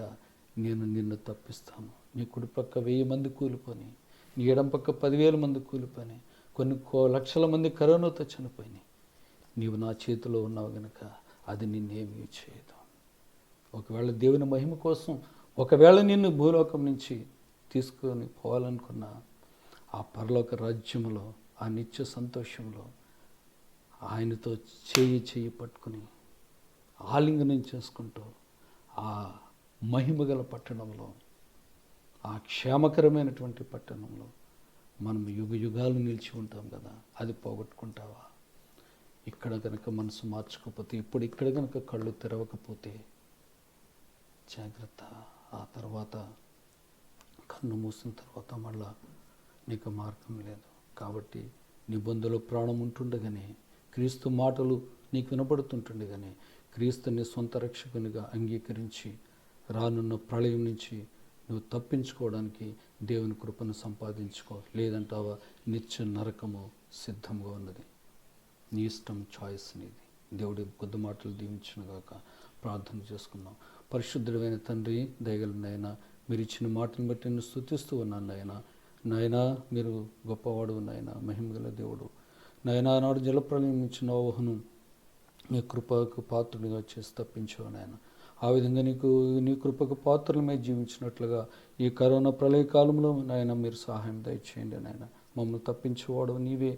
నేను నిన్ను తప్పిస్తాను. నీ కుడిపక్క 1000 మంది కూలిపోయి, నీ ఎడం పక్క 10,000 మంది కూలిపోయి, కొన్ని లక్షల మంది కరోనాతో చనిపోయినాయి. నీవు నా చేతిలో ఉన్నావు గనుక అది నిన్నేమీ చేయదు. ఒకవేళ దేవుని మహిమ కోసం ఒకవేళ నిన్ను భూలోకం నుంచి తీసుకొని పోవాలనుకున్న ఆ పరలోక రాజ్యంలో, ఆ నిత్య సంతోషంలో ఆయనతో చేయి పట్టుకుని ఆలింగనం చేసుకుంటూ ఆ మహిమగల పట్టణంలో, ఆ క్షేమకరమైనటువంటి పట్టణంలో మనం యుగాలు నిలిచి ఉంటాం కదా. అది పోగొట్టుకుంటావా? ఇక్కడ కనుక మనసు మార్చుకోకపోతే, ఇప్పుడు ఇక్కడ కనుక కళ్ళు తెరవకపోతే జాగ్రత్త. ఆ తర్వాత కన్ను మూసిన తర్వాత మళ్ళా నీకు మార్గం లేదు. కాబట్టి నీ బంధులో ప్రాణం ఉంటుండగానే, క్రీస్తు మాటలు నీకు వినపడుతుంటుండగానే, క్రీస్తుని సొంత రక్షకునిగా అంగీకరించి రానున్న ప్రళయం నుంచి నువ్వు తప్పించుకోవడానికి దేవుని కృపను సంపాదించుకో. లేదంటావా నిత్య నరకము సిద్ధంగా ఉన్నది. నీ ఇష్టం, చాయిస్ నీది. దేవుడి కొద్ది మాటలు దీవించునుగాక. ప్రార్థన చేసుకుందాం. పరిశుద్ధుడైన తండ్రి, దయగల నాయన, మీరు ఇచ్చిన మాటను బట్టి నేను స్తుతిస్తూ ఉన్నాను నాయన. నాయన మీరు గొప్పవాడు నాయన, మహిమగల దేవుడు నాయన. ఆనాడు జలప్రలయం ఇచ్చిన నోవహును నీ కృపకు పాత్రుడిగా చేసి తప్పించావు నాయన. ఆ విధంగా నీ కృపకు పాత్రలమే జీవించినట్లుగా ఈ కరోనా ప్రళయ కాలంలో నాయన మీరు సహాయం దయచేయండి నాయన. మమ్మల్ని తప్పించేవాడు నీవే,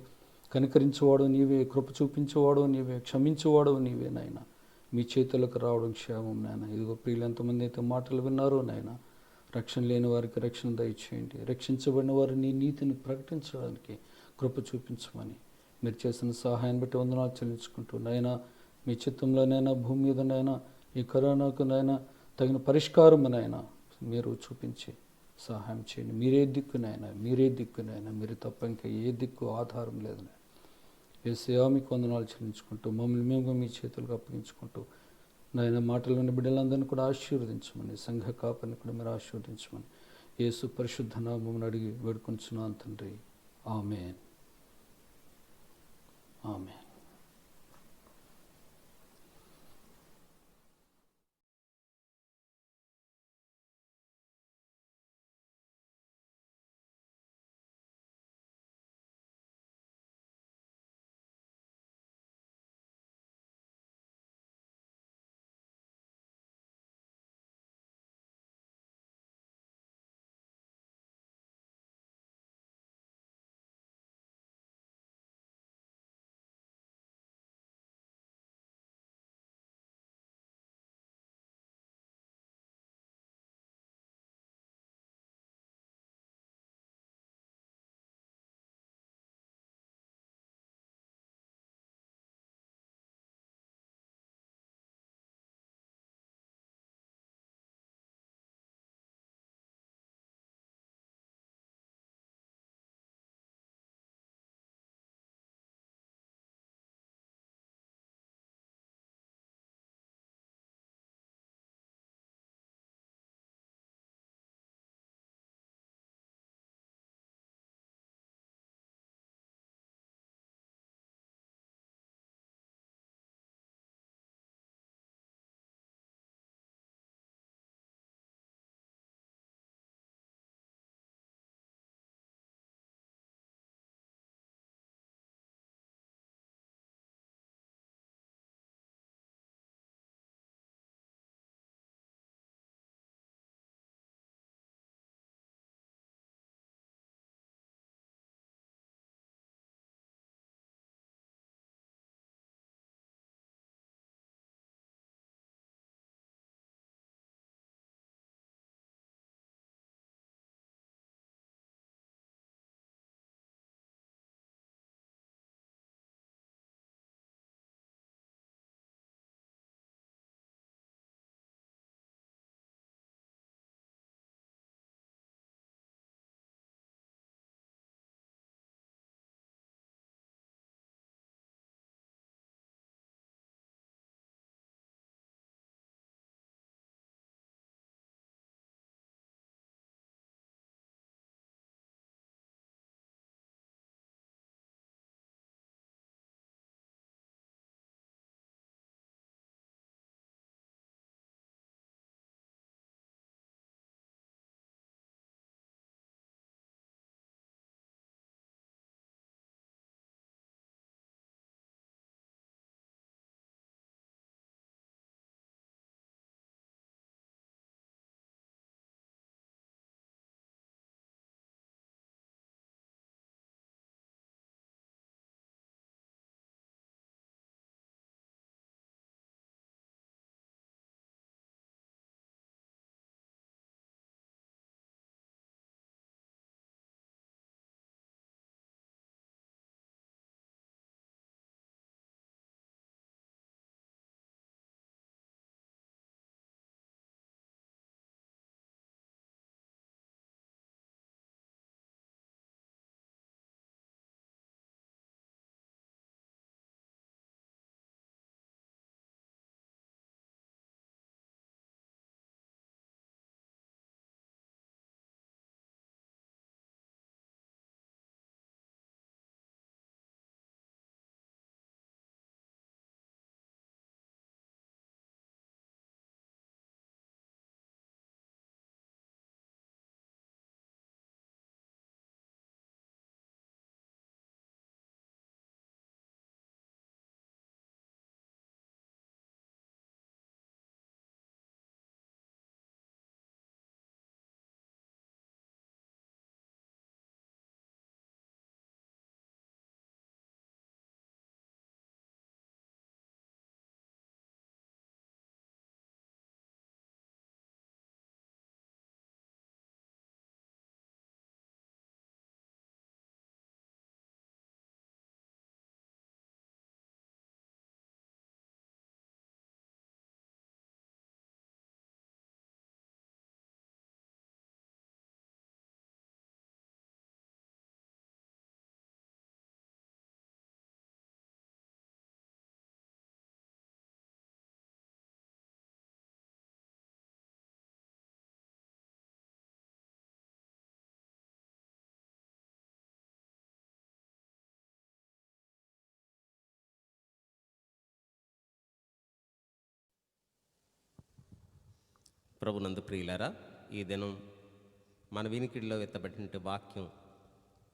కనికరించేవాడు నీవే, కృప చూపించేవాడు నీవే, క్షమించేవాడు నీవే నాయన. మీ చేతులకు రావడం క్షేమం నాయన. ఇదిగో ప్రియులు ఎంతమంది అయితే మాటలు విన్నారో నాయన, రక్షణ లేని వారికి రక్షణ దయచేయండి. రక్షించబడిన వారు నీ నీతిని ప్రకటించడానికి కృప చూపించమని మీరు చేసిన సహాయాన్ని బట్టి వందనాలు చెల్లించుకుంటూ నాయన, మీ చిత్తంలోనైనా భూమి మీదనైనా ఈ కరోనాకు నాయన తగిన పరిష్కారమునైనా మీరు చూపించి సహాయం చేయండి. మీరే దిక్కునైనా, మీరే దిక్కునైనా, మీరు తప్ప ఇంకా ఏ దిక్కు ఆధారం లేదు నాయన. యేసయ్యా మీకు వందనాలు చెల్లించుకుంటూ మమ్మల్ని మేము మీ చేతులకు అప్పగించుకుంటూ నాయన మాటలోని బిడ్డలందరినీ కూడా ఆశీర్వదించమని, సంఘ కాపరిని కూడా మీరు ఆశీర్వదించమని యేసు పరిశుద్ధ నామమున అడిగి వేడుకొంచున్నాను తండ్రి. ఆమేన్. ఆమేన్. ప్రభునందు ప్రియులారా, ఈ దినం మన వినికిడిలో ఎత్తబడిన వాక్యం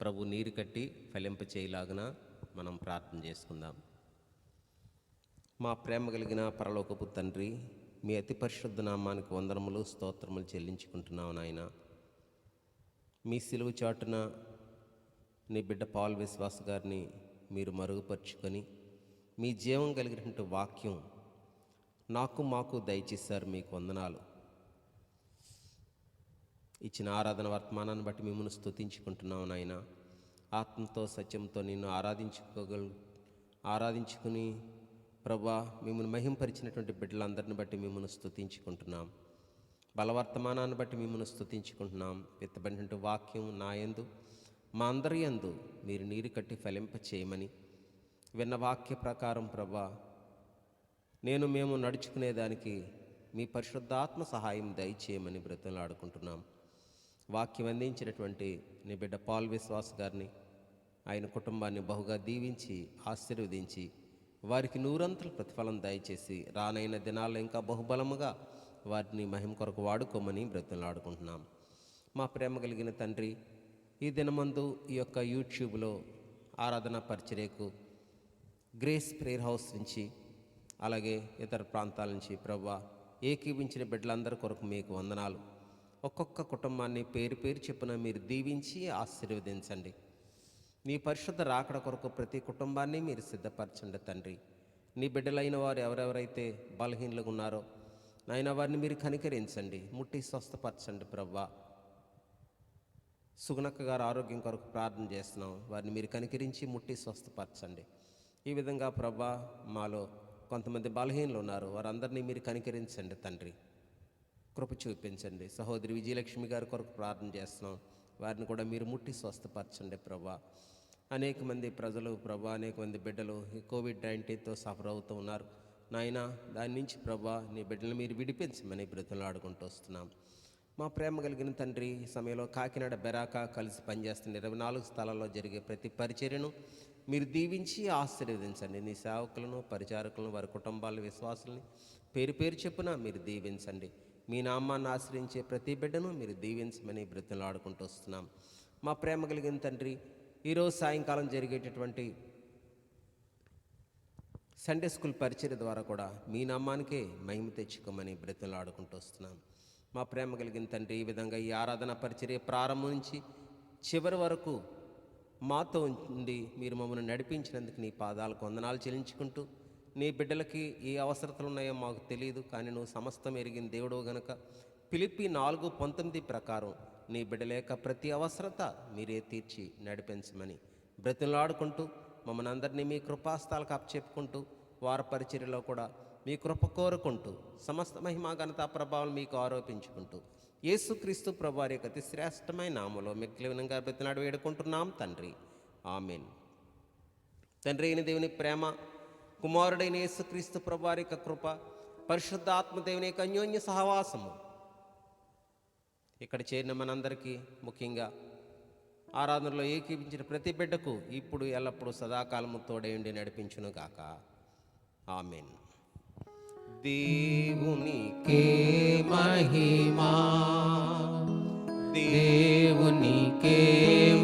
ప్రభు నీరు కట్టి ఫలింప చేయలాగున మనం ప్రార్థన చేసుకుందాం. మా ప్రేమ కలిగిన పరలోకపు తండ్రి, మీ అతి పరిశుద్ధ నామానికి వందనములు స్తోత్రములు చెల్లించుకుంటున్నావు నాయన. మీ సిలువ చాటున నీ బిడ్డ పాల్ విశ్వాస్ గారిని మీరు మరుగుపరుచుకొని మీ జీవం కలిగినటువంటి వాక్యం నాకు మాకు దయచేశారు. మీకు వందనాలు. ఇచ్చిన ఆరాధన వర్తమానాన్ని బట్టి మిమ్మల్ని స్తుతించుకుంటున్నావు నాయన. ఆత్మతో సత్యంతో నిన్ను ఆరాధించుకుని ప్రభా మిమ్మల్ని మహింపరిచినటువంటి బిడ్డలందరిని బట్టి మిమ్మల్ని స్తుతించుకుంటున్నాం. బలవర్తమానాన్ని బట్టి మిమ్మల్ని స్తుతించుకుంటున్నాం. ఎత్తబడినటువంటి వాక్యం నా యందు మా అందరి యందు మీరు నీరు కట్టి ఫలింప చేయమని విన్న వాక్య ప్రకారం ప్రభా మేము నడుచుకునేదానికి మీ పరిశుద్ధాత్మ సహాయం దయచేయమని బ్రతిమలాడుకుంటున్నాం. వాక్యం అందించినటువంటి నీ బిడ్డ పాల్ విశ్వాస్ గారిని, ఆయన కుటుంబాన్ని బహుగా దీవించి ఆశీర్వదించి వారికి నూరంతల ప్రతిఫలం దయచేసి రానైన దినాల్లో ఇంకా బహుబలముగా వారిని మహిమ కొరకు వాడుకోమని బ్రతిమలాడుకుంటున్నాం. మా ప్రేమ కలిగిన తండ్రి, ఈ దినమందు ఈ యొక్క యూట్యూబ్లో ఆరాధన పరిచర్యకు గ్రేస్ ప్రేయర్ హౌస్ నుంచి అలాగే ఇతర ప్రాంతాల నుంచి ప్రభా ఏకీవించిన బిడ్డలందరి కొరకు మీకు వందనాలు. ఒక్కొక్క కుటుంబాన్ని పేరు పేరు చెప్పున మీరు దీవించి ఆశీర్వదించండి. నీ పరిశుద్ధ రాకడ కొరకు ప్రతి కుటుంబాన్ని మీరు సిద్ధపరచండి తండ్రి. నీ బిడ్డలైన వారు ఎవరెవరైతే బలహీనలుగా ఉన్నారో నాయన వారిని మీరు కనికరించండి, ముట్టి స్వస్థపరచండి. ప్రభా సుగుణక్క గారు ఆరోగ్యం కొరకు ప్రార్థన చేస్తున్నాం, వారిని మీరు కనికరించి ముట్టి స్వస్థపరచండి. ఈ విధంగా ప్రభా మాలో కొంతమంది బలహీనలు ఉన్నారు, వారందరినీ మీరు కనికరించండి తండ్రి, కృప చూపించండి. సహోదరి విజయలక్ష్మి గారి కొరకు ప్రార్థన చేస్తున్నాం, వారిని కూడా మీరు ముట్టి స్వస్థపరచండి. ప్రభా అనేక మంది ప్రజలు ప్రభా అనేక మంది బిడ్డలు ఈ కోవిడ్-19తో సఫర్ అవుతూ ఉన్నారు నాయన. దాని నుంచి ప్రభా నీ బిడ్డలు మీరు విడిపించమని బ్రతిమలాడుకుంటూ వస్తున్నాం. మా ప్రేమ కలిగిన తండ్రి, ఈ సమయంలో కాకినాడ బెరాక కలిసి పనిచేస్తున్న 24 స్థలాల్లో జరిగే ప్రతి పరిచర్యను మీరు దీవించి ఆశీర్వదించండి. నీ సేవకులను, పరిచారకులను, వారి కుటుంబాల విశ్వాసుల్ని పేరు పేరు చెప్పున మీరు దీవించండి. మీ నామాన్ని ఆశ్రయించే ప్రతి బిడ్డను మీరు దీవించమని బ్రతిమలాడుకుంటూ వస్తున్నాం. మా ప్రేమ కలిగిన తండ్రి, ఈరోజు సాయంకాలం జరిగేటటువంటి సండే స్కూల్ పరిచర్య ద్వారా కూడా మీ నామానికే మహిమ తెచ్చుకోమని బ్రతిమలాడుకుంటూ వస్తున్నాం. మా ప్రేమ కలిగిన తండ్రి, ఈ విధంగా ఈ ఆరాధన పరిచర్య ప్రారంభం నుంచి చివరి వరకు మాతో ఉండి మీరు మమ్మల్ని నడిపించినందుకు నీ పాదాలకు వందనాలు చెల్లించుకుంటూ, నీ బిడ్డలకి ఏ అవసరతలు ఉన్నాయో మాకు తెలియదు, కానీ నువ్వు సమస్తం ఎరిగిన దేవుడు గనుక ఫిలిప్పీ 4:19 ప్రకారం నీ బిడ్డల యొక్క ప్రతి అవసరత మీరే తీర్చి నడిపించమని బ్రతిమలాడుకుంటూ మమ్మల్ని అందరినీ మీ కృపాస్తాలకు అప్పచెప్పుకుంటూ వార పరిచర్యలో కూడా మీ కృప కోరుకుంటూ సమస్త మహిమా ఘనతా ప్రభావం మీకు ఆరోపించుకుంటూ యేసుక్రీస్తు ప్రభువారి యొక్క అతి శ్రేష్టమైన నామములో మిక్కిలి వినంగా బ్రతిమలాడి వేడుకుంటున్నాం తండ్రి, ఆమేన్. తండ్రి అయిన దేవుని ప్రేమ, కుమారుడైన యేసుక్రీస్తు ప్రభువారి యొక్క కృప, పరిశుద్ధాత్మ దేవుని యొక్క అన్యోన్య సహవాసము ఇక్కడ చేరిన మనందరికీ, ముఖ్యంగా ఆరాధనలో ఏకీపించిన ప్రతి బిడ్డకు ఇప్పుడు ఎల్లప్పుడూ సదాకాలము తోడేండి నడిపించును గాక. ఆమేన్. దేవునికే మహిమా, దేవునికే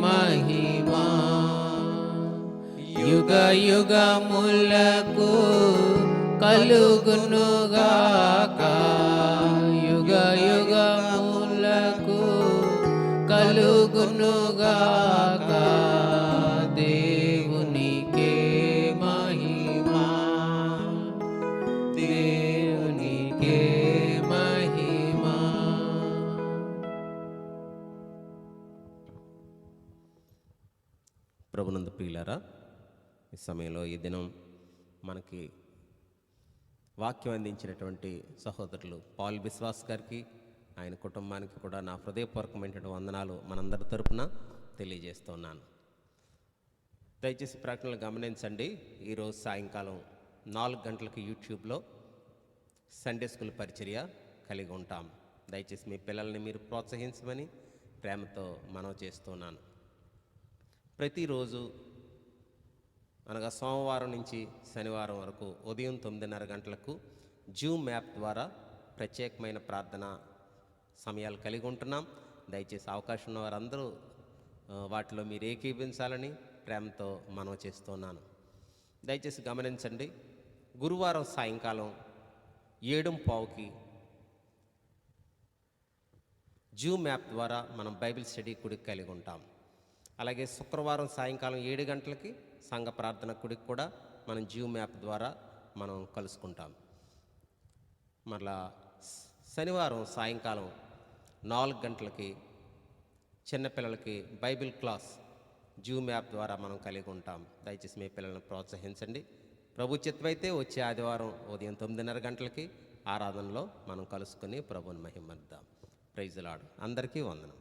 మహిమా, యుగ యుగములకు కలుగునుగాక, యుగ యుగములకు కలుగునుగాక. దేవునికే మహిమా, దేవునికే మహిమా. ప్రభునందు ప్రియులారా, ఈ సమయంలో ఈ దినం మనకి వాక్యం అందించినటువంటి సహోదరులు పాల్ విశ్వాస్ గారికి, ఆయన కుటుంబానికి కూడా నా హృదయపూర్వకమైనటువంటి వందనాలు మనందరి తరపున తెలియజేస్తున్నాను. దయచేసి ప్రకటనలు గమనించండి. ఈరోజు సాయంకాలం 4 గంటలకు యూట్యూబ్లో సండే స్కూల్ పరిచర్య కలిగి ఉంటాం. దయచేసి మీ పిల్లల్ని మీరు ప్రోత్సహించమని ప్రేమతో మనవి చేస్తున్నాను. ప్రతిరోజు అనగా సోమవారం నుంచి శనివారం వరకు ఉదయం 9:30 గంటలకు జూమ్ యాప్ ద్వారా ప్రత్యేకమైన ప్రార్థన సమయాలు కలిగి ఉంటున్నాం. దయచేసి అవకాశం ఉన్న వారందరూ వాటిలో మీరు ఏకీభించాలని ప్రేమతో మనవి చేస్తున్నాను. దయచేసి గమనించండి, గురువారం సాయంకాలం 7:15కి జూమ్ యాప్ ద్వారా మనం బైబిల్ స్టడీ కుడికి కలిగి ఉంటాం. అలాగే శుక్రవారం సాయంకాలం 7 గంటలకి సంఘ ప్రార్థన కుడికి కూడా మనం జూమ్ యాప్ ద్వారా మనం కలుసుకుంటాం. మరలా శనివారం సాయంకాలం 4 గంటలకి చిన్నపిల్లలకి బైబిల్ క్లాస్ జూమ్ యాప్ ద్వారా మనం కలిగి ఉంటాం. దయచేసి మీ పిల్లలను ప్రోత్సహించండి. ప్రభు చిత్తమైతే వచ్చే ఆదివారం ఉదయం 9:30 గంటలకి ఆరాధనలో మనం కలుసుకొని ప్రభుని మహిమర్దాం. Praise lord. అందరికీ వందనం.